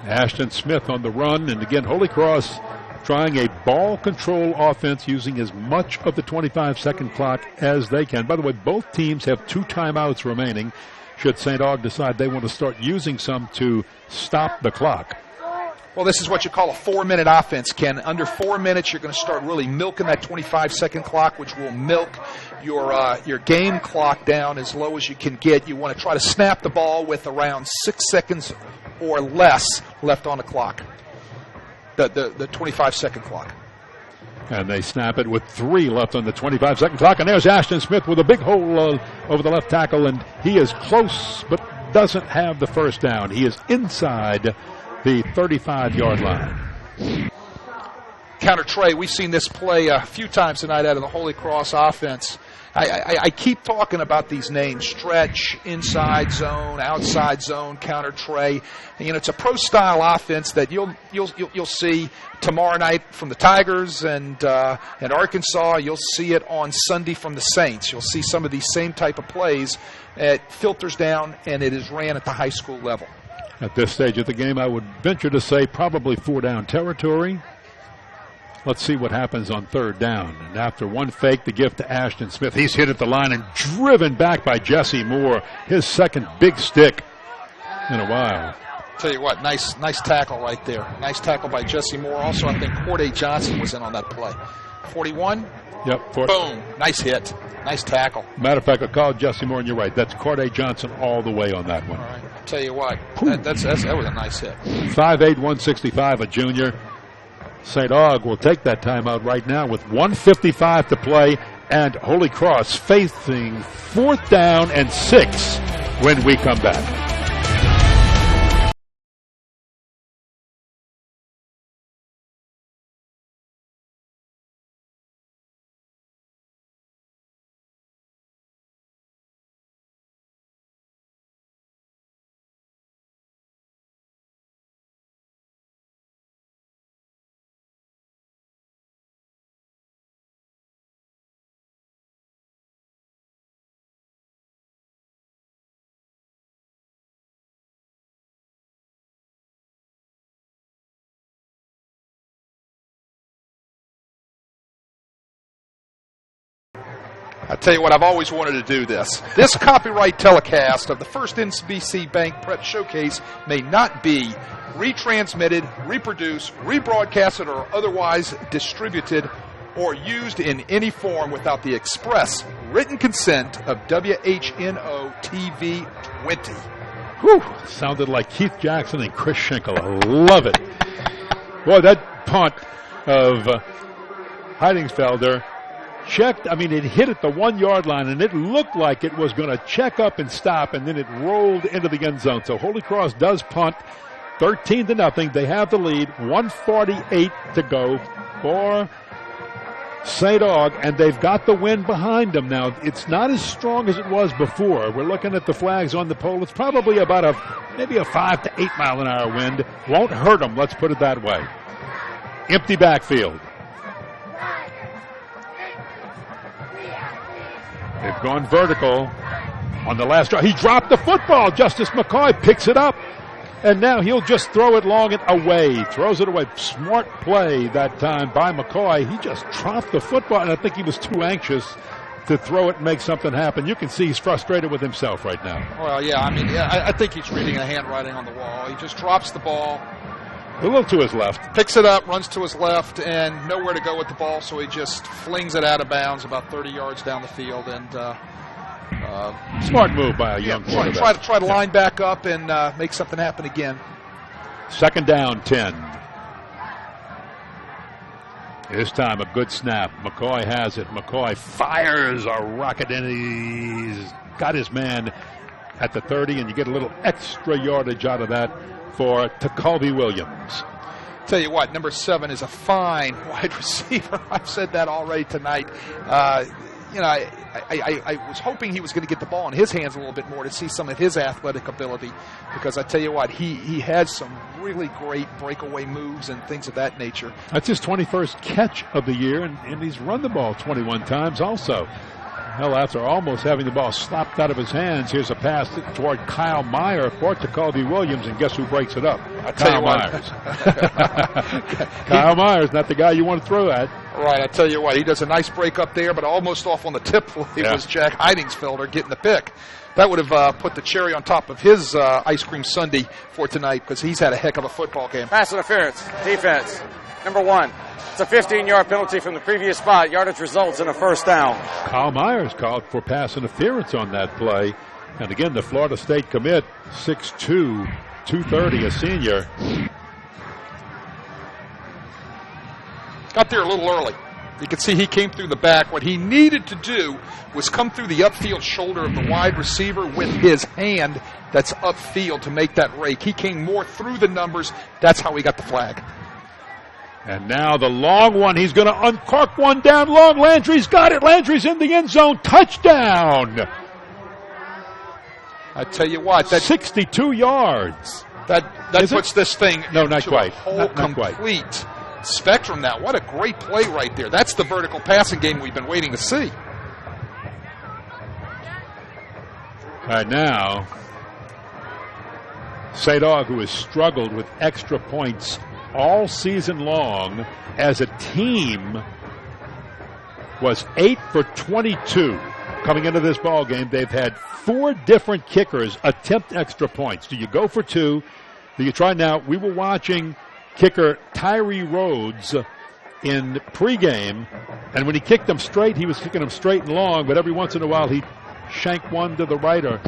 Ashton Smith on the run, and again, Holy Cross trying a ball control offense using as much of the 25-second clock as they can. By the way, both teams have 2 timeouts remaining should St. Aug decide they want to start using some to stop the clock. Well, this is what you call a 4-minute offense, Ken. Under 4 minutes, you're going to start really milking that 25-second clock, which will milk your game clock down as low as you can get. You want to try to snap the ball with around 6 seconds or less left on the clock, the 25-second clock. And they snap it with 3 left on the 25-second clock. And there's Ashton Smith with a big hole over the left tackle, and he is close but doesn't have the first down. He is inside the 35-yard line. Counter Trey, we've seen this play a few times tonight out of the Holy Cross offense. I keep talking about these names: stretch, inside zone, outside zone, counter Trey. And, it's a pro-style offense that you'll see tomorrow night from the Tigers and Arkansas. You'll see it on Sunday from the Saints. You'll see some of these same type of plays. It filters down, and it is ran at the high school level. At this stage of the game, I would venture to say probably 4-down territory. Let's see what happens on 3rd down. And after one fake, the gift to Ashton Smith. He's hit at the line and driven back by Jesse Moore, his second big stick in a while. Tell you what, nice tackle right there. Nice tackle by Jesse Moore. Also, I think Corday Johnson was in on that play. 41? Yep. Boom. Nice hit. Nice tackle. Matter of fact, I called Jesse Moore, and you're right. That's Corday Johnson all the way on that one. All right. Tell you what, that was a nice hit. 5'8", 165, a junior. St. Aug will take that timeout right now with 1:55 to play, and Holy Cross facing 4th down and 6 when we come back. I tell you what, I've always wanted to do this. This copyright telecast of the first NBC Bank Prep Showcase may not be retransmitted, reproduced, rebroadcasted, or otherwise distributed or used in any form without the express written consent of WHNO TV 20. Whew, sounded like Keith Jackson and Chris Schenkel. I love it. Boy, that punt of Heidingsfelder checked. I mean, it hit at the 1-yard line, and it looked like it was going to check up and stop, and then it rolled into the end zone. So Holy Cross does punt 13-0. They have the lead. 1:48 to go for St. Aug, and they've got the wind behind them now. It's not as strong as it was before. We're looking at the flags on the pole. It's probably about maybe a 5 to 8 mile an hour wind. Won't hurt them, let's put it that way. Empty backfield. They've gone vertical on the last drive. He dropped the football. Justice McCoy picks it up, and now he'll just throw it long and away. Throws it away. Smart play that time by McCoy. He just dropped the football, and I think he was too anxious to throw it and make something happen. You can see he's frustrated with himself right now. Well, yeah, I think he's reading the handwriting on the wall. He just drops the ball. A little to his left. Picks it up, runs to his left, and nowhere to go with the ball, so he just flings it out of bounds about 30 yards down the field. And smart move by a young quarterback. Try to line back up and make something happen again. 2nd down, 10. This time a good snap. McCoy has it. McCoy fires a rocket, and he's got his man at the 30, and you get a little extra yardage out of that for Tacolby Williams. Tell you what, number 7 is a fine wide receiver. I've said that already tonight. I was hoping he was going to get the ball in his hands a little bit more to see some of his athletic ability, because I tell you what, he has some really great breakaway moves and things of that nature. That's his 21st catch of the year, and he's run the ball 21 times also. Hell, after almost having the ball slapped out of his hands, here's a pass toward Kyle Meyer for Tacolby Williams, and guess who breaks it up? Kyle Myers. Kyle Myers, not the guy you want to throw at. Right, I tell you what, he does a nice break up there, but almost off on the tip was Jack Heidingsfelder getting the pick. That would have put the cherry on top of his ice cream sundae for tonight, because he's had a heck of a football game. Pass interference, defense, number 1. It's a 15-yard penalty from the previous spot. Yardage results in a 1st down. Kyle Myers called for pass interference on that play. And again, the Florida State commit, 6'2", 230, a senior. Got there a little early. You can see he came through the back. What he needed to do was come through the upfield shoulder of the wide receiver with his hand that's upfield to make that rake. He came more through the numbers. That's how he got the flag. And now the long one. He's going to uncork one down long. Landry's got it. Landry's in the end zone. Touchdown. I tell you what, that 62 yards. That puts this thing not into quite. a whole Not complete quite. spectrum now. What a great play right there. That's the vertical passing game we've been waiting to see. All right, now, St. Aug, who has struggled with extra points all season long as a team, was 8 for 22 coming into this ball game. They've had 4 different kickers attempt extra points. Do you go for 2? Do you try? Now, we were watching kicker Tyree Rhodes in pregame, and when he kicked them straight, he was kicking them straight and long, but every once in a while he shank one to the right or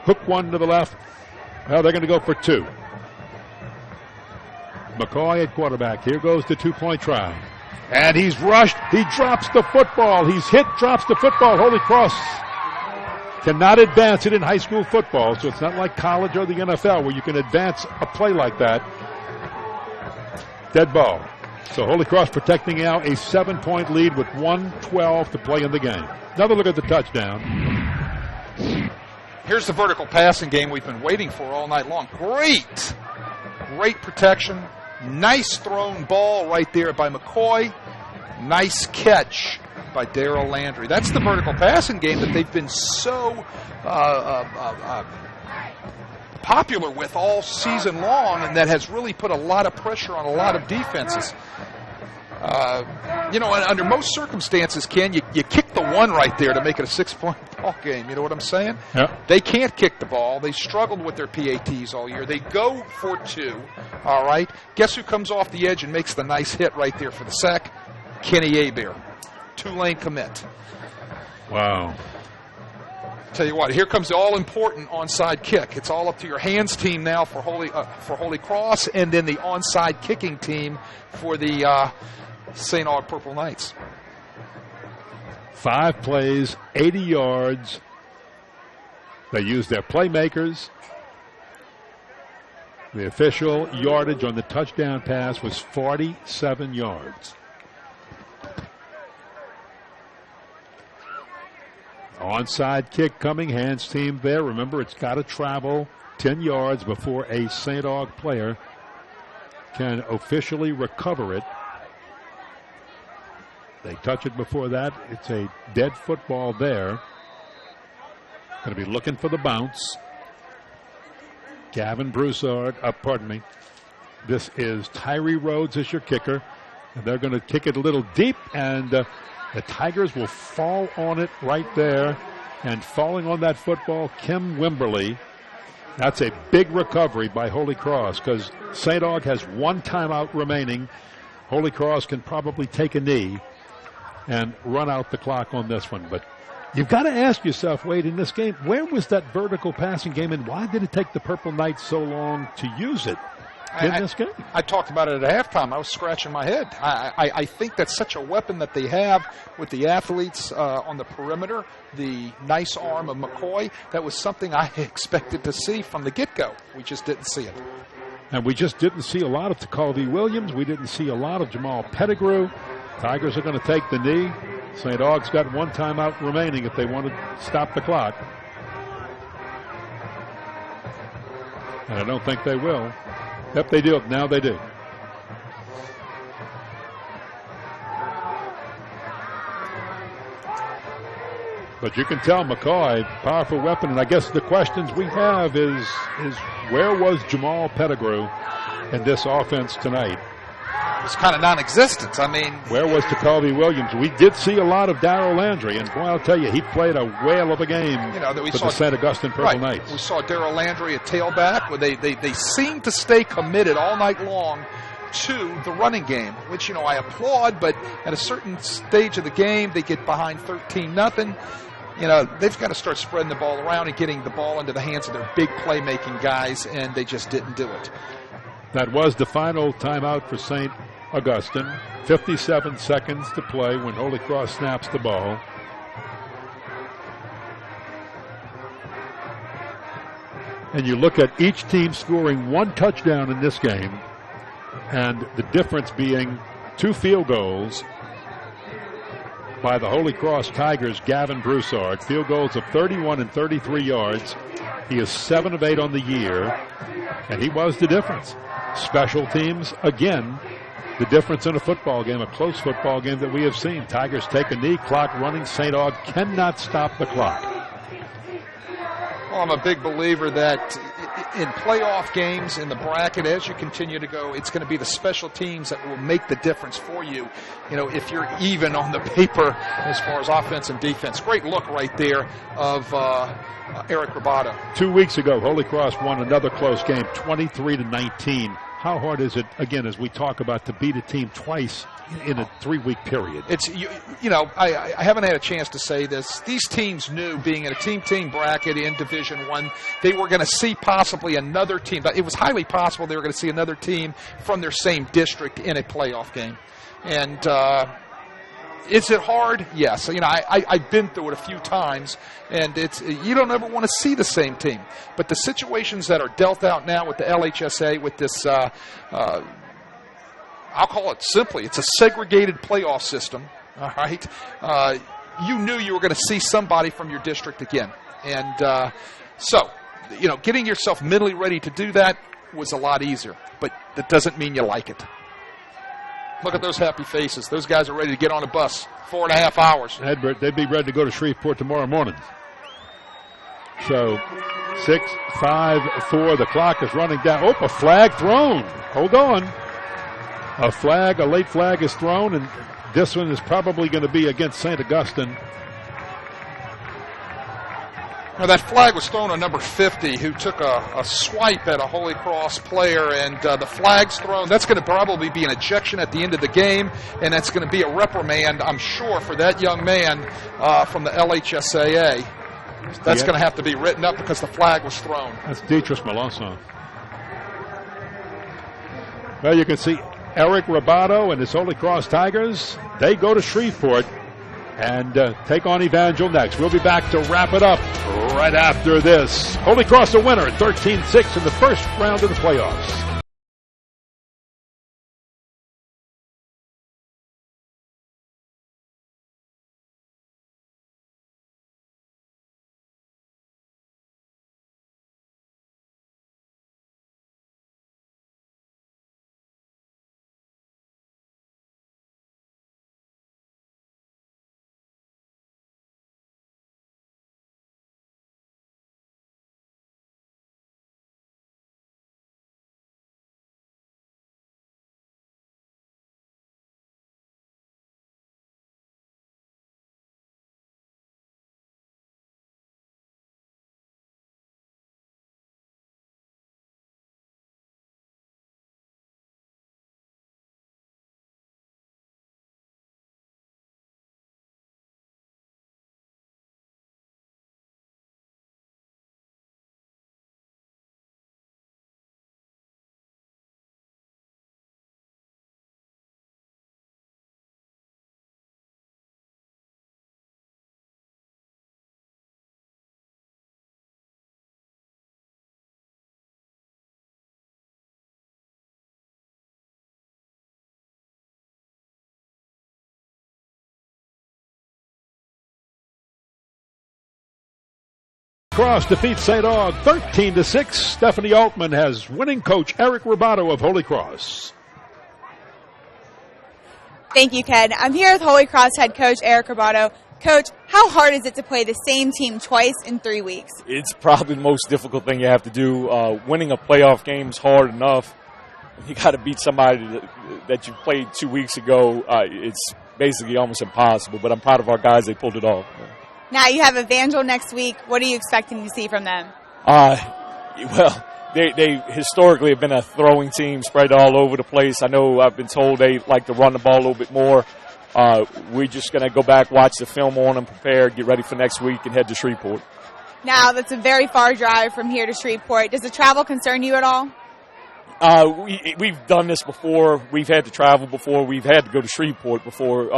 hook one to the left. Well, they're going to go for 2. McCoy at quarterback. Here goes the 2-point try. And he's rushed. He drops the football. He's hit, drops the football. Holy Cross cannot advance it in high school football, so it's not like college or the NFL where you can advance a play like that. Dead ball. So Holy Cross protecting now a 7-point lead with 1:12 to play in the game. Another look at the touchdown. Here's the vertical passing game we've been waiting for all night long. Great protection. Nice thrown ball right there by McCoy. Nice catch by Darrell Landry. That's the vertical passing game that they've been so popular with all season long, and that has really put a lot of pressure on a lot of defenses. Under most circumstances, Ken, you kick the one right there to make it a 6-point ball game. You know what I'm saying? Yeah. They can't kick the ball. They struggled with their PATs all year. They go for 2. All right. Guess who comes off the edge and makes the nice hit right there for the sack? Kenny Hebert. Tulane commit. Wow. Tell you what, here comes the all-important onside kick. It's all up to your hands team now for Holy Cross, and then the onside kicking team for the St. Aug Purple Knights. 5 plays, 80 yards. They use their playmakers. The official yardage on the touchdown pass was 47 yards. Onside kick coming, hands team there. Remember, it's got to travel 10 yards before a St. Aug player can officially recover it. They touch it before that. It's a dead football there. Going to be looking for the bounce. Gavin Broussard, This is Tyree Rhodes as your kicker. And they're going to kick it a little deep, and the Tigers will fall on it right there. And falling on that football, Kim Wimberly. That's a big recovery by Holy Cross because St. Aug has 1 timeout remaining. Holy Cross can probably take a knee and run out the clock on this one. But you've got to ask yourself, Wade, in this game, where was that vertical passing game, and why did it take the Purple Knights so long to use it in this game? I talked about it at halftime. I was scratching my head. I think that's such a weapon that they have with the athletes on the perimeter, the nice arm of McCoy. That was something I expected to see from the get-go. We just didn't see it. And we just didn't see a lot of Tacolby Williams. We didn't see a lot of Jamal Pettigrew. Tigers are going to take the knee. St. Aug's got 1 timeout remaining if they want to stop the clock. And I don't think they will. Yep, they do. Now they do. But you can tell McCoy, powerful weapon. And I guess the questions we have is where was Jamal Pettigrew in this offense tonight? It was kind of non-existent. I mean, where was Tacolby Williams? We did see a lot of Darrell Landry, and boy, I'll tell you, he played a whale of a game for the St. Augustine Purple Knights. We saw Darrell Landry at tailback, where they seemed to stay committed all night long to the running game, which I applaud. But at a certain stage of the game, they get behind 13-0. They've got to start spreading the ball around and getting the ball into the hands of their big playmaking guys, and they just didn't do it. That was the final timeout for St. Augustine. 57 seconds to play when Holy Cross snaps the ball. And you look at each team scoring 1 touchdown in this game. And the difference being 2 field goals by the Holy Cross Tigers' Gavin Broussard. Field goals of 31 and 33 yards. He is 7 of 8 on the year, and he was the difference. Special teams, again, the difference in a football game, a close football game that we have seen. Tigers take a knee, clock running. St. Aug cannot stop the clock. Well, I'm a big believer that in playoff games in the bracket, as you continue to go, it's going to be the special teams that will make the difference for you. You know, if you're even on the paper as far as offense and defense. Great look right there of Eric Rabato. 2 weeks ago, Holy Cross won another close game, 23-19. How hard is it, again, as we talk about, to beat a team twice in a 3-week period? It's I haven't had a chance to say this. These teams knew, being in a team bracket in Division I, they were going to see possibly another team. It was highly possible they were going to see another team from their same district in a playoff game. And is it hard? Yes. You know, I've been through it a few times, and you don't ever want to see the same team. But the situations that are dealt out now with the LHSA, with this, I'll call it simply, it's a segregated playoff system. All right, you knew you were going to see somebody from your district again, and so getting yourself mentally ready to do that was a lot easier. But that doesn't mean you like it. Look at those happy faces. Those guys are ready to get on a bus. 4.5 hours. Edbert, they'd be ready to go to Shreveport tomorrow morning. So 6-5-4. The clock is running down. Oh, a flag thrown. Hold on. A late flag is thrown, and this one is probably going to be against St. Augustine. Now, that flag was thrown on number 50, who took a swipe at a Holy Cross player, and the flag's thrown. That's going to probably be an ejection at the end of the game, and that's going to be a reprimand, I'm sure, for that young man from the LHSAA. That's going to have to be written up because the flag was thrown. That's Dietrich Melanson. Well, you can see Eric Rabato and his Holy Cross Tigers. They go to Shreveport and take on Evangel next. We'll be back to wrap it up right after this. Holy Cross a winner, 13-6 in the first round of the playoffs. Cross defeats St. Aug 13-6. Stephanie Altman has winning coach Eric Rabato of Holy Cross. Thank you, Ken. I'm here with Holy Cross head coach Eric Rabato. Coach, how hard is it to play the same team twice in 3 weeks? It's probably the most difficult thing you have to do. Winning a playoff game is hard enough. You got to beat somebody that you played 2 weeks ago. It's basically almost impossible, but I'm proud of our guys. They pulled it off. Now you have Evangel next week. What are you expecting to see from them? Well, they historically have been a throwing team spread all over the place. I know I've been told they like to run the ball a little bit more. We're just going to go back, watch the film on them, prepare, get ready for next week, and head to Shreveport. Now, that's a very far drive from here to Shreveport. Does the travel concern you at all? We've done this before. We've had to travel before. We've had to go to Shreveport before.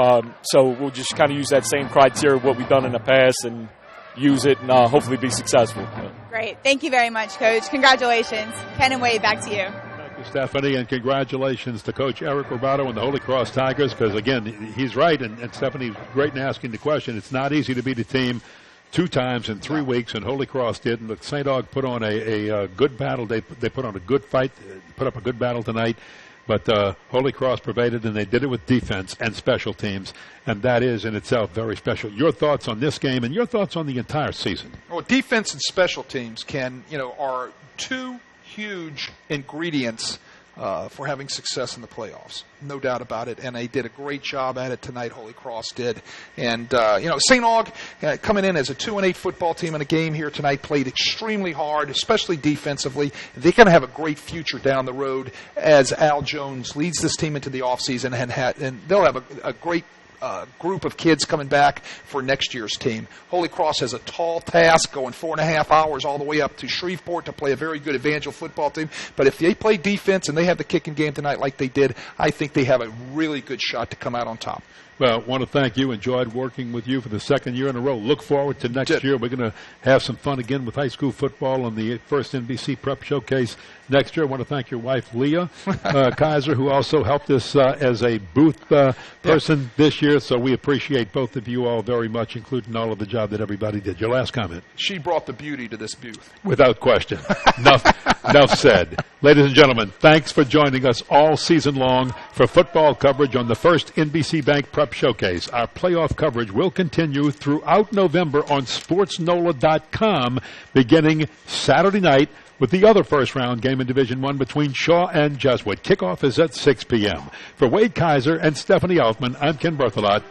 So we'll just kind of use that same criteria of what we've done in the past and use it and hopefully be successful. Great. Thank you very much, Coach. Congratulations. Ken and Wade, back to you. Thank you. Stephanie, and congratulations to Coach Eric Robato and the Holy Cross Tigers, because, again, he's right, and Stephanie's great in asking the question. It's not easy to beat a team 2 times in 3 weeks, and Holy Cross did, and the St. Aug put on a good battle. They put on a good fight, put up a good battle tonight, but Holy Cross prevailed, and they did it with defense and special teams, and that is in itself very special. Your thoughts on this game and your thoughts on the entire season? Well, defense and special teams are 2 huge ingredients for having success in the playoffs. No doubt about it. And they did a great job at it tonight. Holy Cross did. And, St. Aug coming in as a 2-8 football team in a game here tonight, played extremely hard, especially defensively. They're going to have a great future down the road as Al Jones leads this team into the offseason, and they'll have a great group of kids coming back for next year's team. Holy Cross has a tall task, going 4.5 hours all the way up to Shreveport to play a very good Evangel football team. But if they play defense and they have the kicking game tonight like they did, I think they have a really good shot to come out on top. Well, I want to thank you. Enjoyed working with you for the 2nd year in a row. Look forward to next year. We're going to have some fun again with high school football on the first NBC Prep Showcase next year. I want to thank your wife, Leah Kaiser, who also helped us as a booth person this year. So we appreciate both of you all very much, including all of the job that everybody did. Your last comment? She brought the beauty to this booth. Without question. Enough said. Ladies and gentlemen, thanks for joining us all season long for football coverage on the first NBC Bank Prep Showcase. Our playoff coverage will continue throughout November on SportsNOLA.com beginning Saturday night with the other first-round game in Division I between Shaw and Jesuit. Kickoff is at 6 p.m. For Wade Kaiser and Stephanie Altman, I'm Ken Berthelot.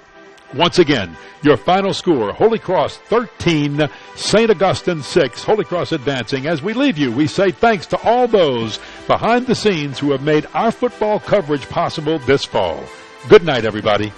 Once again, your final score, Holy Cross 13, St. Augustine 6, Holy Cross advancing. As we leave you, we say thanks to all those behind the scenes who have made our football coverage possible this fall. Good night, everybody.